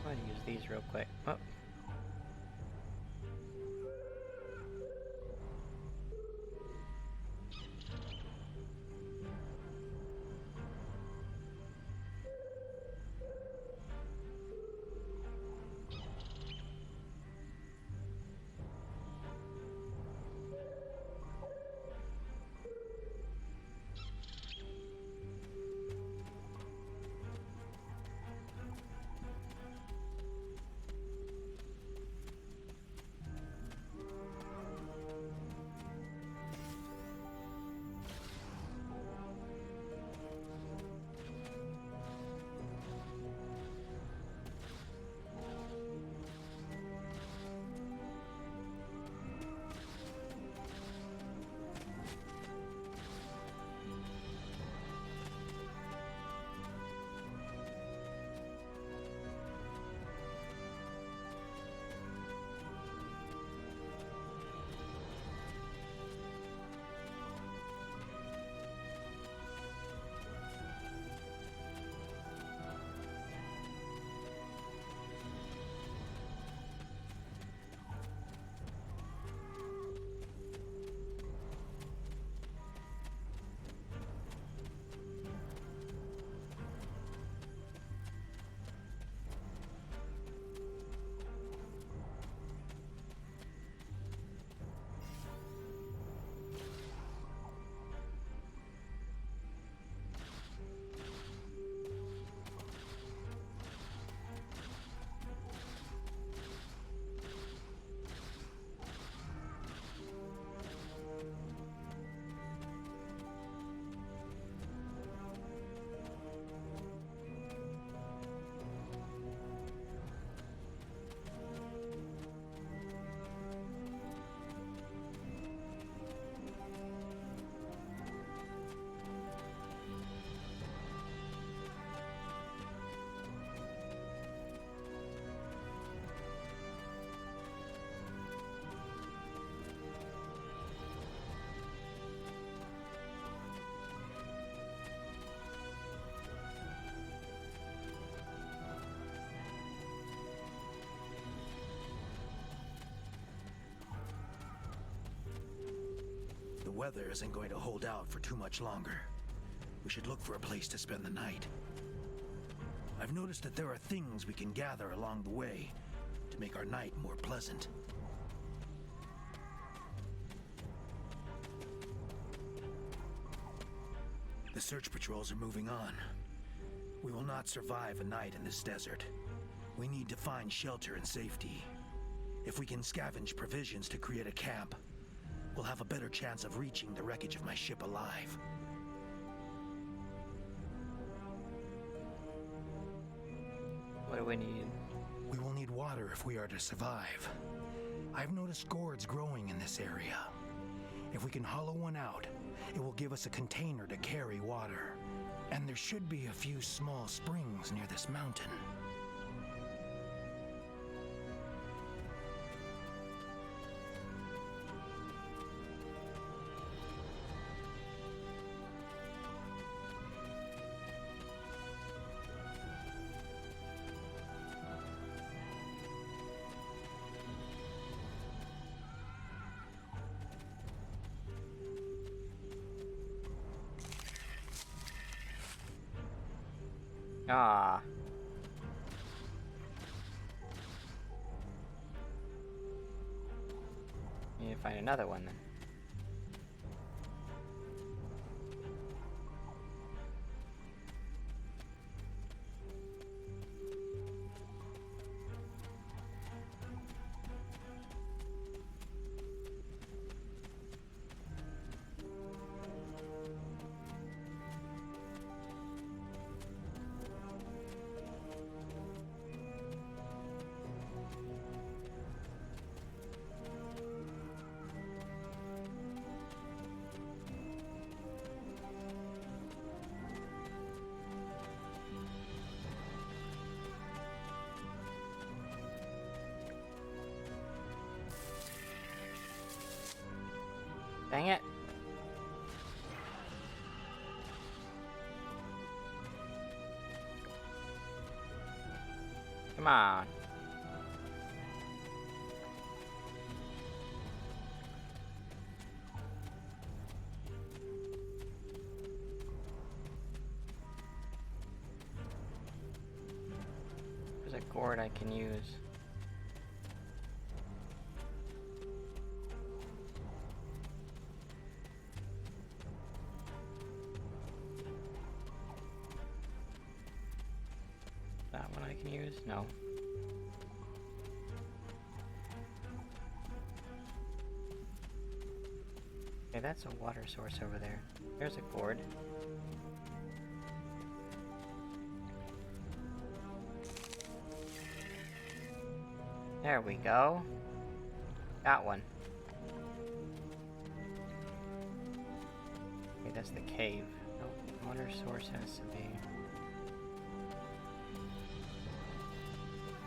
I'm gonna use these real quick. Oh. The weather isn't going to hold out for too much longer. We should look for a place to spend the night. I've noticed that there are things we can gather along the way to make our night more pleasant. The search patrols are moving on. We will not survive a night in this desert. We need to find shelter and safety. If we can scavenge provisions to create a camp, we'll have a better chance of reaching the wreckage of my ship alive. What do we need? We will need water if we are to survive. I've noticed gourds growing in this area. If we can hollow one out, it will give us a container to carry water. And there should be a few small springs near this mountain. Ah. find another one then. Dang it. Come on. There's a gourd I can use. That one I can use? No. Okay, that's a water source over there. There's a gourd. There we go. Got one. Okay, that's the cave. Oh, water source has to be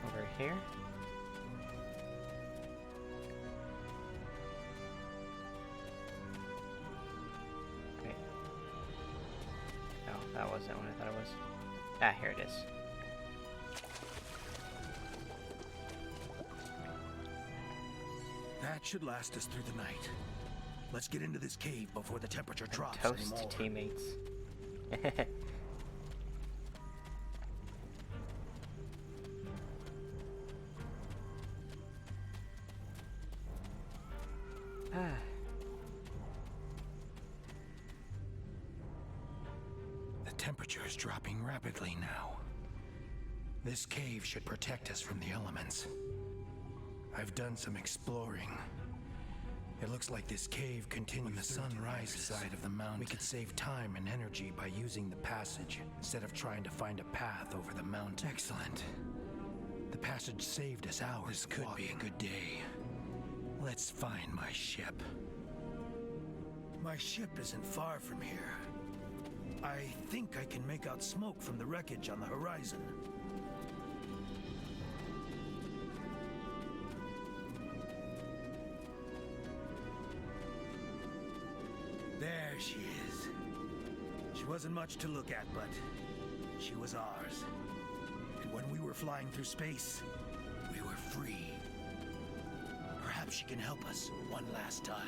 over here. Wait. No, that wasn't what I thought it was. Ah, here it is. That should last us through the night. Let's get into this cave before the temperature drops Toast anymore. teammates. The temperature is dropping rapidly now. This cave should protect us from the elements. I've done some exploring. It looks like this cave continues when the sun rises side of the mountain. We could save time and energy by using the passage instead of trying to find a path over the mountain. Excellent. The passage saved us hours. This could be a good day. Let's find my ship. My ship isn't far from here. I think I can make out smoke from the wreckage on the horizon. There she is. She wasn't much to look at, but she was ours. And when we were flying through space, we were free. Perhaps she can help us one last time.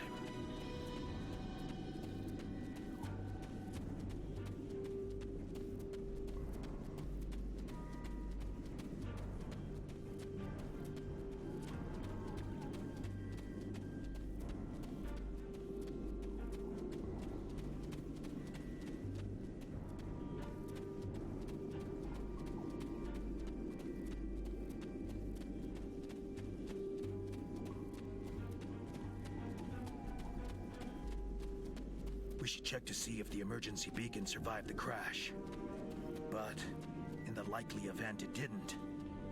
We should check to see if the emergency beacon survived the crash. But in the likely event it didn't,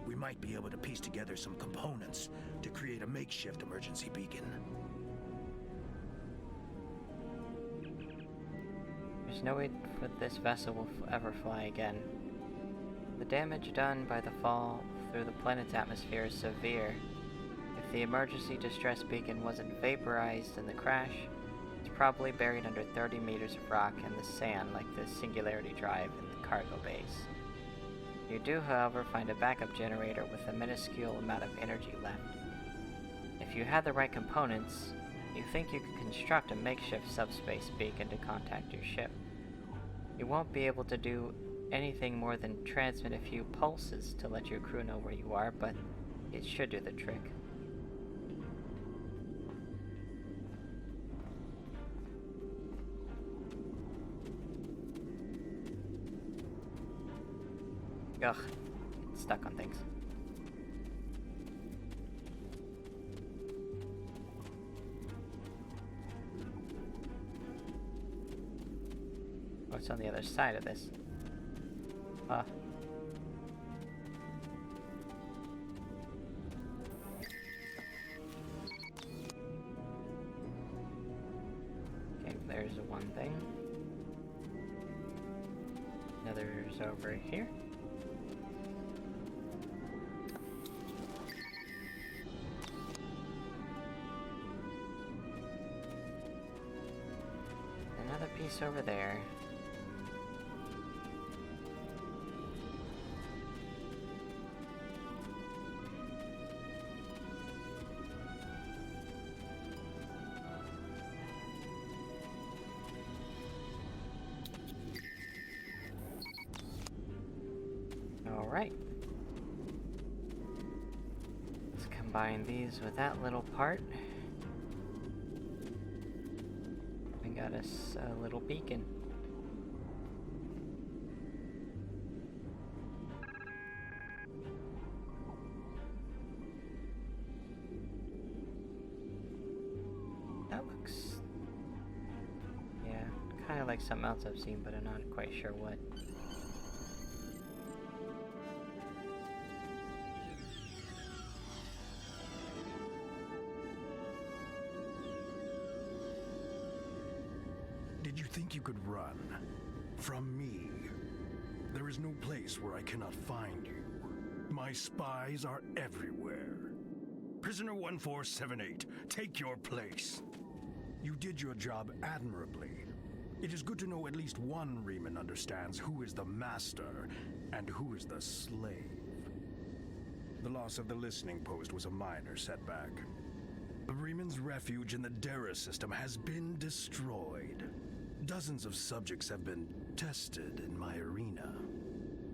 we might be able to piece together some components to create a makeshift emergency beacon. There's no way for this vessel will ever fly again. The damage done by the fall through the planet's atmosphere is severe. If the emergency distress beacon wasn't vaporized in the crash, it's probably buried under 30 meters of rock and the sand like the Singularity Drive in the cargo base. You do, however, find a backup generator with a minuscule amount of energy left. If you had the right components, you think you could construct a makeshift subspace beacon to contact your ship. You won't be able to do anything more than transmit a few pulses to let your crew know where you are, but it should do the trick. Ugh, it's stuck on things. What's on the other side of this? Okay, there's one thing. Another's over here. Another piece over there. Alright. Let's combine these with that little part. We got us a little beacon. That looks... yeah, kind of like something else I've seen, but I'm not quite sure what. Did you think you could run from me? There is no place where I cannot find you. My spies are everywhere. Prisoner 1478, take your place. You did your job admirably. It is good to know at least one Riemann understands who is the master and who is the slave. The loss of the listening post was a minor setback. The Riemann's refuge in the Dagger system has been destroyed. Dozens of subjects have been tested in my arena.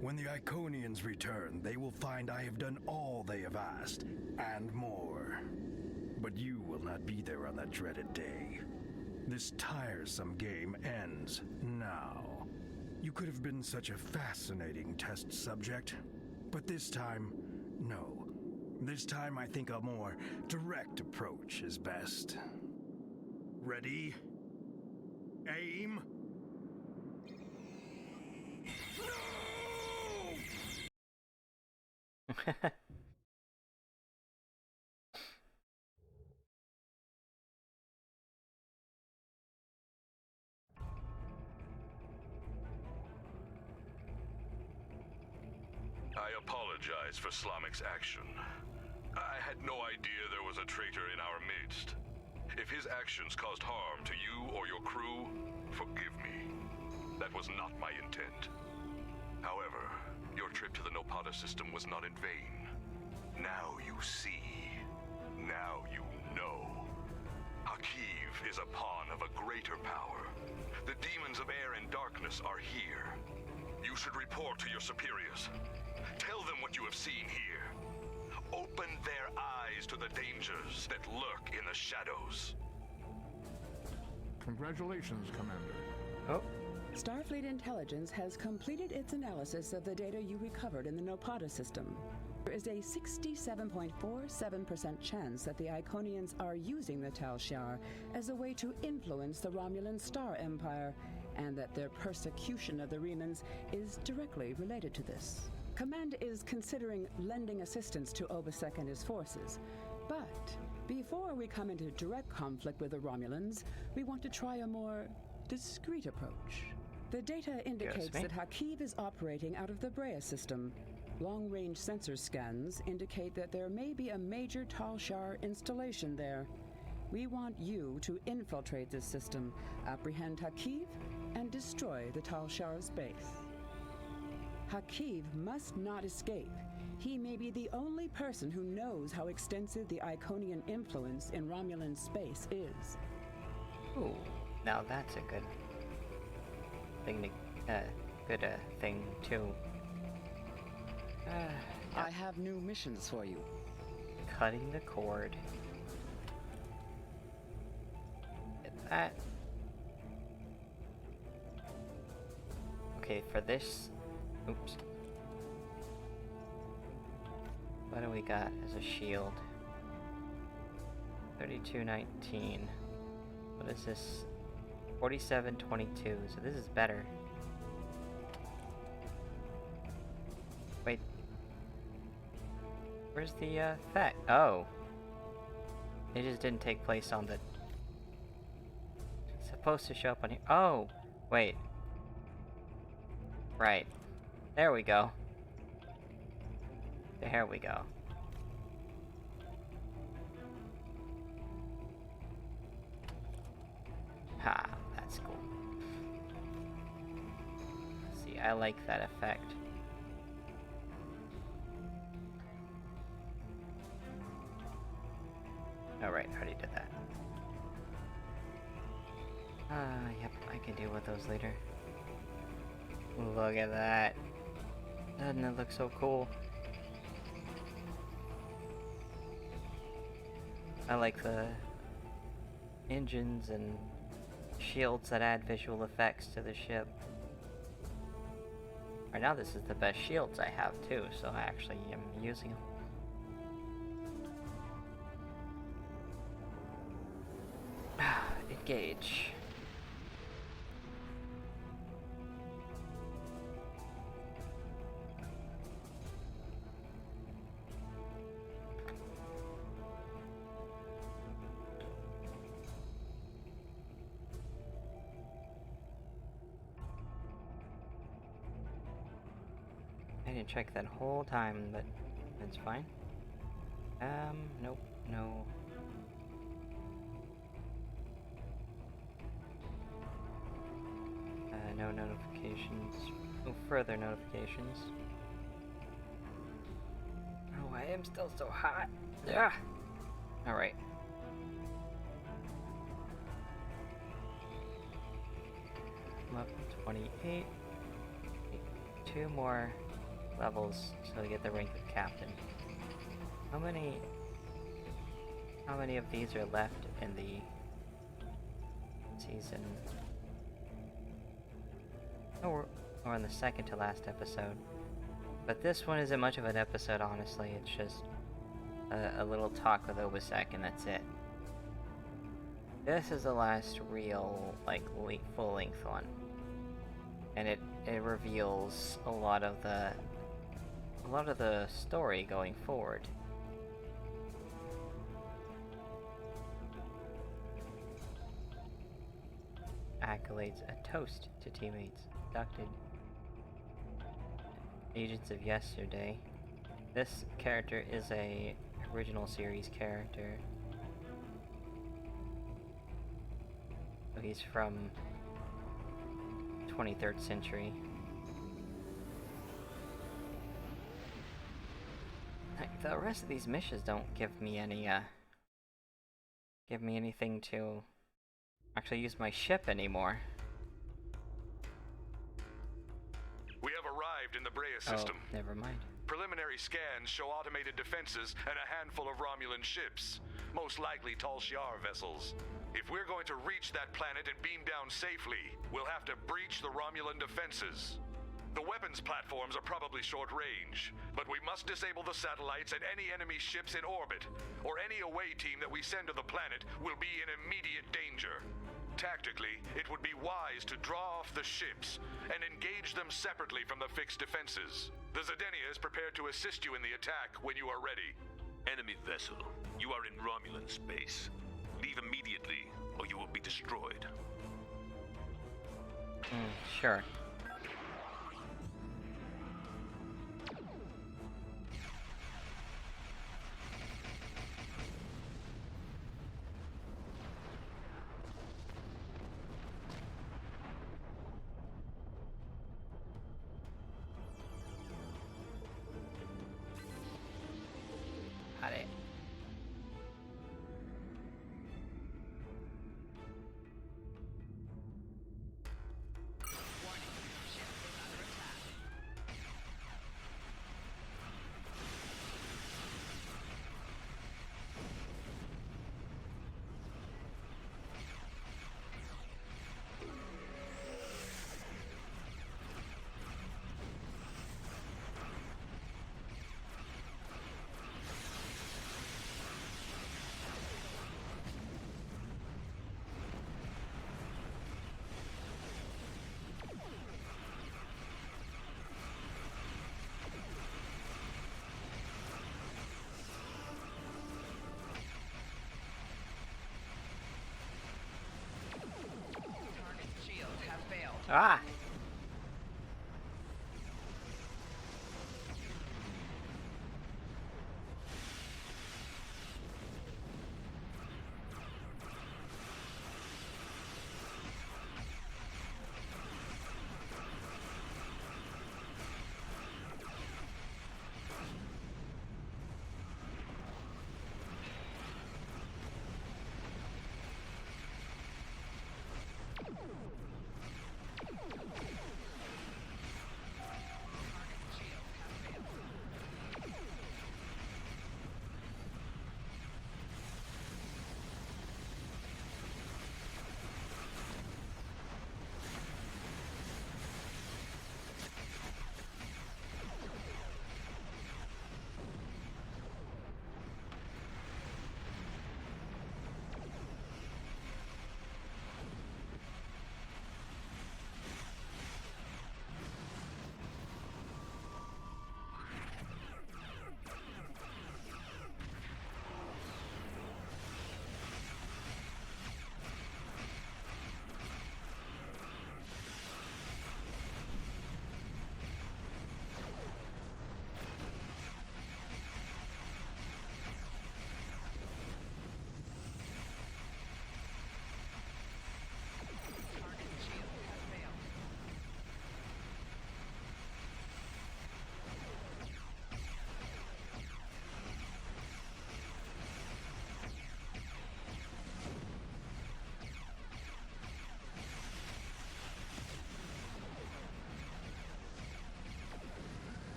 When the Iconians return, they will find I have done all they have asked, and more. But you will not be there on that dreaded day. This tiresome game ends now. You could have been such a fascinating test subject, but this time, no. This time I think a more direct approach is best. Ready? Aim. No! I apologize for Slamic's action. I had no idea there was a traitor in our midst. If his actions caused harm to you or your crew, forgive me. That was not my intent. However, your trip to the Nopata system was not in vain. Now you see. Now you know. Hakiv is a pawn of a greater power. The demons of air and darkness are here. You should report to your superiors. Tell them what you have seen here. Open their eyes to the dangers that lurk in the shadows. Congratulations, Commander. Oh. Starfleet Intelligence has completed its analysis of the data you recovered in the Nopata system. There is a 67.47% chance that the Iconians are using the Tal Shiar as a way to influence the Romulan Star Empire, and that their persecution of the Riemans is directly related to this. Command is considering lending assistance to Obasek and his forces, but before we come into direct conflict with the Romulans, we want to try a more discreet approach. The data indicates that Hakiv is operating out of the Brea system. Long-range sensor scans indicate that there may be a major Tal Shiar installation there. We want you to infiltrate this system, apprehend Hakiv, and destroy the Tal Shiar's base. Hakiv must not escape. He may be the only person who knows how extensive the Iconian influence in Romulan space is. Ooh, now that's a good thing to, thing too. I have new missions for you. Cutting the cord. Get that. Okay, for this... oops. What do we got as a shield? 3219. What is this? 4722. So this is better. Wait. Where's the effect? Oh. It just didn't take place on the... It's supposed to show up on here. Oh! Wait. Right. There we go. There we go. Ha, that's cool. See, I like that effect. Alright, I already did that. Yep, I can deal with those later. Look at that. Doesn't it look so cool? I like the engines and shields that add visual effects to the ship. Right now this is the best shields I have too, so I actually am using them. Engage. I didn't check that whole time, but that's fine. Nope, no. No notifications. No further notifications. Oh, I am still so hot. Yeah. Alright. Level 28. 2 more levels so we get the rank of captain. How many of these are left in the season? Oh, we're on the second to last episode. But this one isn't much of an episode, honestly. It's just a little talk with Obasek, and that's it. This is the last real, like, full-length one. And it reveals a lot of the story going forward. Accolades, a toast to teammates. Inducted. Agents of Yesterday. This character is a original series character. So he's from 23rd century. Like, the rest of these missions don't give me anything to actually use my ship anymore. We have arrived in the Brea system. Oh, never mind. Preliminary scans show automated defenses and a handful of Romulan ships, most likely Tal Shiar vessels. If we're going to reach that planet and beam down safely, we'll have to breach the Romulan defenses. The weapons platforms are probably short range, but we must disable the satellites and any enemy ships in orbit, or any away team that we send to the planet will be in immediate danger. Tactically, it would be wise to draw off the ships and engage them separately from the fixed defenses. The Zedenia is prepared to assist you in the attack when you are ready. Enemy vessel, you are in Romulan space. Leave immediately, or you will be destroyed. Sure. Got it. Ah!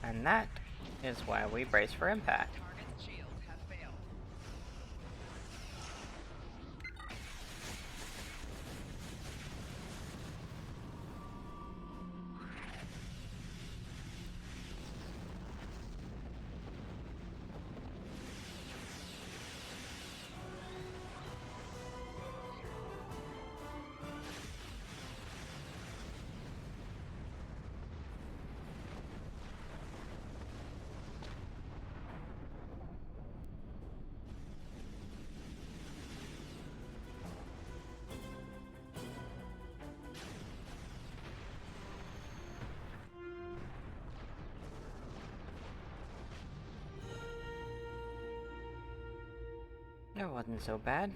And that is why we brace for impact. It wasn't so bad.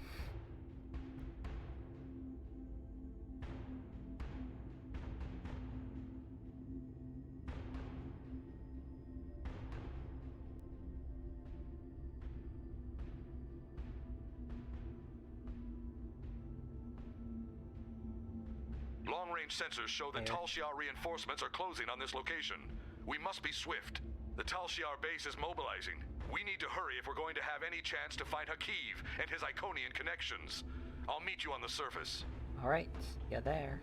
Long-range sensors show that Tal Shiar reinforcements are closing on this location. We must be swift. The Tal Shiar base is mobilizing. We need to hurry if we're going to have any chance to find Hakiv and his Iconian connections. I'll meet you on the surface. Alright, you're there.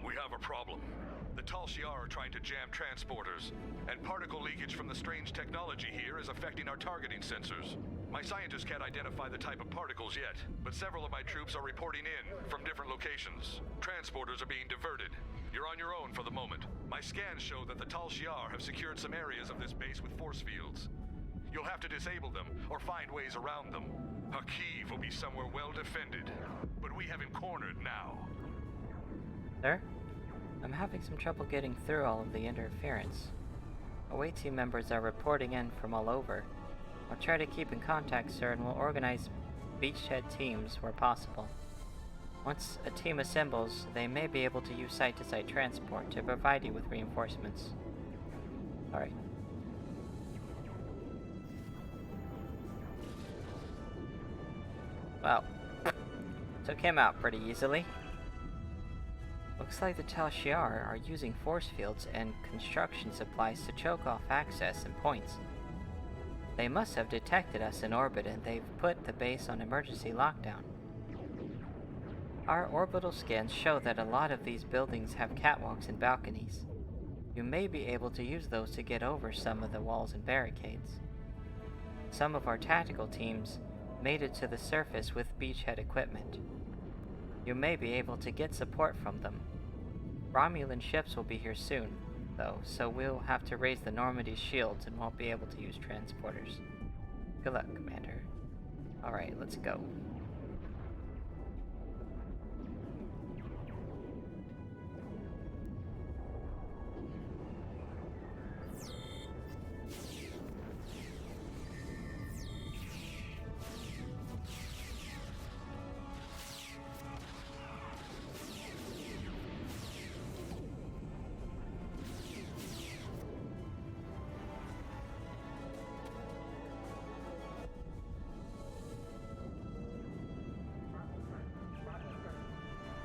We have a problem. The Tal Shiar are trying to jam transporters, and particle leakage from the strange technology here is affecting our targeting sensors. My scientists can't identify the type of particles yet, but several of my troops are reporting in from different locations. Transporters are being diverted. You're on your own for the moment. My scans show that the Tal Shiar have secured some areas of this base with force fields. You'll have to disable them, or find ways around them. Hakiv will be somewhere well defended, but we have him cornered now. Sir? I'm having some trouble getting through all of the interference. Away team members are reporting in from all over. I'll try to keep in contact, sir, and we'll organize beachhead teams where possible. Once a team assembles, they may be able to use site-to-site transport to provide you with reinforcements. Alright. Well, took him out pretty easily. Looks like the Tal Shiar are using force fields and construction supplies to choke off access and points. They must have detected us in orbit, and they've put the base on emergency lockdown. Our orbital scans show that a lot of these buildings have catwalks and balconies. You may be able to use those to get over some of the walls and barricades. Some of our tactical teams made it to the surface with beachhead equipment. You may be able to get support from them. Romulan ships will be here soon. though, so we'll have to raise the Normandy's shields and won't be able to use transporters. Good luck, Commander. Alright, let's go.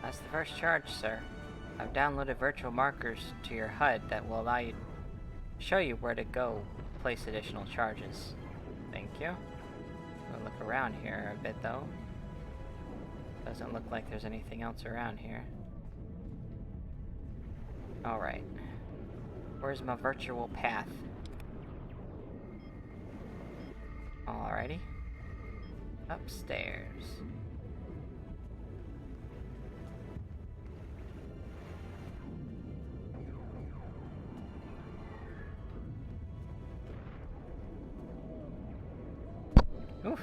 That's the first charge, sir. I've downloaded virtual markers to your HUD that will allow you to show you where to go place additional charges. Thank you. We'll look around here a bit, though. Doesn't look like there's anything else around here. Alright. Where's my virtual path? Alrighty. Upstairs. Oof.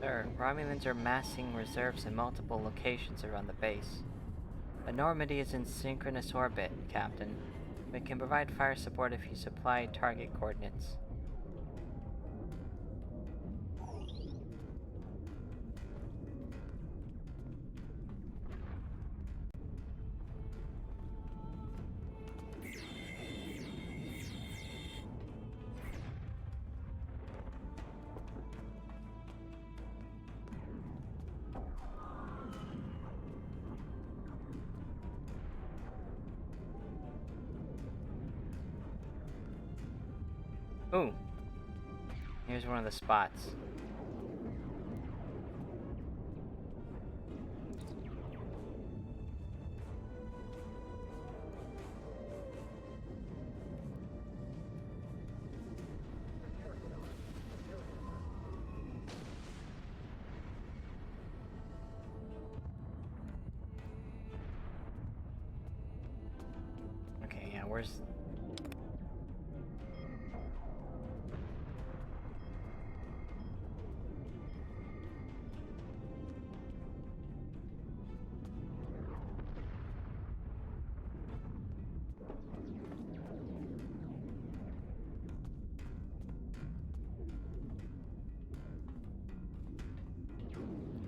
Sir, Romulans are massing reserves in multiple locations around the base. The Normandy is in synchronous orbit, Captain. We can provide fire support if you supply target coordinates. Ooh. Here's one of the spots. Okay, yeah, where's...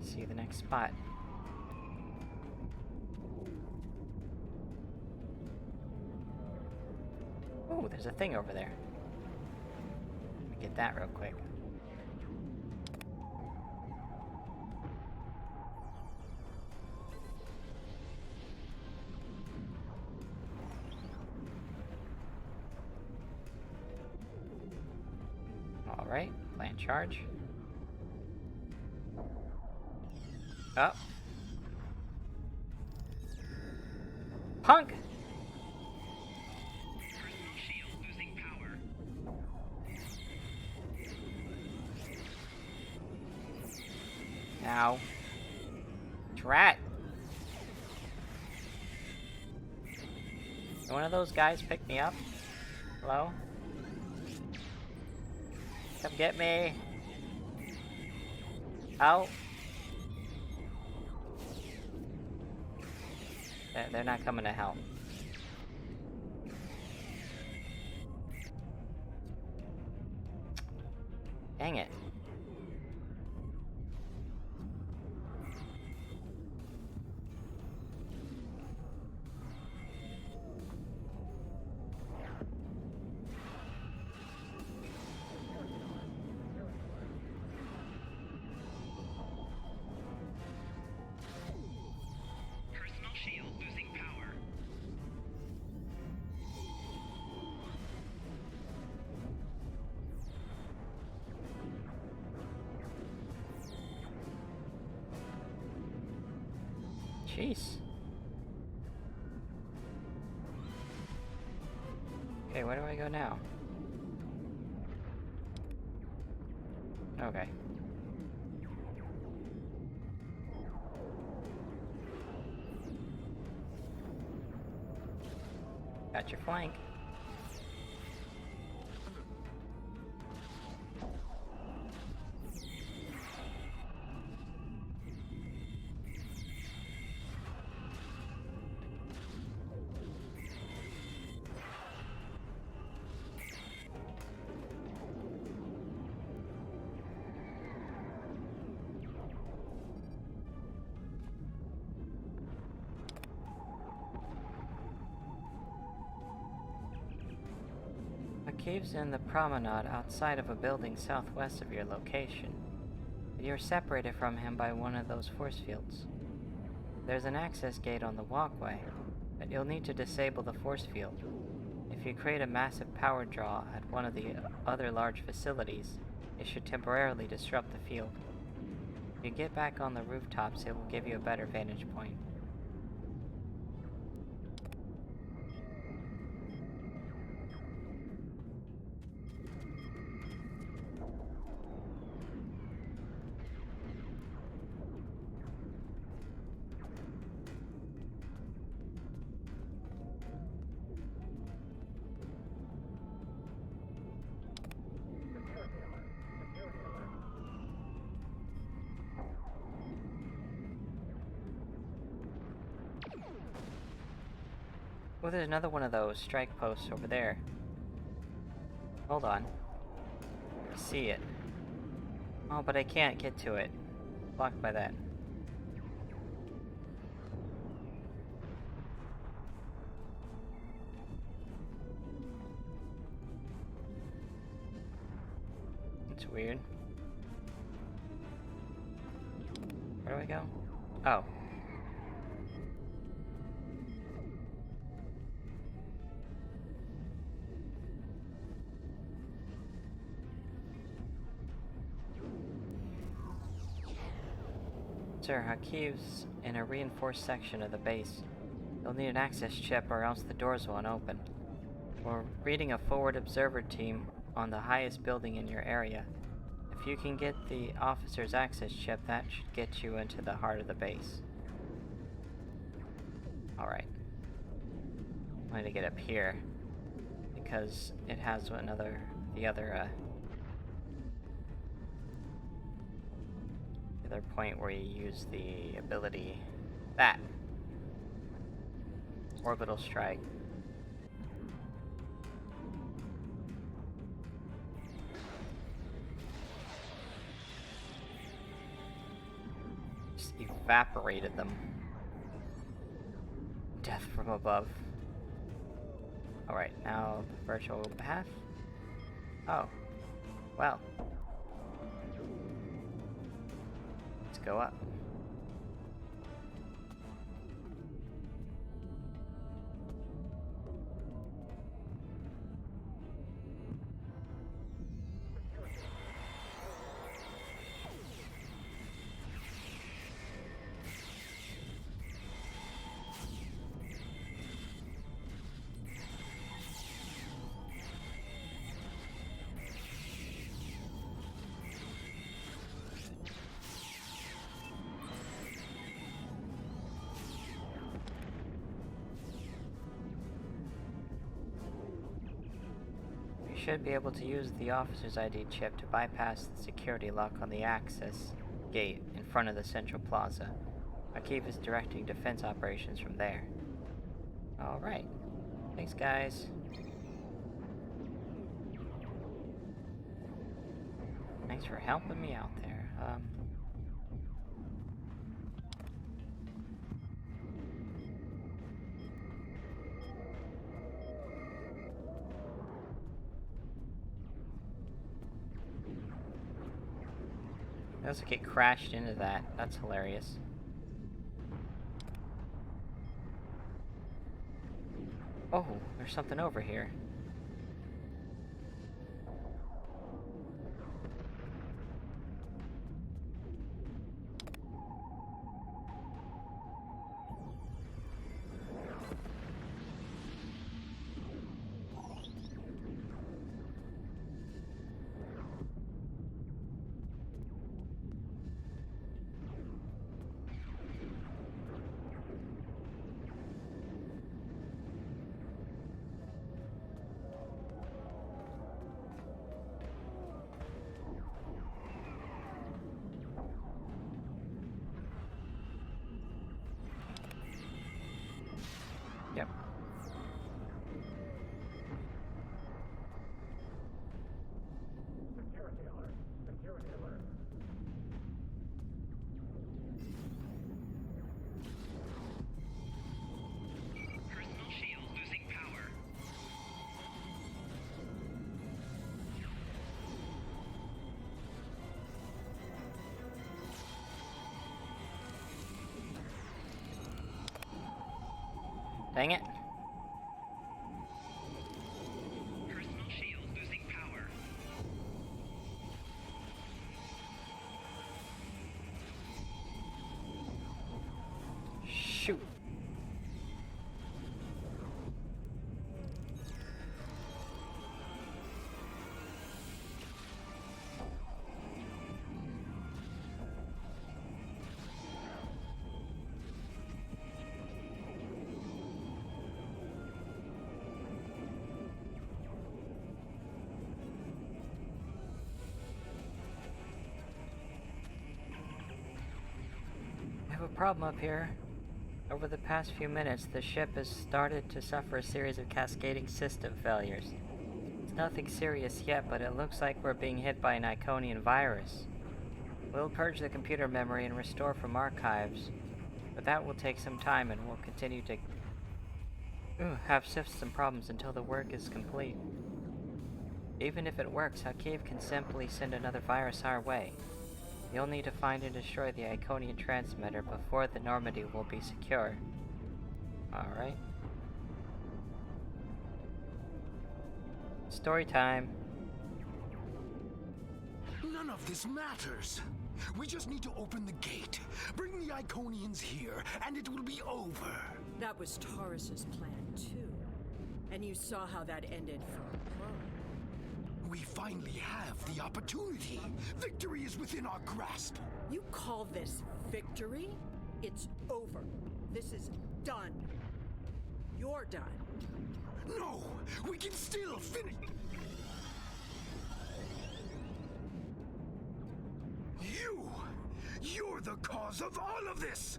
See the next spot. Oh, there's a thing over there. Let me get that real quick. Alright, plant charge. Up. Punk! Ow. Drat. Can one of those guys pick me up? Hello? Come get me. Out. They're not coming to help. Dang it. Jeez. Okay, where do I go now? Okay. Got your flank. A cave's in the promenade outside of a building southwest of your location. You're separated from him by one of those force fields. There's an access gate on the walkway, but you'll need to disable the force field. If you create a massive power draw at one of the other large facilities, it should temporarily disrupt the field. If you get back on the rooftops, it will give you a better vantage point. Oh, there's another one of those strike posts over there. Hold on. I see it. Oh, but I can't get to it. Blocked by that. It's weird. Where do I go? Oh. Sir, Hakiv's in a reinforced section of the base. You'll need an access chip or else the doors won't open. We're reading a forward observer team on the highest building in your area. If you can get the officer's access chip, that should get you into the heart of the base. Alright. I need to get up here, because it has the other point where you use the ability, that orbital strike. Just evaporated them. Death from above. Alright, now the virtual path. Oh. Well. Let's go up. You should be able to use the officer's ID chip to bypass the security lock on the access gate in front of the central plaza. Akiva is directing defense operations from there. Alright. Thanks, guys. Thanks for helping me out there. I also get crashed into that. That's hilarious. Oh, there's something over here. Dang it. Personal shield losing power. Shoot. I have a problem up here. Over the past few minutes, the ship has started to suffer a series of cascading system failures. It's nothing serious yet, but it looks like we're being hit by an Iconian virus. We'll purge the computer memory and restore from archives, but that will take some time and we'll continue to have system problems until the work is complete. Even if it works, Hakiv can simply send another virus our way. You'll need to find and destroy the Iconian transmitter before the Normandy will be secure. Alright. Story time. None of this matters. We just need to open the gate, bring the Iconians here, and it will be over. That was Taurus's plan, too. And you saw how that ended for her. We finally have the opportunity. Victory is within our grasp. You call this victory? It's over. This is done. You're done. No! We can still finish. You're the cause of all of this!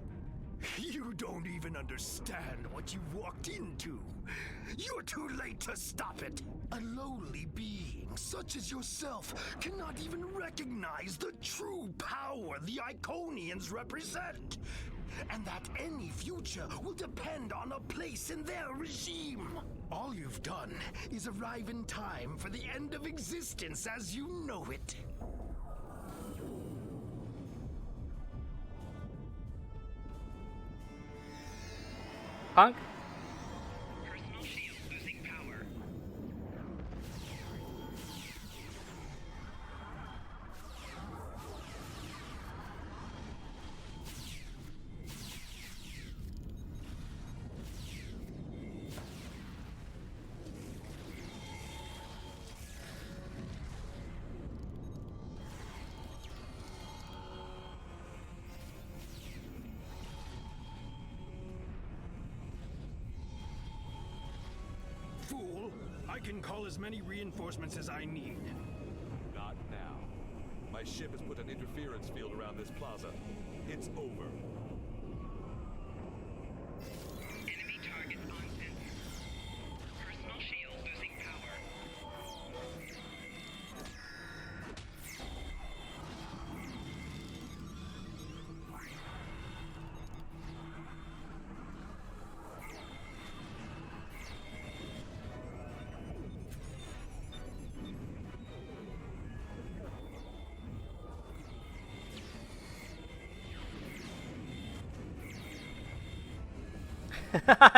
You don't even understand what you walked into. You're too late to stop it. A lowly being such as yourself cannot even recognize the true power the Iconians represent. And that any future will depend on a place in their regime. All you've done is arrive in time for the end of existence as you know it. Punk? Personal shield losing power. Fool! I can call as many reinforcements as I need. Not now. My ship has put an interference field around this plaza. It's over. Enemy targets on sensor. Personal shield losing power.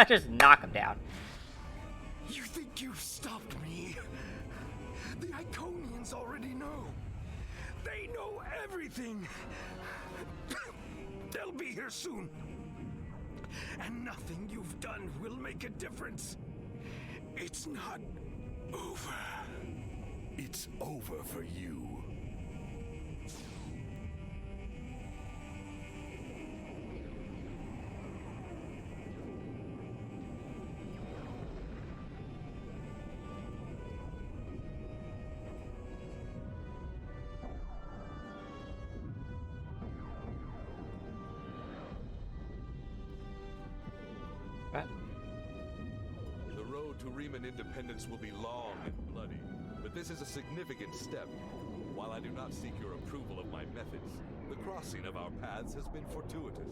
Just knock him down. You think you've stopped me? The Iconians already know. They know everything. They'll be here soon. And nothing you've done will make a difference. It's not over. It's over for you. The road to Riemann independence will be long and bloody, but this is a significant step. While I do not seek your approval of my methods, the crossing of our paths has been fortuitous.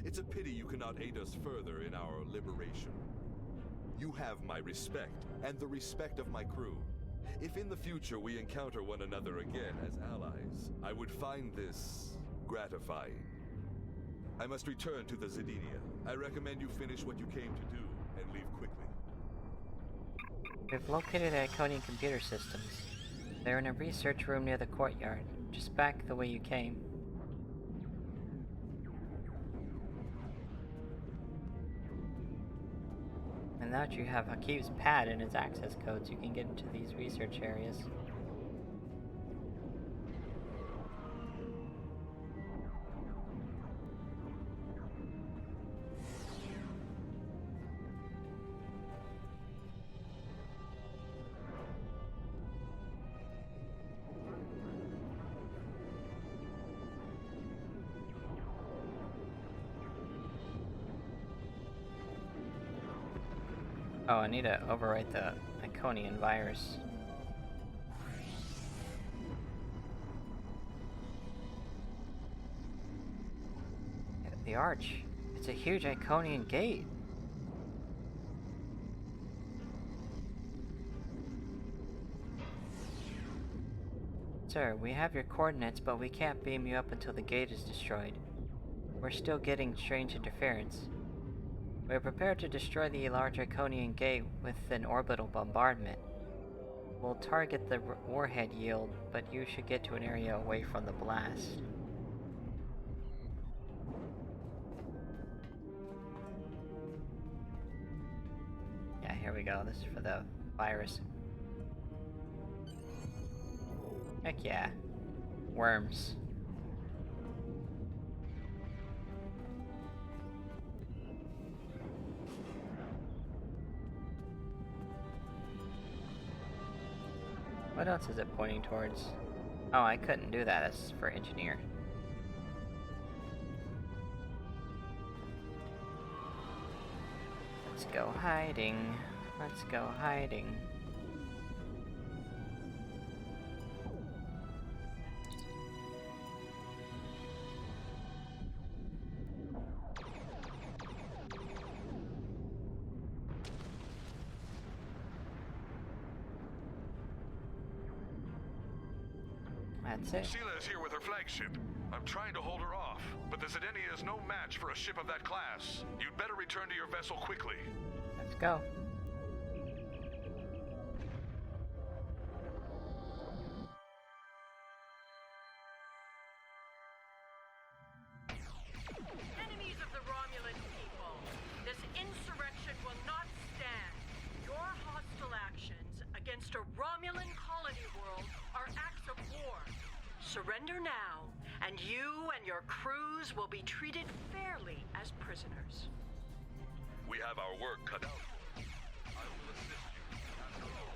It's a pity you cannot aid us further in our liberation. You have my respect, and the respect of my crew. If in the future we encounter one another again as allies, I would find this gratifying. I must return to the Zedinia. I recommend you finish what you came to do, and leave quickly. We've located the Iconian computer systems. They're in a research room near the courtyard, just back the way you came. And now that you have Hakiv's pad and his access codes, you can get into these research areas. Oh, I need to overwrite the Iconian virus. The arch. It's a huge Iconian gate. Sir, we have your coordinates, but we can't beam you up until the gate is destroyed. We're still getting strange interference. We are prepared to destroy the large Iconian gate with an orbital bombardment. We'll target the warhead yield, but you should get to an area away from the blast. Yeah, here we go. This is for the virus. Heck yeah. Worms. What else is it pointing towards? Oh, I couldn't do that. That's for engineer. Let's go hiding. Let's go hiding. That's it. Sheila is here with her flagship. I'm trying to hold her off, but the Zedenia is no match for a ship of that class. You'd better return to your vessel quickly. Let's go. Enemies of the Romulan people, this insurrection will not stand. Your hostile actions against a Romulan colony world are acts of war. Surrender now, and you and your crews will be treated fairly as prisoners. We have our work cut out. I will assist you. After all,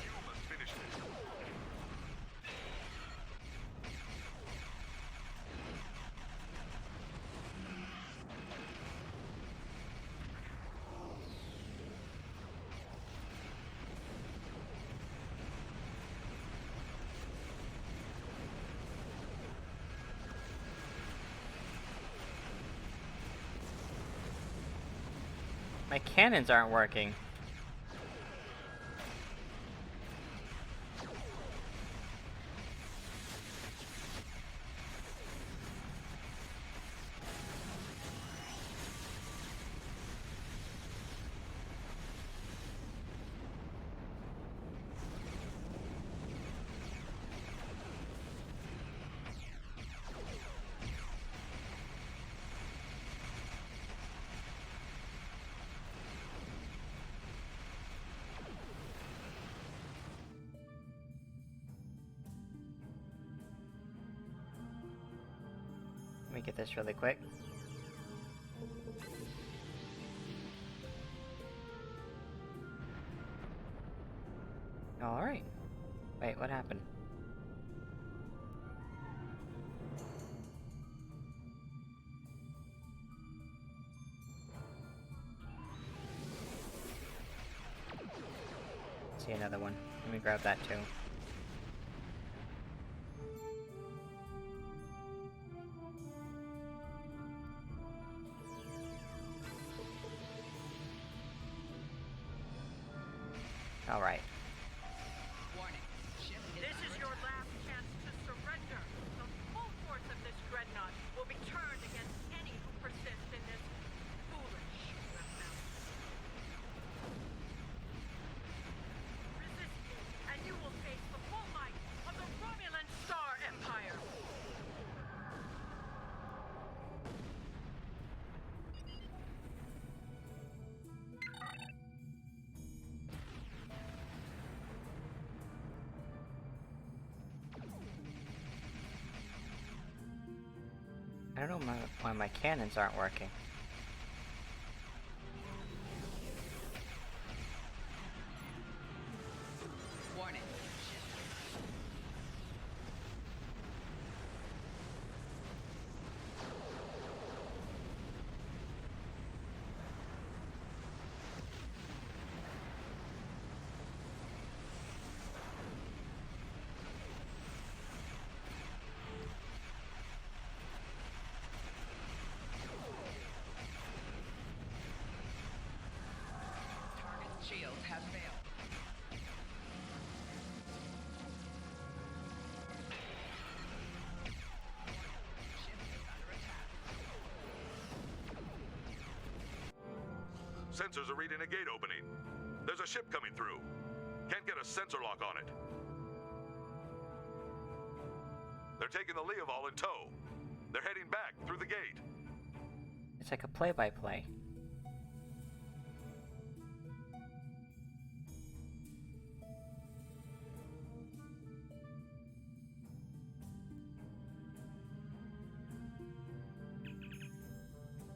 you must finish this. My cannons aren't working. Let me get this really quick. Alright. Wait, what happened? See another one. Let me grab that too. Alright. This is your last chance to surrender. The full force of this dreadnought will be turned against I don't know why my cannons aren't working. Warning. Target's shield has failed. Sensors are reading a gate opening. There's a ship coming through. Can't get a sensor lock on it. They're taking the Leoval in tow. They're heading back through the gate. It's like a play-by-play.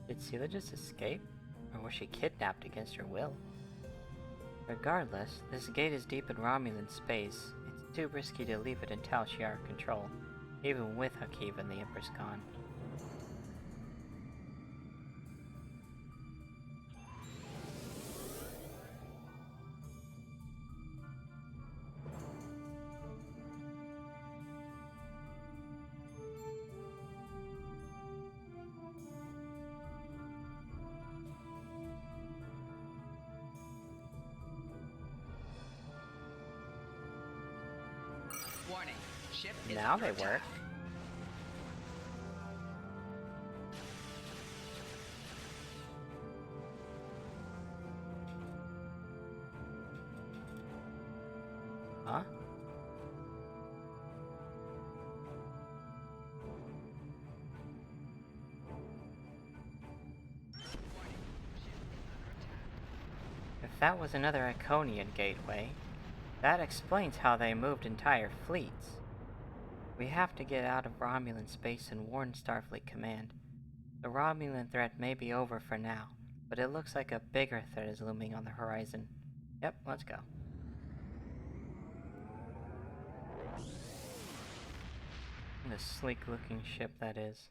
Did Sela just escape? Or was she kidnapped against her will? Regardless, this gate is deep in Romulan space. It's too risky to leave it in Tal Shiar control, even with Hakiva and the Empress gone. Warning. Ship is Now under they attack. work. Huh? If that was another Iconian gateway, that explains how they moved entire fleets. We have to get out of Romulan space and warn Starfleet Command. The Romulan threat may be over for now, but it looks like a bigger threat is looming on the horizon. Yep, let's go. What a sleek-looking ship that is.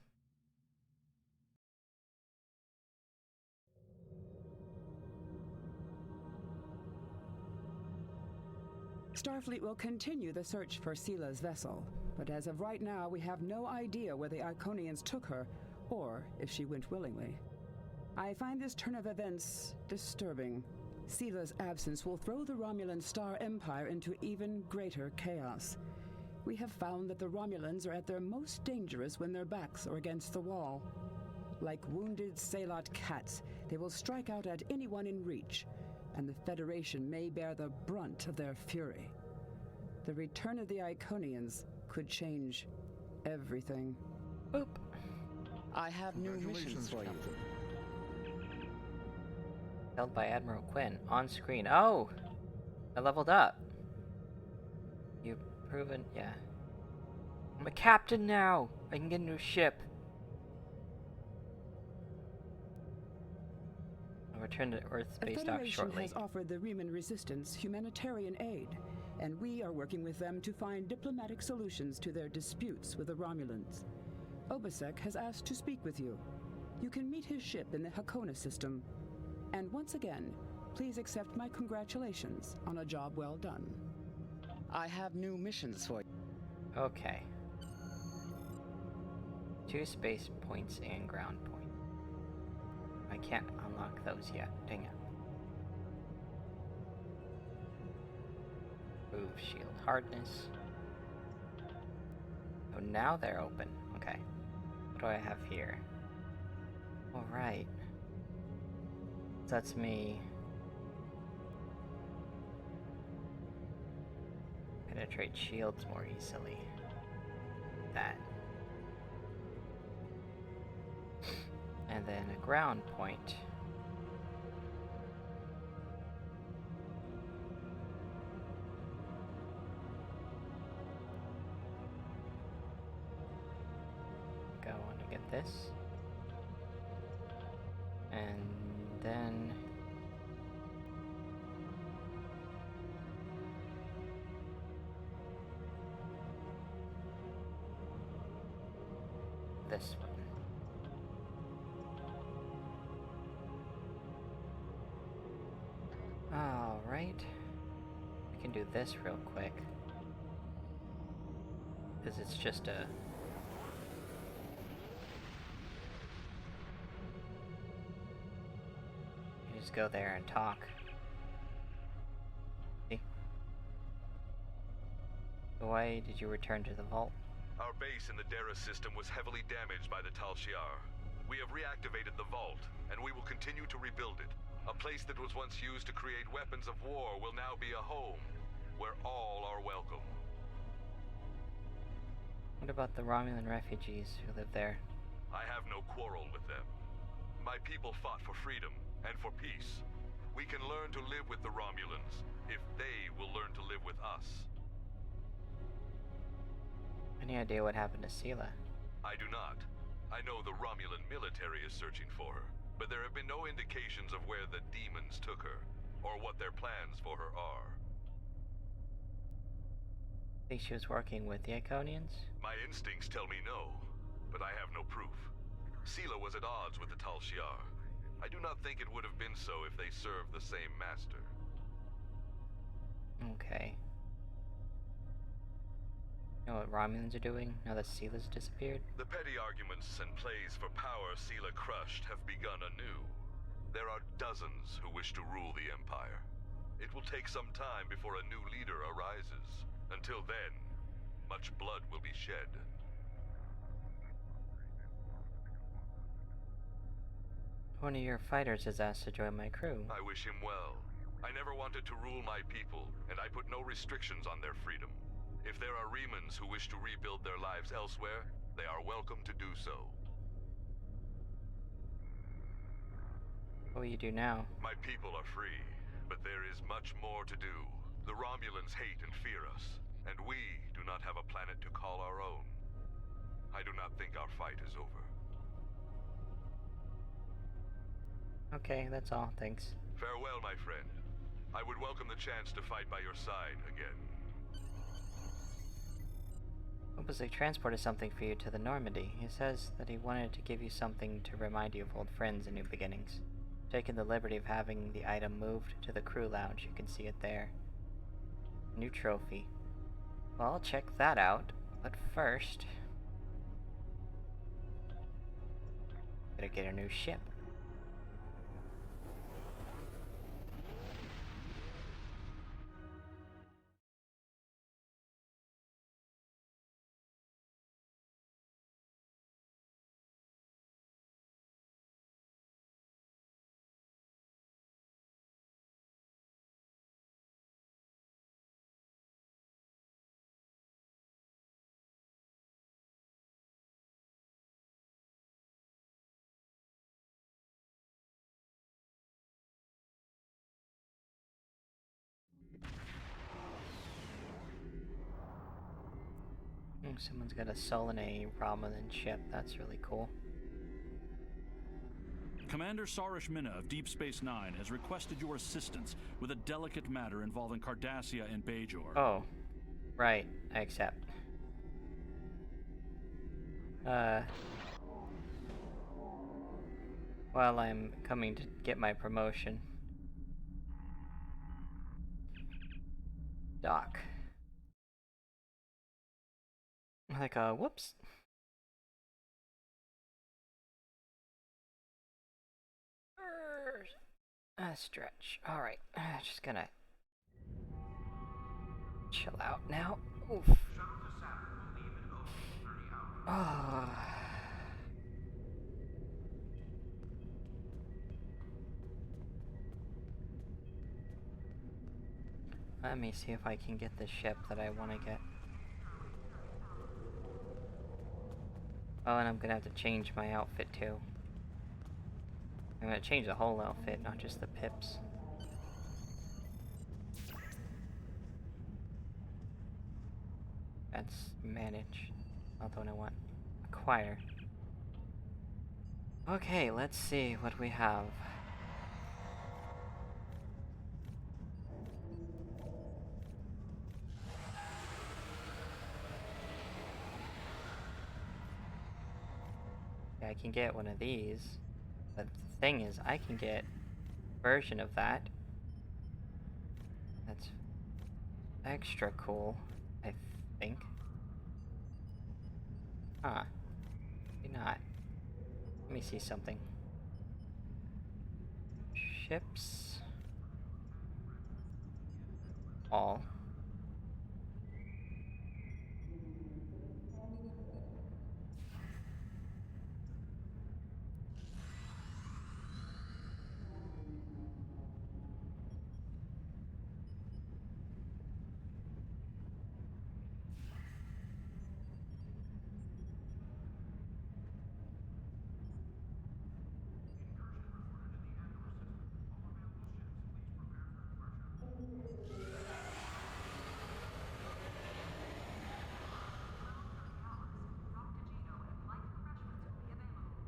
Starfleet will continue the search for Sela's vessel, but as of right now, we have no idea where the Iconians took her, or if she went willingly. I find this turn of events disturbing. Sela's absence will throw the Romulan Star Empire into even greater chaos. We have found that the Romulans are at their most dangerous when their backs are against the wall. Like wounded Sailot cats, they will strike out at anyone in reach, and the Federation may bear the brunt of their fury. The return of the Iconians could change everything. Boop. I have new missions for you. Held by Admiral Quinn. On screen. Oh! I leveled up. You've proven... yeah. I'm a captain now! I can get a new ship. I'll return to Earth The space dock Federation shortly. has offered the Riemann Resistance humanitarian aid, and we are working with them to find diplomatic solutions to their disputes with the Romulans. Obasek has asked to speak with you. You can meet his ship in the Hakona system. And once again, please accept my congratulations on a job well done. I have new missions for you. Okay. 2 space points and ground point. I can't unlock those yet. Dang it. Move shield hardness. Oh, now they're open. Okay. What do I have here? Alright. So that's me. Penetrate shields more easily. That. And then a ground point. Go on to get this. And then... this one. Alright. I can do this real quick. Because it's just a... you just go there and talk. See? Why did you return to the vault? Our base in the Dagger system was heavily damaged by the Tal Shiar. We have reactivated the vault, and we will continue to rebuild it. A place that was once used to create weapons of war will now be a home, where all are welcome. What about the Romulan refugees who live there? I have no quarrel with them. My people fought for freedom and for peace. We can learn to live with the Romulans if they will learn to live with us. Any idea what happened to Sela? I do not. I know the Romulan military is searching for her, but there have been no indications of where the demons took her, or what their plans for her are. Think she was working with the Iconians? My instincts tell me no, but I have no proof. Sela was at odds with the Tal Shiar. I do not think it would have been so if they served the same master. Okay. You know what Romulans are doing now that Sela's disappeared? The petty arguments and plays for power Sela crushed have begun anew. There are dozens who wish to rule the Empire. It will take some time before a new leader arises. Until then, much blood will be shed. One of your fighters is asked to join my crew. I wish him well. I never wanted to rule my people, and I put no restrictions on their freedom. If there are Remans who wish to rebuild their lives elsewhere, they are welcome to do so. What will you do now? My people are free, but there is much more to do. The Romulans hate and fear us, and we do not have a planet to call our own. I do not think our fight is over. Okay, that's all. Thanks. Farewell, my friend. I would welcome the chance to fight by your side again. Opusik transported something for you to the Normandy. He says that he wanted to give you something to remind you of old friends and new beginnings. Taken the liberty of having the item moved to the crew lounge. You can see it there. New trophy. Well, I'll check that out, but first... gotta get a new ship. Someone's got a Solanae Romulan ship. That's really cool. Commander Sarish Minna of Deep Space Nine has requested your assistance with a delicate matter involving Cardassia and Bajor. Oh, right. I accept. While I'm coming to get my promotion. Doc. Like, whoops. Stretch. Alright, just gonna chill out now. Oof. Oh. Let me see if I can get the ship that I want to get. Oh, and I'm gonna have to change my outfit too. I'm gonna change the whole outfit, not just the pips. That's manage. Not the one I want. Acquire. Okay, let's see what we have. I can get one of these, but the thing is, I can get a version of that. That's extra cool, I think. Huh. Maybe not. Let me see something. Ships. All.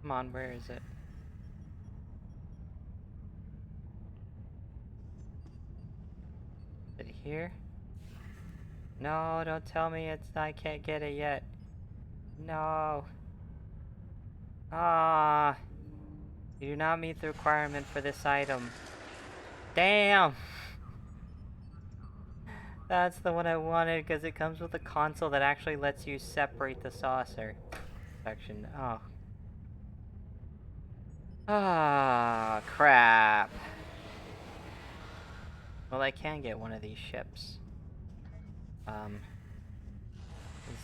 Come on, where is it? Is it here? No, don't tell me I can't get it yet. No. Ah. You do not meet the requirement for this item. Damn! That's the one I wanted because it comes with a console that actually lets you separate the saucer section. Oh. Ah, crap. Well, I can get one of these ships.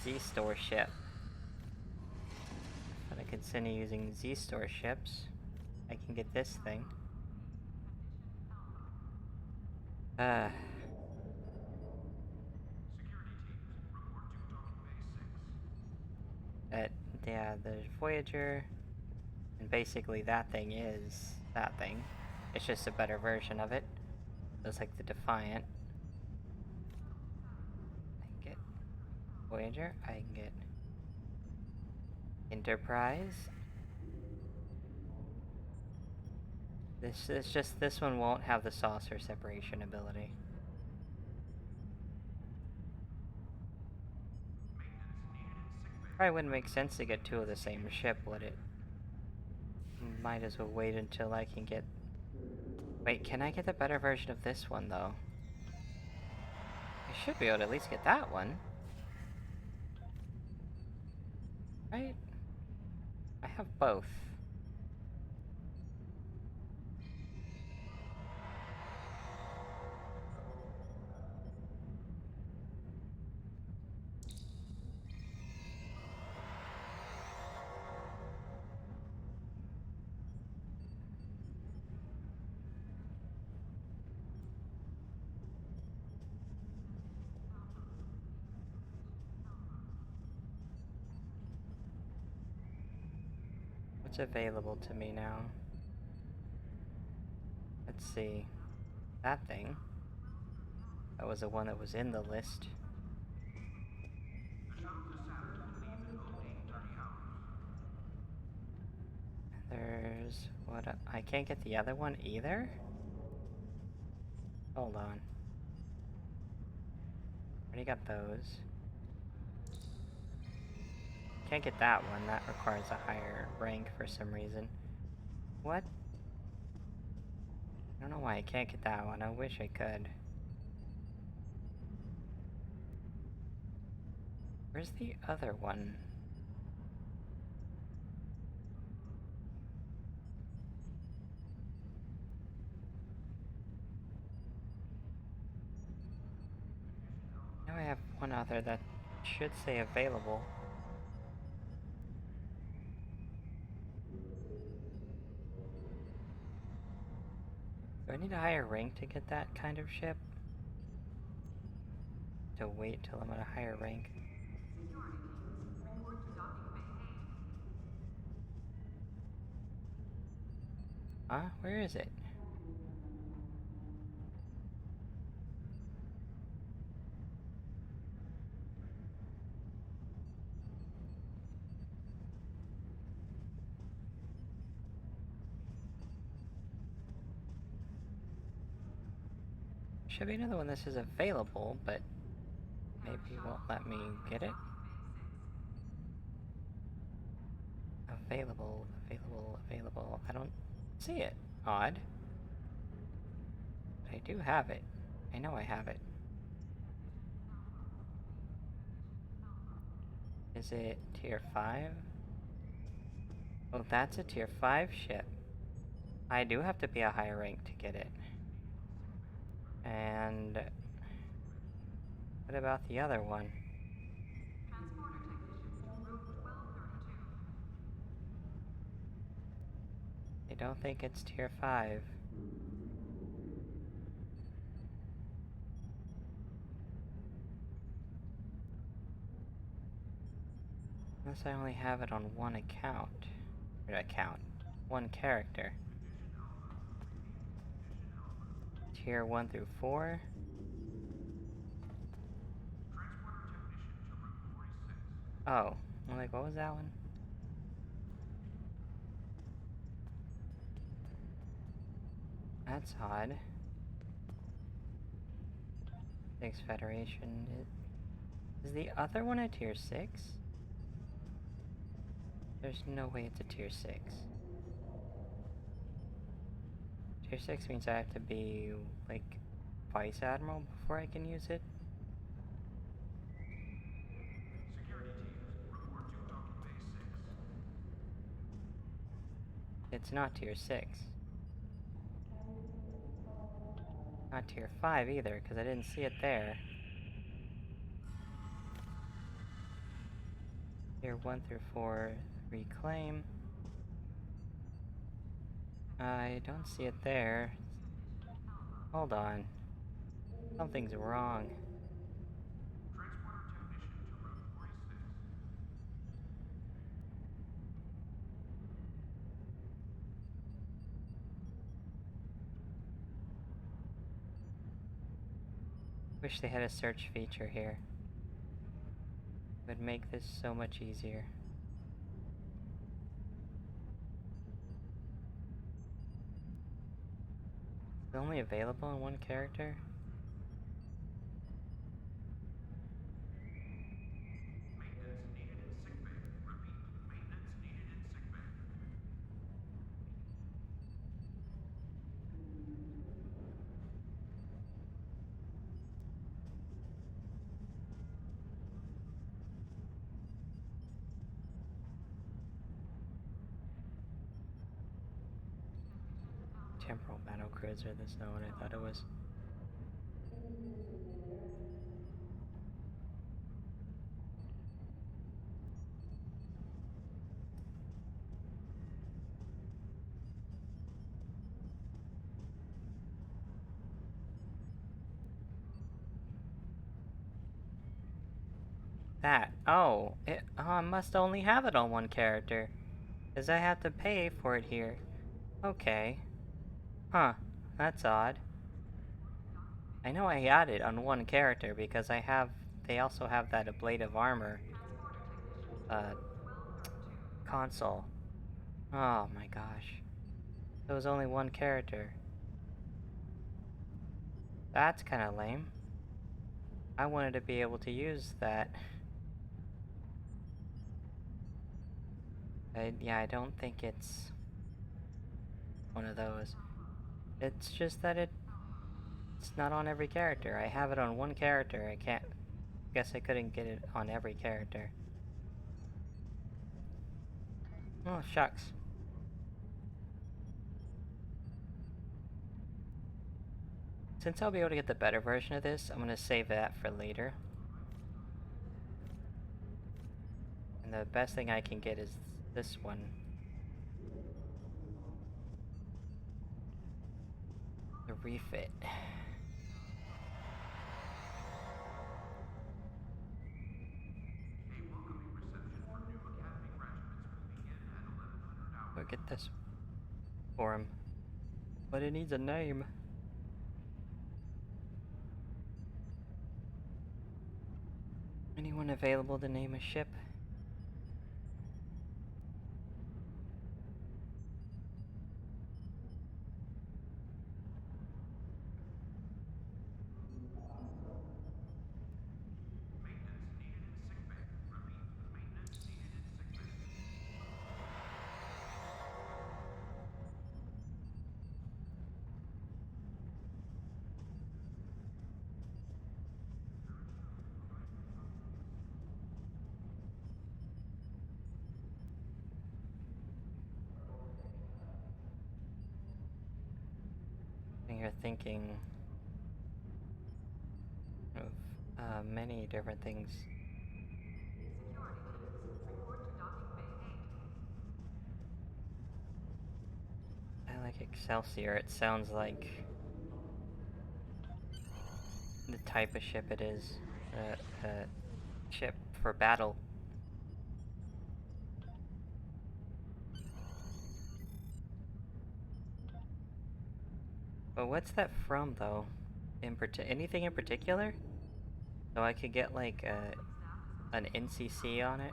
Z-Store ship. But I continue using Z-Store ships. I can get this thing. Yeah, there's Voyager, and basically that thing is that thing. It's just a better version of it. It's like the Defiant. I can get Voyager, I can get Enterprise. This one won't have the saucer separation ability. Probably wouldn't make sense to get two of the same ship, would it? Might as well wait until I can get... Wait, can I get the better version of this one, though? I should be able to at least get that one. Right? I have both. What's available to me now? Let's see. That thing. That was the one that was in the list. There's... what? I can't get the other one either? Hold on. Already got those. Can't get that one. That requires a higher rank for some reason. What? I don't know why I can't get that one. I wish I could. Where's the other one? Now I have one other that should say available. Do I need a higher rank to get that kind of ship? To wait till I'm at a higher rank? Huh? Where is it? Should be another one that says available, but maybe it won't let me get it. Available, available, available. I don't see it. Odd. But I do have it. I know I have it. Is it tier 5? Oh, that's a tier 5 ship. I do have to be a higher rank to get it. And what about the other one? I don't think it's tier 5. Unless I only have it on one account. One character. Tier 1 through 4. Oh, I'm like, what was that one? That's odd. Six Federation. Is the other one a tier 6? There's no way it's a tier 6. Tier 6 means I have to be, like, Vice Admiral before I can use it. It's not tier 6. Not tier 5 either, because I didn't see it there. Tier 1 through 4, reclaim. I don't see it there. Hold on. Something's wrong. Wish they had a search feature here. Would make this so much easier. Is it only available on one character? Temporal battle cruiser, that's not what I thought it was. That. Oh, I must only have it on one character. Because I have to pay for it here. Okay. Huh. That's odd. I know I had it on one character because they also have that ablative armor console. Oh my gosh. There was only one character. That's kind of lame. I wanted to be able to use that. Yeah, I don't think it's one of those. It's just that it's not on every character. I have it on one character. Guess I couldn't get it on every character. Oh, shucks. Since I'll be able to get the better version of this, I'm gonna save that for later. And the best thing I can get is this one. The refit. Go get this for him. But it needs a name. Anyone available to name a ship? thinking of many different things. I like Excelsior. It sounds like the type of ship it is. A ship for battle. But what's that from, though? Anything in particular? So I could get like an NCC on it.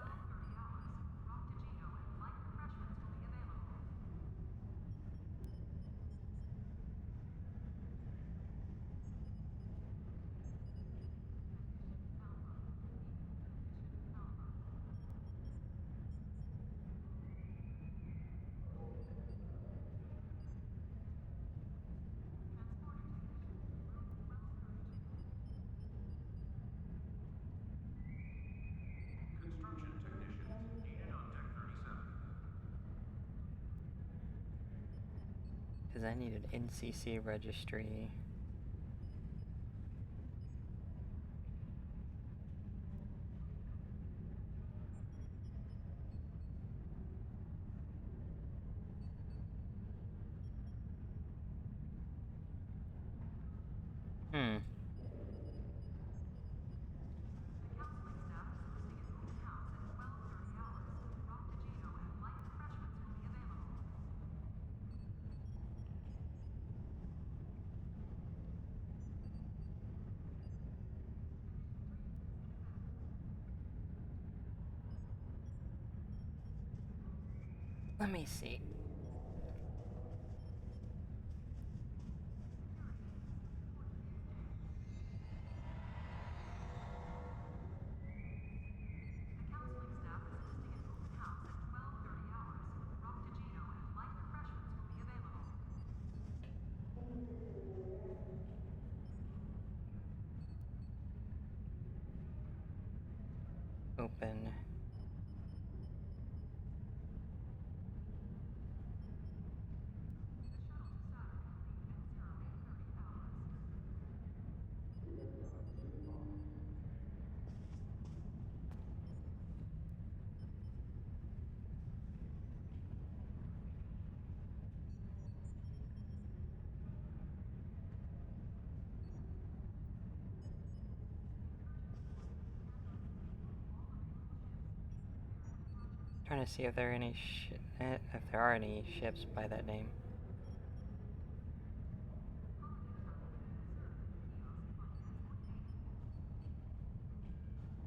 Construction technicians needed on Deck 37. Because I need an NCC registry. Hmm. Let me see. Open. Trying to see if there are any ships by that name.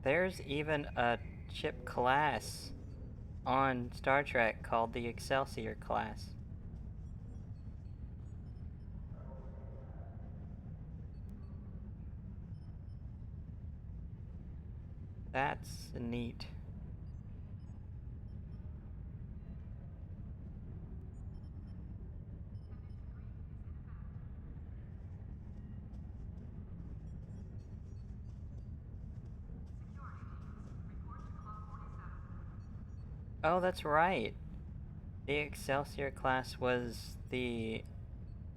There's even a ship class on Star Trek called the Excelsior class. That's neat. Oh, that's right. The Excelsior class was the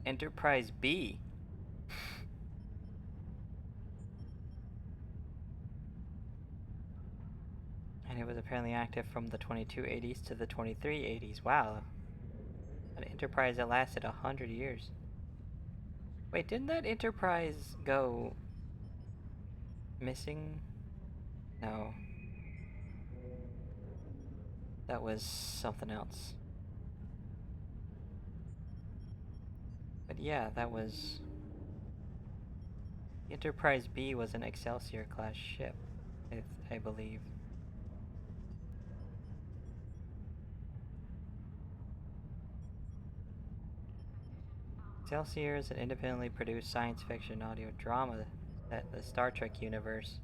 Enterprise B. And it was apparently active from the 2280s to the 2380s. Wow. An Enterprise that lasted 100 years. Wait, didn't that Enterprise go missing? No. That was something else. But yeah, that was... Enterprise B was an Excelsior class ship, I believe. Excelsior is an independently produced science fiction audio drama set in the Star Trek universe.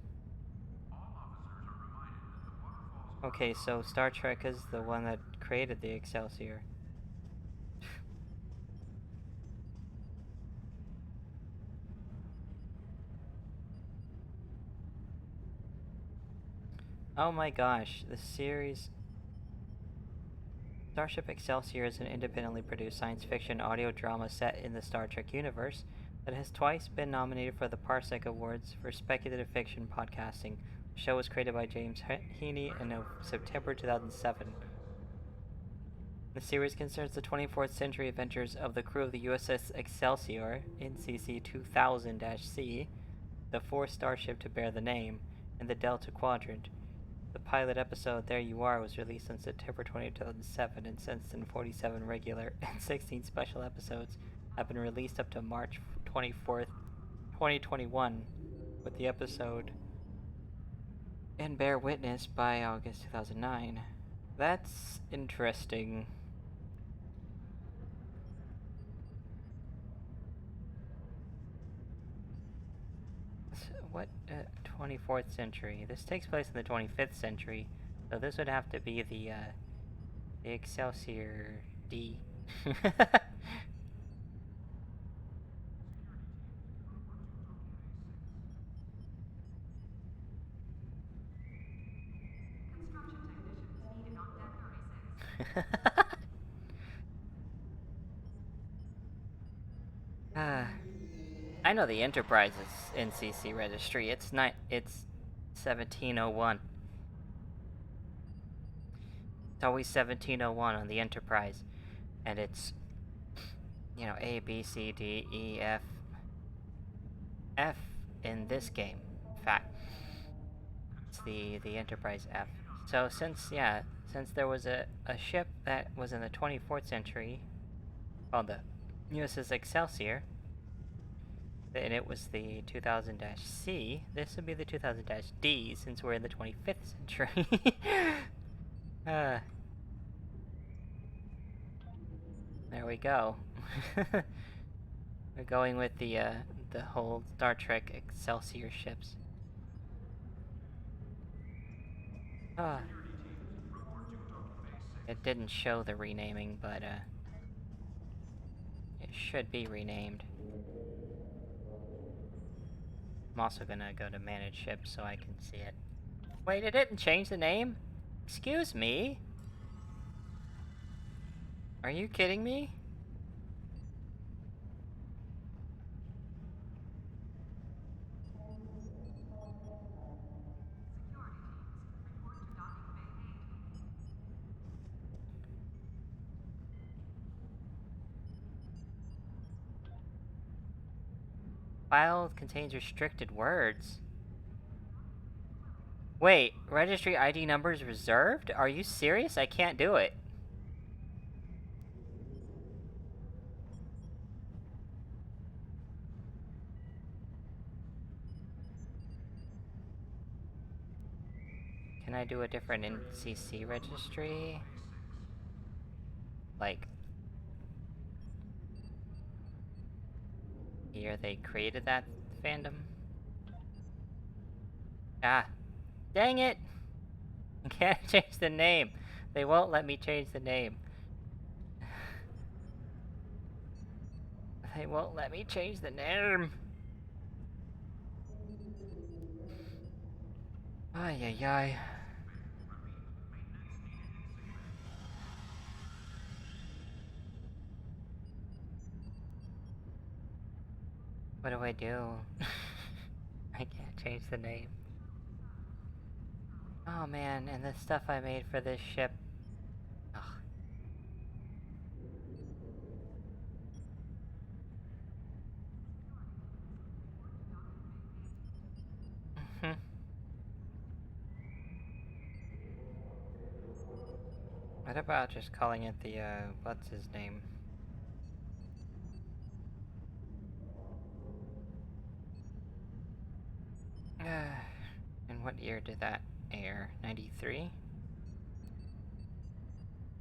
Okay, so Star Trek is the one that created the Excelsior. Oh my gosh, the series... Starship Excelsior is an independently produced science fiction audio drama set in the Star Trek universe that has twice been nominated for the Parsec Awards for speculative fiction podcasting. The show was created by James Heaney in September 2007. The series concerns the 24th century adventures of the crew of the USS Excelsior, NCC 2000-C, the fourth starship to bear the name, in the Delta Quadrant. The pilot episode, There You Are, was released on September 20, 2007, and since then 47 regular and 16 special episodes have been released up to March 24th, 2021, with the episode And Bear Witness by August 2009. That's interesting. What, 24th century? This takes place in the 25th century, so this would have to be the Excelsior D. I know the Enterprise's NCC registry. It's 1701. It's always 1701 on the Enterprise, and it's, you know, A, B, C, D, E, F. F in this game, in fact. It's the Enterprise F. So since there was a ship that was in the 24th century called the USS Excelsior, and it was the 2000-C, this would be the 2000-D since we're in the 25th century. There we go. We're going with the whole Star Trek Excelsior ships. It didn't show the renaming, but it should be renamed. I'm also gonna go to manage ships so I can see it. Wait, it didn't change the name? Excuse me? Are you kidding me? File contains restricted words. Wait, registry ID numbers reserved? Are you serious? I can't do it. Can I do a different NCC registry? Like, here they created that fandom? Ah, dang it! I can't change the name. They won't let me change the name. They won't let me change the name. Ay, ay, ay. What do I do? I can't change the name. Oh man, and the stuff I made for this ship. Ugh. What about just calling it the, what's his name? And what year did that air? 93?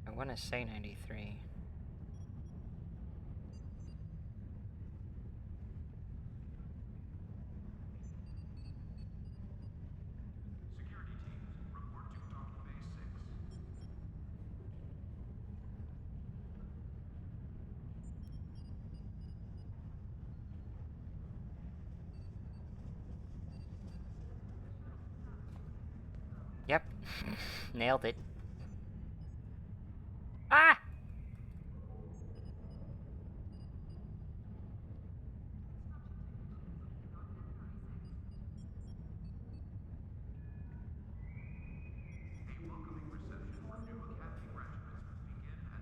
I want to say 93. Security teams, report to Docking Bay 6. Yep. Nailed it. Ah!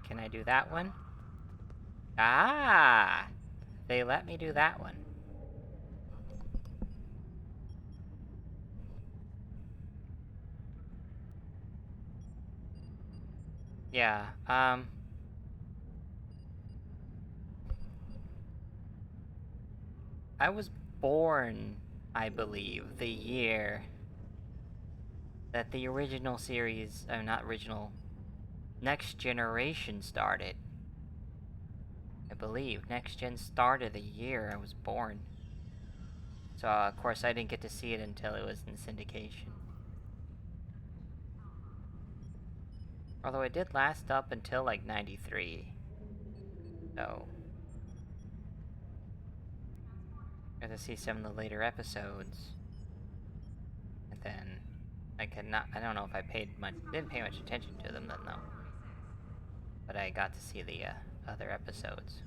Can I do that one? Ah! They let me do that one. Yeah, I was born, I believe, the year that the original series, not original, Next Generation started. I believe Next Gen started the year I was born. So, of course, I didn't get to see it until it was in syndication. Although it did last up until, like, 93. So... got to see some of the later episodes. And then... I don't know if I didn't pay much attention to them then, though. But I got to see the, other episodes.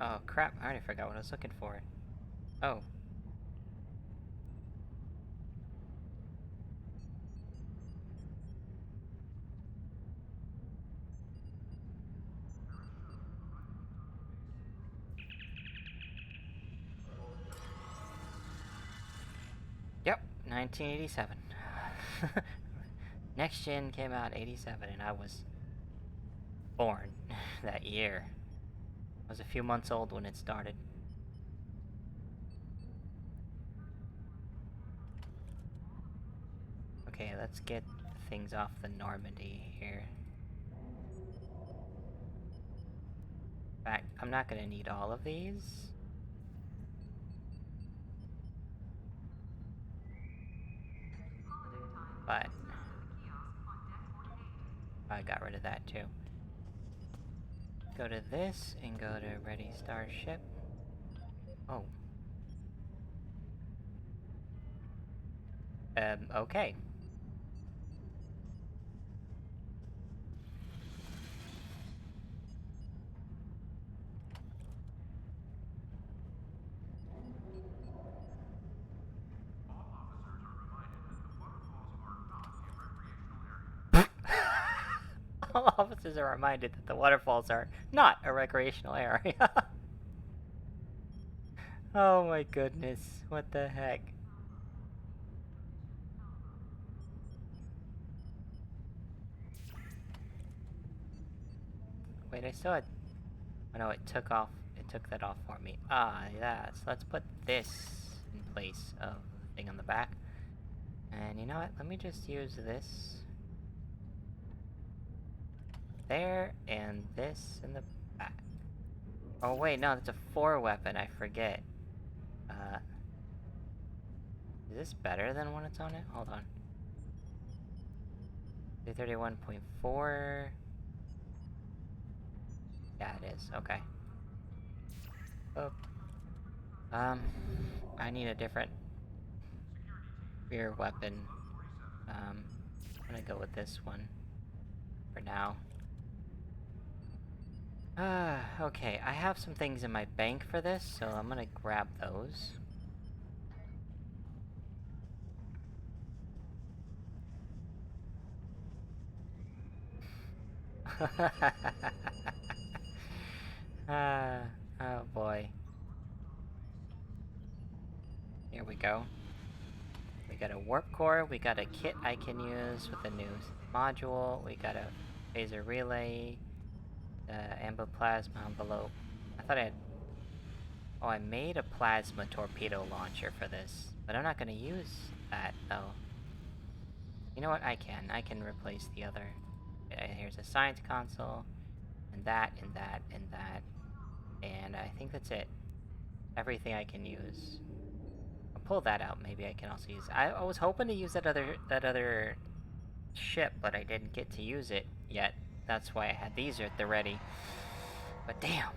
Oh, crap, I already forgot what I was looking for. Oh. Yep, 1987. Next Gen came out in 87, and I was born that year. I was a few months old when it started. Okay, let's get things off the Normandy here. In fact, I'm not gonna need all of these. But I got rid of that too. Go to this and go to Ready Starship. Oh. Okay. All officers are reminded that the waterfalls are not a recreational area. Oh my goodness, what the heck? Wait, I still had... oh no, it took that off for me. Ah, yeah, so let's put this in place of the thing on the back. And you know what, let me just use this there, and this in the back. Oh wait, no, that's a 4 weapon, I forget. Is this better than when it's on it? Hold on. 231.4. Yeah, it is, okay. Oh. I need a different rear weapon. I'm gonna go with this one for now. Okay, I have some things in my bank for this, so I'm gonna grab those. Oh boy. Here we go. We got a warp core, we got a kit I can use with a new module, we got a phaser relay, amboplasma envelope. I thought I had... oh, I made a plasma torpedo launcher for this, but I'm not gonna use that, though. You know what? I can replace the other. Here's a science console, and that, and that, and that. And I think that's it. Everything I can use. I'll pull that out, maybe I can also use... I was hoping to use that other ship, but I didn't get to use it yet. That's why I had these at the ready. But damn!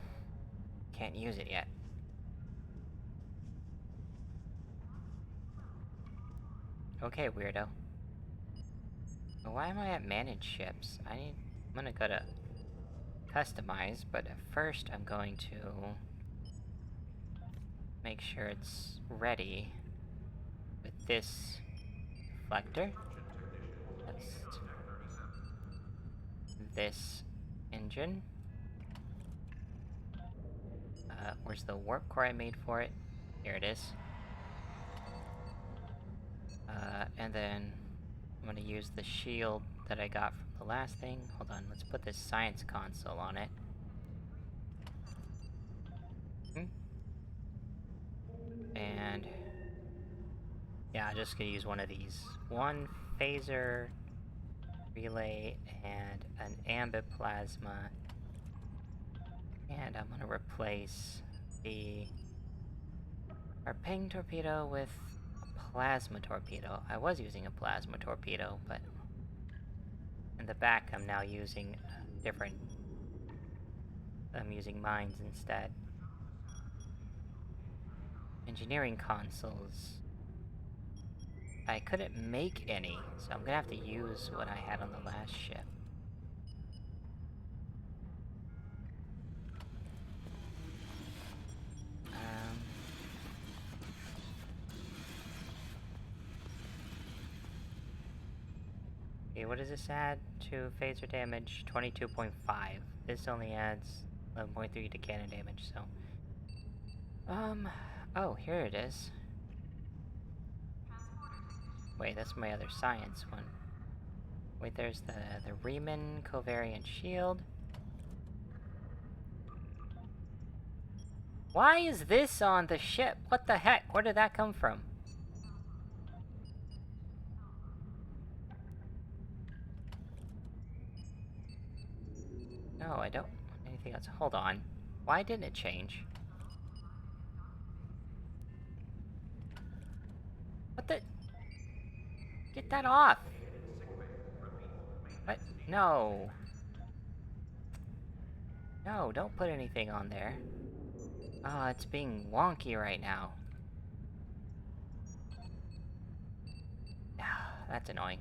Can't use it yet. Okay, weirdo. Why am I at manage ships? I'm gonna go to customize, but first I'm going to make sure it's ready with this reflector. this engine. Where's the warp core I made for it? Here it is. And then I'm gonna use the shield that I got from the last thing. Hold on, let's put this science console on it. And yeah, I'm just gonna use one of these. One phaser relay and an ambiplasma. And I'm gonna replace our ping torpedo with a plasma torpedo. I was using a plasma torpedo, but in the back I'm now using different... I'm using mines instead. Engineering consoles. I couldn't make any, so I'm gonna have to use what I had on the last ship. Okay, what does this add to phaser damage? 22.5. This only adds 11.3 to cannon damage, so... Oh, here it is. Wait, that's my other science one. Wait, there's the Riemann covariant shield. Why is this on the ship? What the heck? Where did that come from? No, I don't want anything else. Hold on. Why didn't it change? What the... Get that off! What? No. No, don't put anything on there. Oh, it's being wonky right now. That's annoying.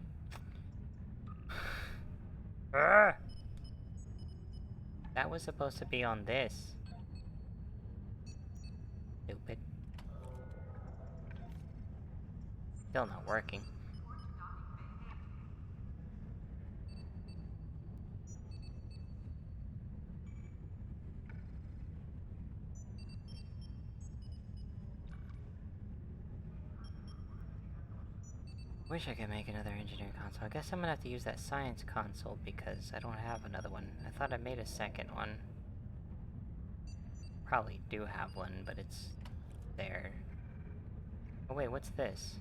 That was supposed to be on this. Stupid. Still not working. Wish I could make another engineering console. I guess I'm gonna have to use that science console because I don't have another one. I thought I made a second one. Probably do have one, but it's there. Oh wait, what's this?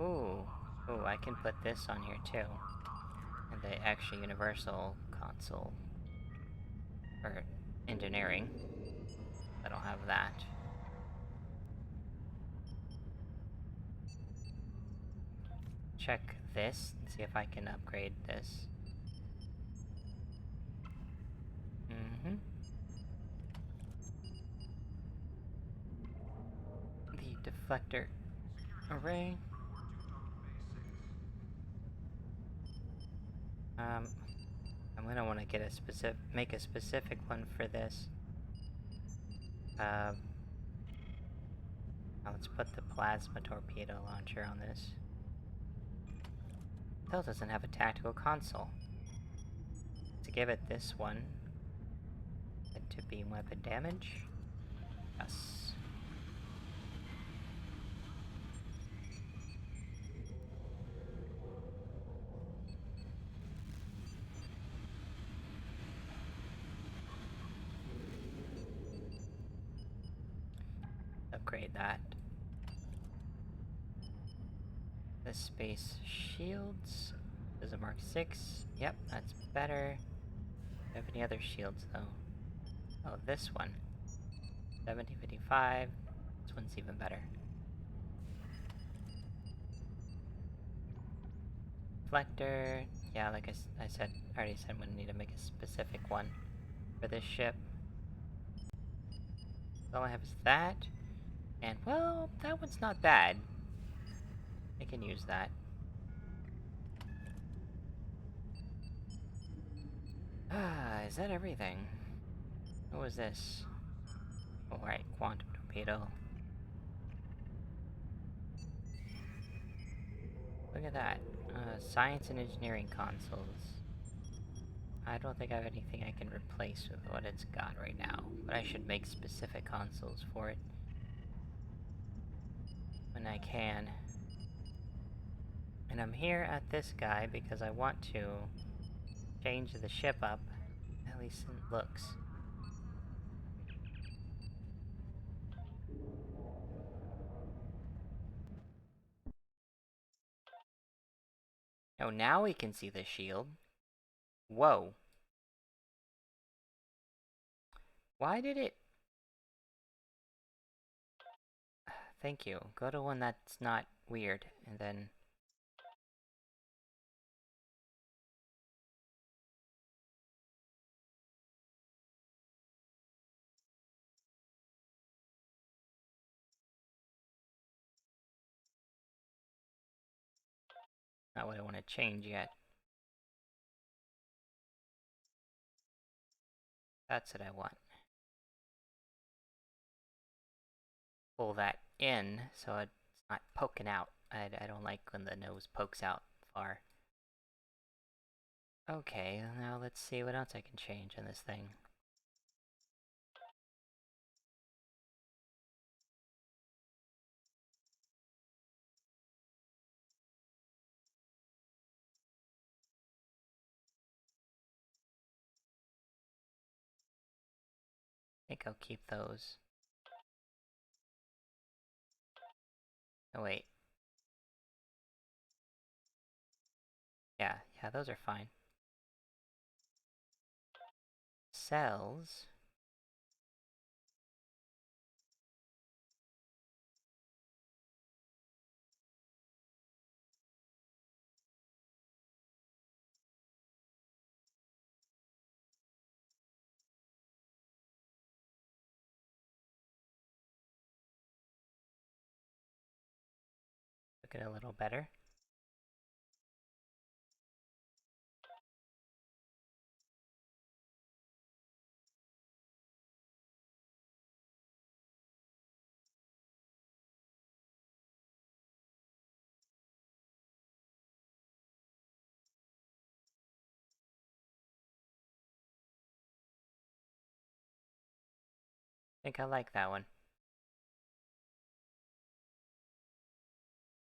Ooh, I can put this on here too. And the actual universal console. Or engineering. I don't have that. Check this and see if I can upgrade this. The deflector array. I'm gonna want to get a make a specific one for this. Now let's put the plasma torpedo launcher on this. Still doesn't have a tactical console. To give it this one, to beam weapon damage. Yes. Upgrade that. The space shields. There's a Mark 6. Yep, that's better. Do I have any other shields though? Oh, this one. 7055. This one's even better. Reflector. Yeah, like I already said, I'm gonna need to make a specific one for this ship. All I have is that. And, well, that one's not bad. I can use that. Is that everything? What was this? Oh, right, quantum torpedo. Look at that. Science and engineering consoles. I don't think I have anything I can replace with what it's got right now, but I should make specific consoles for it when I can. And I'm here at this guy because I want to change the ship up, at least in looks. Oh, now we can see the shield. Whoa. Why did it... Thank you. Go to one that's not weird, and then... Not what I want to change yet. That's what I want. Pull that in so it's not poking out. I don't like when the nose pokes out far. Okay, now let's see what else I can change in this thing. I think I'll keep those. Oh wait. Yeah, those are fine. Cells. Look at a little better. I think I like that one.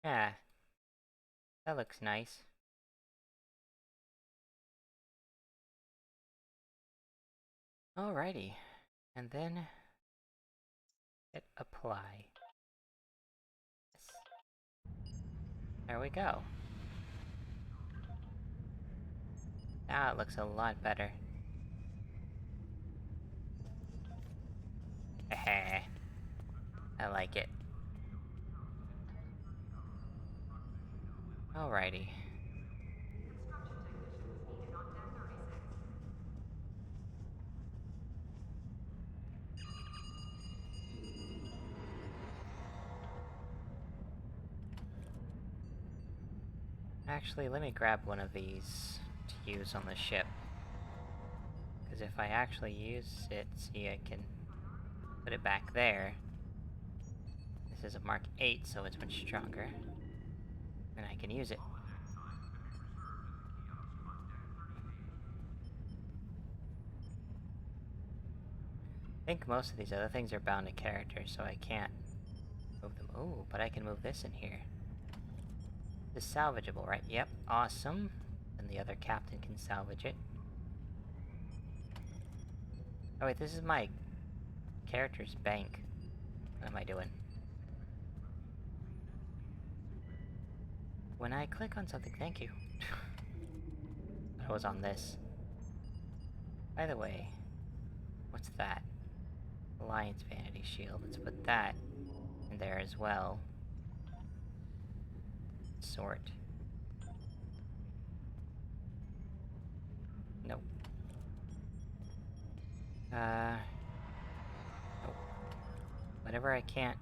Yeah. That looks nice. Alrighty. And then hit apply. Yes. There we go. Now it looks a lot better. Heh. I like it. Alrighty. Actually, let me grab one of these to use on the ship. Because if I actually use it, see, I can put it back there. This is a Mark 8, so it's much stronger. And I can use it. I think most of these other things are bound to characters, so I can't move them. Oh, but I can move this in here. This is salvageable, right? Yep, awesome. And the other captain can salvage it. Oh wait, this is my character's bank. What am I doing? When I click on something, thank you. I was on this. By the way, what's that? Alliance Vanity Shield. Let's put that in there as well. Sort. Nope. Nope. Whatever I can't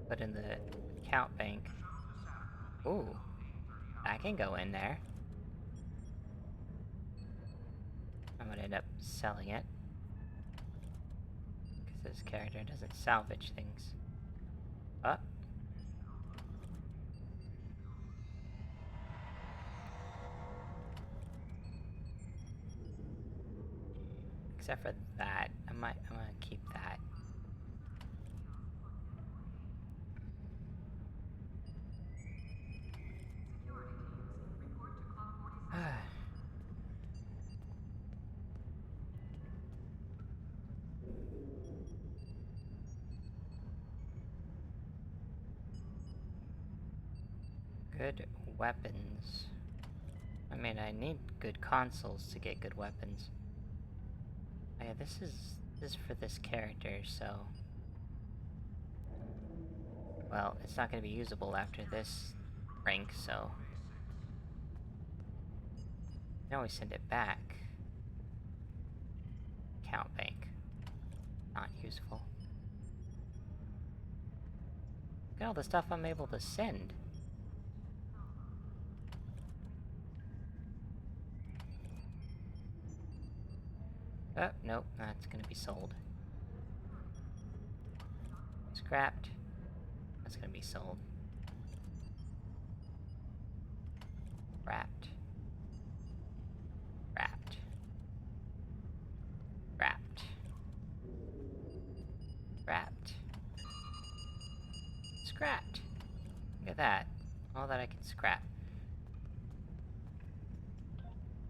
put in the account bank. Ooh. I can go in there. I'm gonna end up selling it. Because this character doesn't salvage things. Oh. Except for that. I'm gonna keep that. Good weapons. I mean, I need good consoles to get good weapons. Oh, yeah, this is for this character, so... Well, it's not gonna be usable after this rank, so... I can always send it back. Count bank. Not useful. Look at all the stuff I'm able to send. Oh, nope, that's gonna be sold. Scrapped. That's gonna be sold. Wrapped. Wrapped. Wrapped. Wrapped. Scrapped. Look at that. All that I can scrap.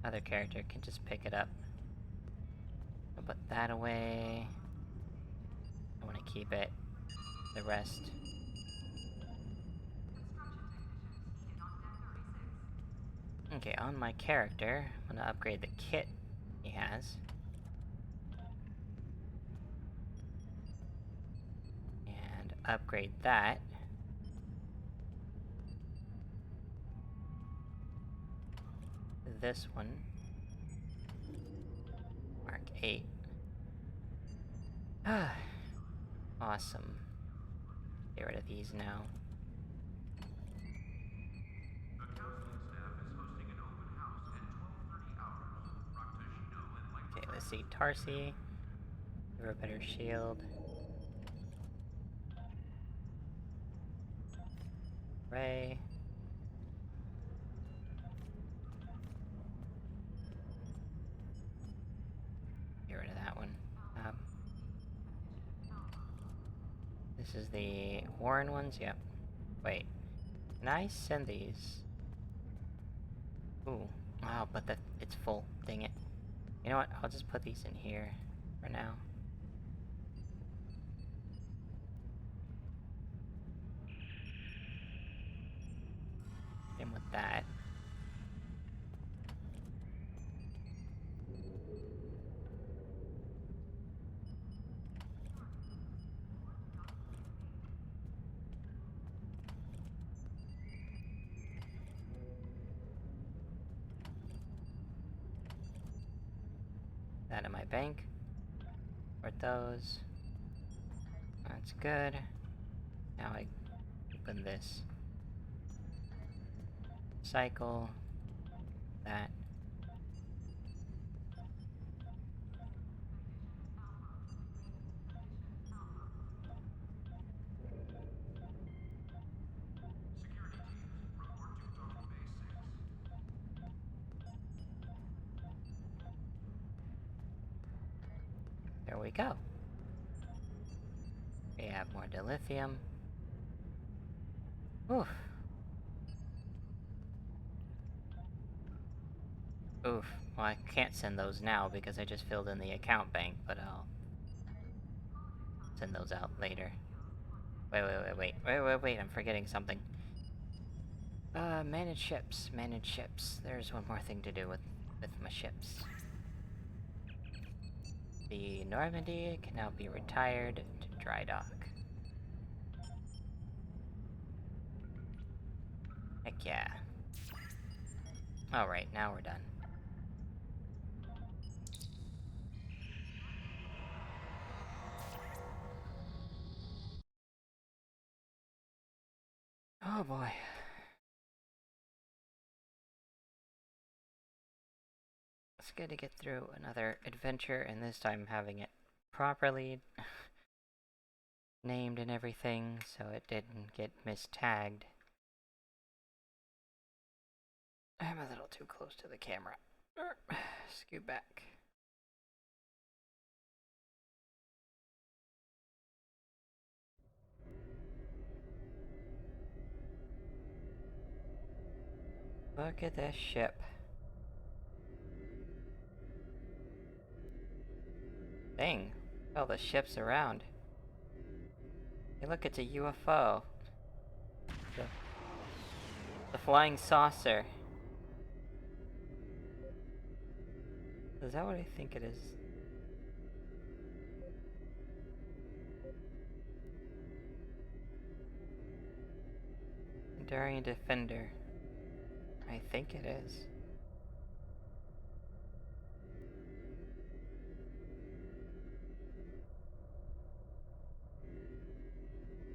Other character can just pick it up. I'll put that away. I want to keep it. The rest. Okay, on my character, I'm gonna upgrade the kit he has. And upgrade that. This one. Mark 8. Awesome. Get rid of these now. The counseling staff is hosting an open house at 12:30 hours. Rakta, Shino, and Light. Okay, let's see. Tarsi. Give her a better shield. Ray. Get rid of that one. This is the Warren ones? Yep. Wait. Can I send these? Ooh. Wow, but it's full. Dang it. You know what? I'll just put these in here for now. Same with that. That in my bank. Put those. That's good. Now I open this. Cycle. That. Security teams, report to Total Base 6. There we go. We have more dilithium. Oof. Oof. Well, I can't send those now because I just filled in the account bank, but I'll send those out later. Wait, I'm forgetting something. Manage ships. Manage ships. There's one more thing to do with my ships. The Normandy can now be retired to dry dock. Heck yeah. Alright, now we're done. Oh boy. It's good to get through another adventure, and this time having it properly named and everything, so it didn't get mistagged. I'm a little too close to the camera. Scoot back. Look at this ship. Dang, all the ships around. Hey, look, it's a UFO. The flying saucer. Is that what I think it is? Enduring Defender. I think it is.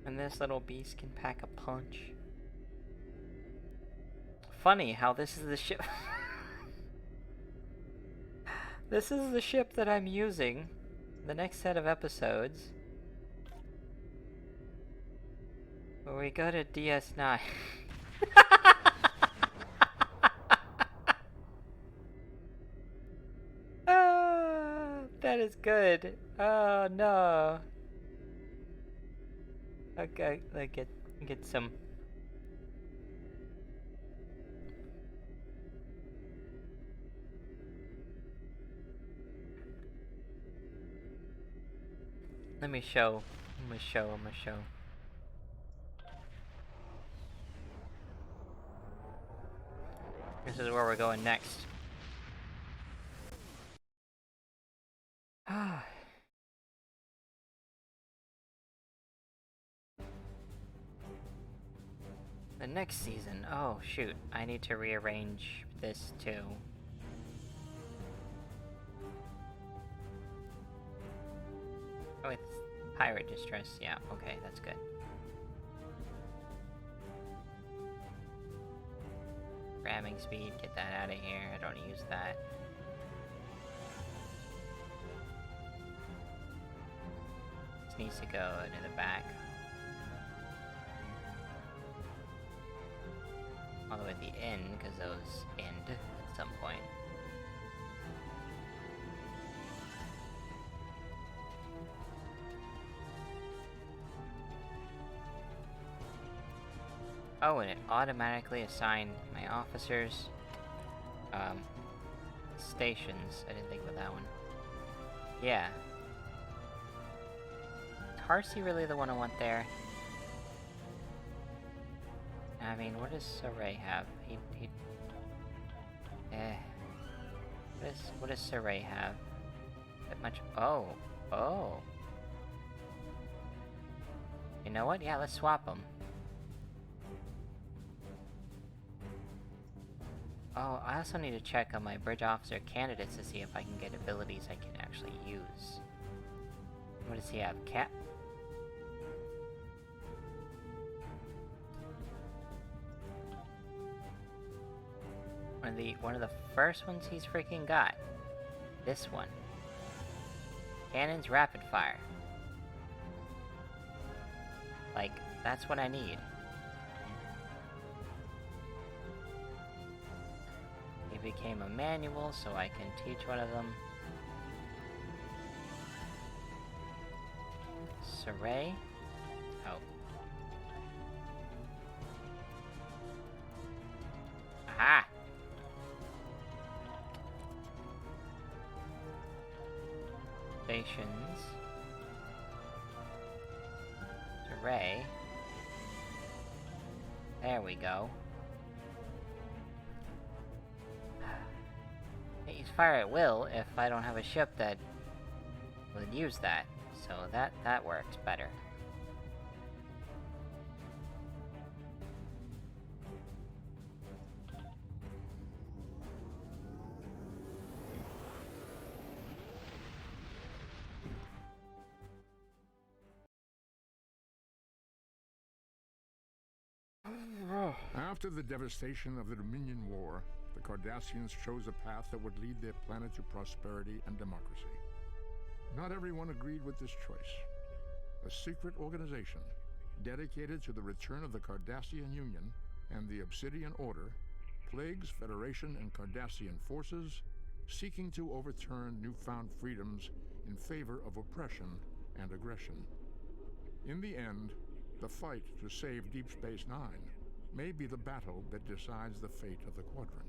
And this little beast can pack a punch. Funny how this is the ship. This is the ship that I'm using the next set of episodes. Where we go to DS9. That is good. Oh no. Okay, like get some. Let me show. I'm gonna show. This is where we're going next. Ah. The next season. Oh shoot, I need to rearrange this too. Oh, it's Pirate Distress. Yeah, okay, that's good. Ramming speed, get that out of here. I don't use that. This needs to go into the back. All the way at the end, because those end at some point. Oh, and it automatically assigned my officers, stations. I didn't think about that one. Yeah. Is Harsey really the one I want there? I mean, what does Saray have? What does Saray have? That much? Oh. You know what? Yeah, let's swap them. Oh, I also need to check on my bridge officer candidates to see if I can get abilities I can actually use. What does he have? Cat? One of the first ones he's freaking got. This one. Cannons rapid fire. Like, that's what I need. He became a manual, so I can teach one of them. Saray? Oh. Aha! Stations. Saray. There we go. Use fire at will if I don't have a ship that would use that. So that works better. After the devastation of the Dominion War, the Cardassians chose a path that would lead their planet to prosperity and democracy. Not everyone agreed with this choice. A secret organization dedicated to the return of the Cardassian Union and the Obsidian Order plagues Federation and Cardassian forces, seeking to overturn newfound freedoms in favor of oppression and aggression. In the end, the fight to save Deep Space Nine may be the battle that decides the fate of the quadrant.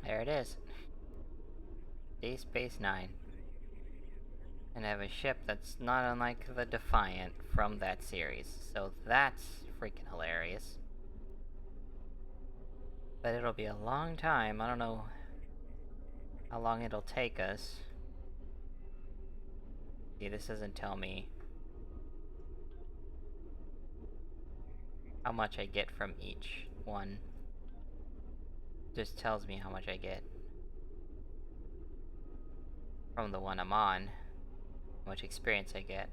There it is. Deep Space Nine. And I have a ship that's not unlike the Defiant from that series, so that's freaking hilarious. But it'll be a long time. I don't know how long it'll take us. See, this doesn't tell me how much I get from each one. Just tells me how much I get from the one I'm on, how much experience I get.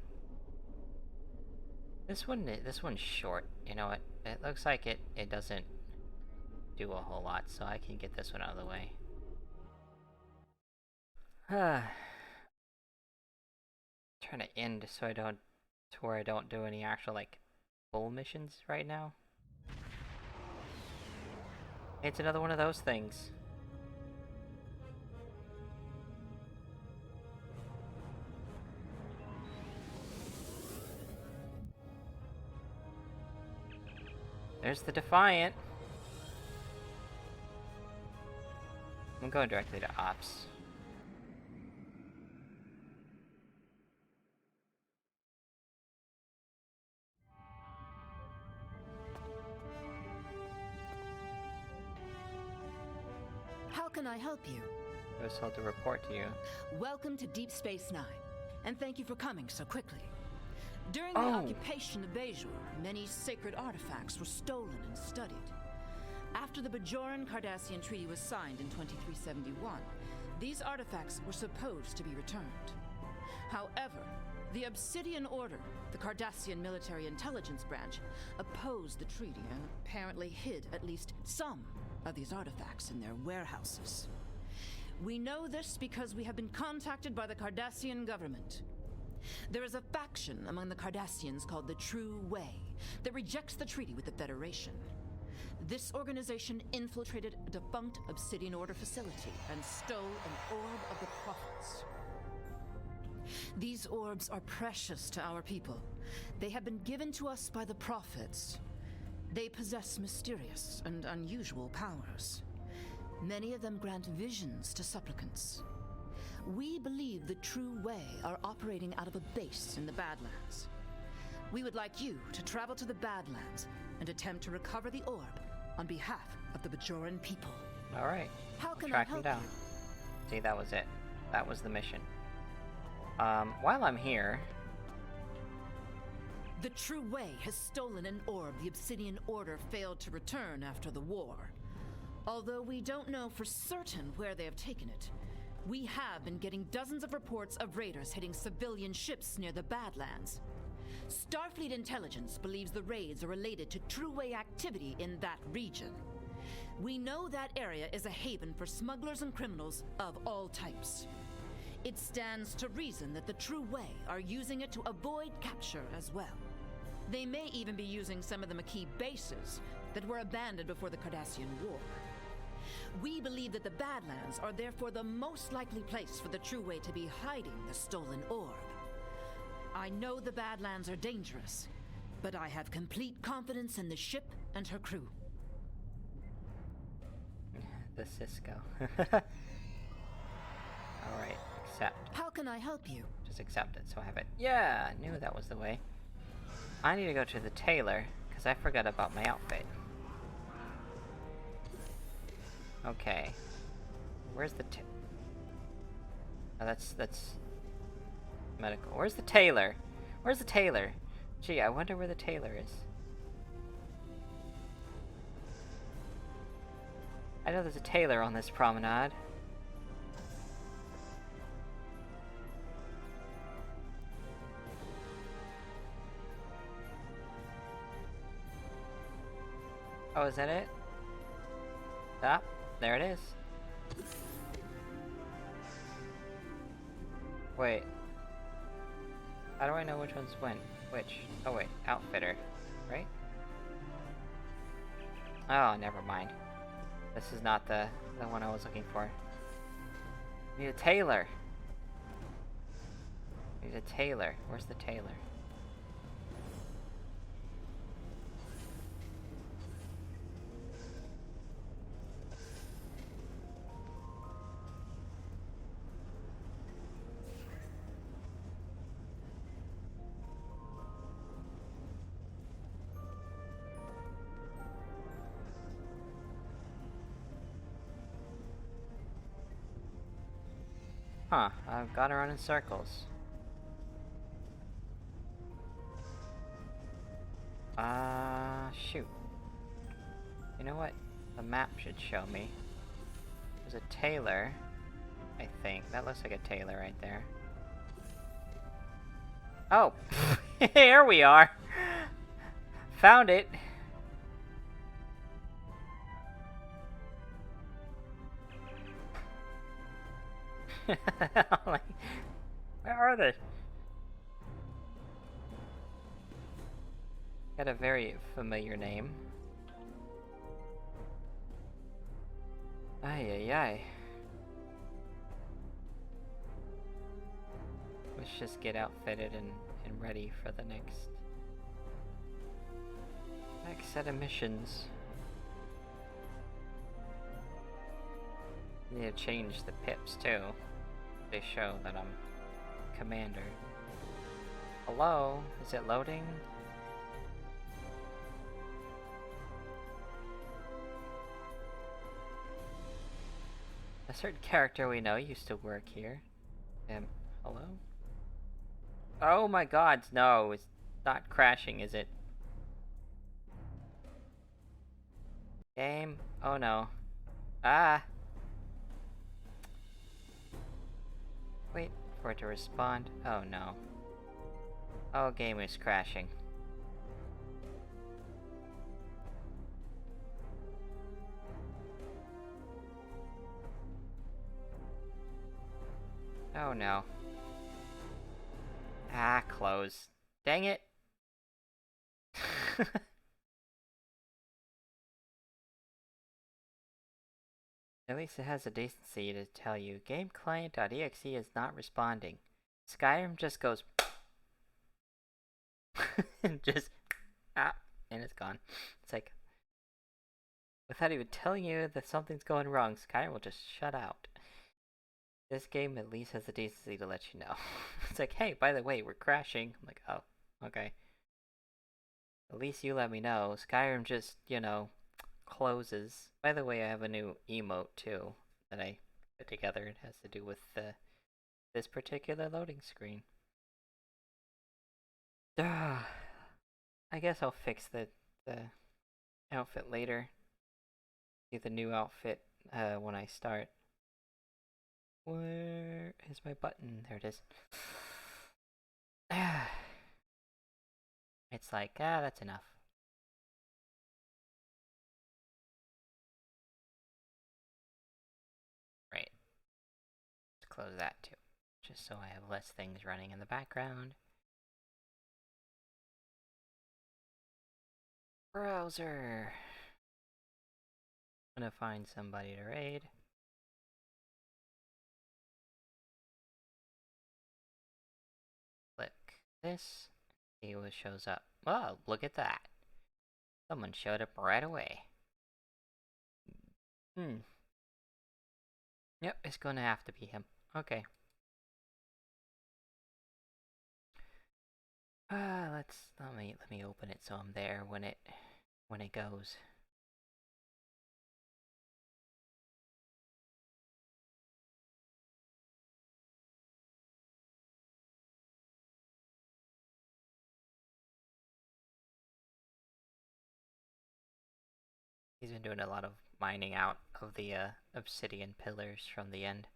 This one's short. You know what? It looks like it doesn't do a whole lot, so I can get this one out of the way. Trying to end so I don't, to where I don't do any actual like full missions right now. It's another one of those things. There's the Defiant. I'm going directly to Ops. How can I help you? I was told to report to you. Welcome to Deep Space Nine, and thank you for coming so quickly. During the occupation of Bejor, many sacred artifacts were stolen and studied. After the Bajoran-Cardassian Treaty was signed in 2371, these artifacts were supposed to be returned. However, the Obsidian Order, the Cardassian military intelligence branch, opposed the treaty and apparently hid at least some of these artifacts in their warehouses. We know this because we have been contacted by the Cardassian government. There is a faction among the Cardassians called the True Way that rejects the treaty with the Federation. This organization infiltrated a defunct Obsidian Order facility and stole an orb of the Prophets. These orbs are precious to our people. They have been given to us by the Prophets. They possess mysterious and unusual powers. Many of them grant visions to supplicants. We believe the True Way are operating out of a base in the Badlands. We would like you to travel to the Badlands and attempt to recover the orb on behalf of the Bajoran people. Alright. How can Track I help them down. you? See, that was it. That was the mission. While I'm here... The True Way has stolen an orb the Obsidian Order failed to return after the war. Although we don't know for certain where they have taken it, we have been getting dozens of reports of raiders hitting civilian ships near the Badlands. Starfleet intelligence believes the raids are related to True Way activity in that region. We know that area is a haven for smugglers and criminals of all types. It stands to reason that the True Way are using it to avoid capture as well. They may even be using some of the Maquis bases that were abandoned before the Cardassian War. We believe that the Badlands are therefore the most likely place for the True Way to be hiding the stolen orb. I know the Badlands are dangerous, but I have complete confidence in the ship and her crew. The Cisco. Alright, accept. How can I help you? Just accept it, so I have it. Yeah, I knew that was the way. I need to go to the tailor, because I forgot about my outfit. Okay. Where's the oh, that's medical. Where's the tailor? Where's the tailor? Gee, I wonder where the tailor is. I know there's a tailor on this promenade. Oh, is that it? Ah, there it is. Wait. How do I know which one's when? Which? Oh wait, outfitter, right? Oh, never mind. This is not the one I was looking for. I need a tailor. Need a tailor. Where's the tailor? Huh, I've got her on in circles. Shoot. You know what? The map should show me. There's a tailor, I think. That looks like a tailor right there. Oh! Here we are! Found it! Like, where are they? Got a very familiar name. Ay ay ay. Let's just get outfitted and ready for the next set of missions. Need to change the pips too. They show that I'm commander. Hello? Is it loading? A certain character we know used to work here. Hello? Oh my god, no, it's not crashing, is it? Game? Oh no. Ah! Wait for it to respond. Oh no. Oh, game is crashing. Oh no. Ah, close. Dang it! At least it has the decency to tell you, GameClient.exe is not responding. Skyrim just goes and just and it's gone. It's like, without even telling you that something's going wrong, Skyrim will just shut out. This game at least has the decency to let you know. It's like, hey, by the way, we're crashing. I'm like, oh, okay. At least you let me know. Skyrim just, you know, closes. By the way, I have a new emote too that I put together. It has to do with this particular loading screen. I guess I'll fix the outfit later. Do the new outfit when I start. Where is my button? There it is. It's like, that's enough. Right. Let's close that too. Just so I have less things running in the background. Browser. I'm gonna find somebody to raid. Click this. See what shows up. Oh, look at that. Someone showed up right away. Yep, it's gonna have to be him. Okay. Let me open it so I'm there when it goes. He's been doing a lot of mining out of the obsidian pillars from the end.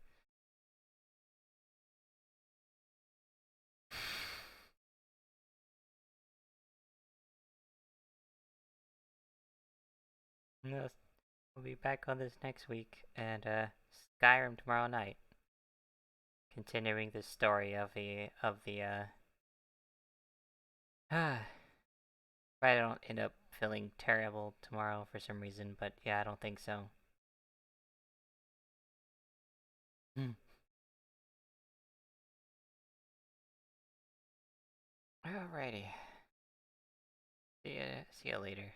Yes, we'll be back on this next week, and Skyrim tomorrow night. Continuing the story of the I don't end up feeling terrible tomorrow for some reason, but yeah, I don't think so. Alrighty. See ya later.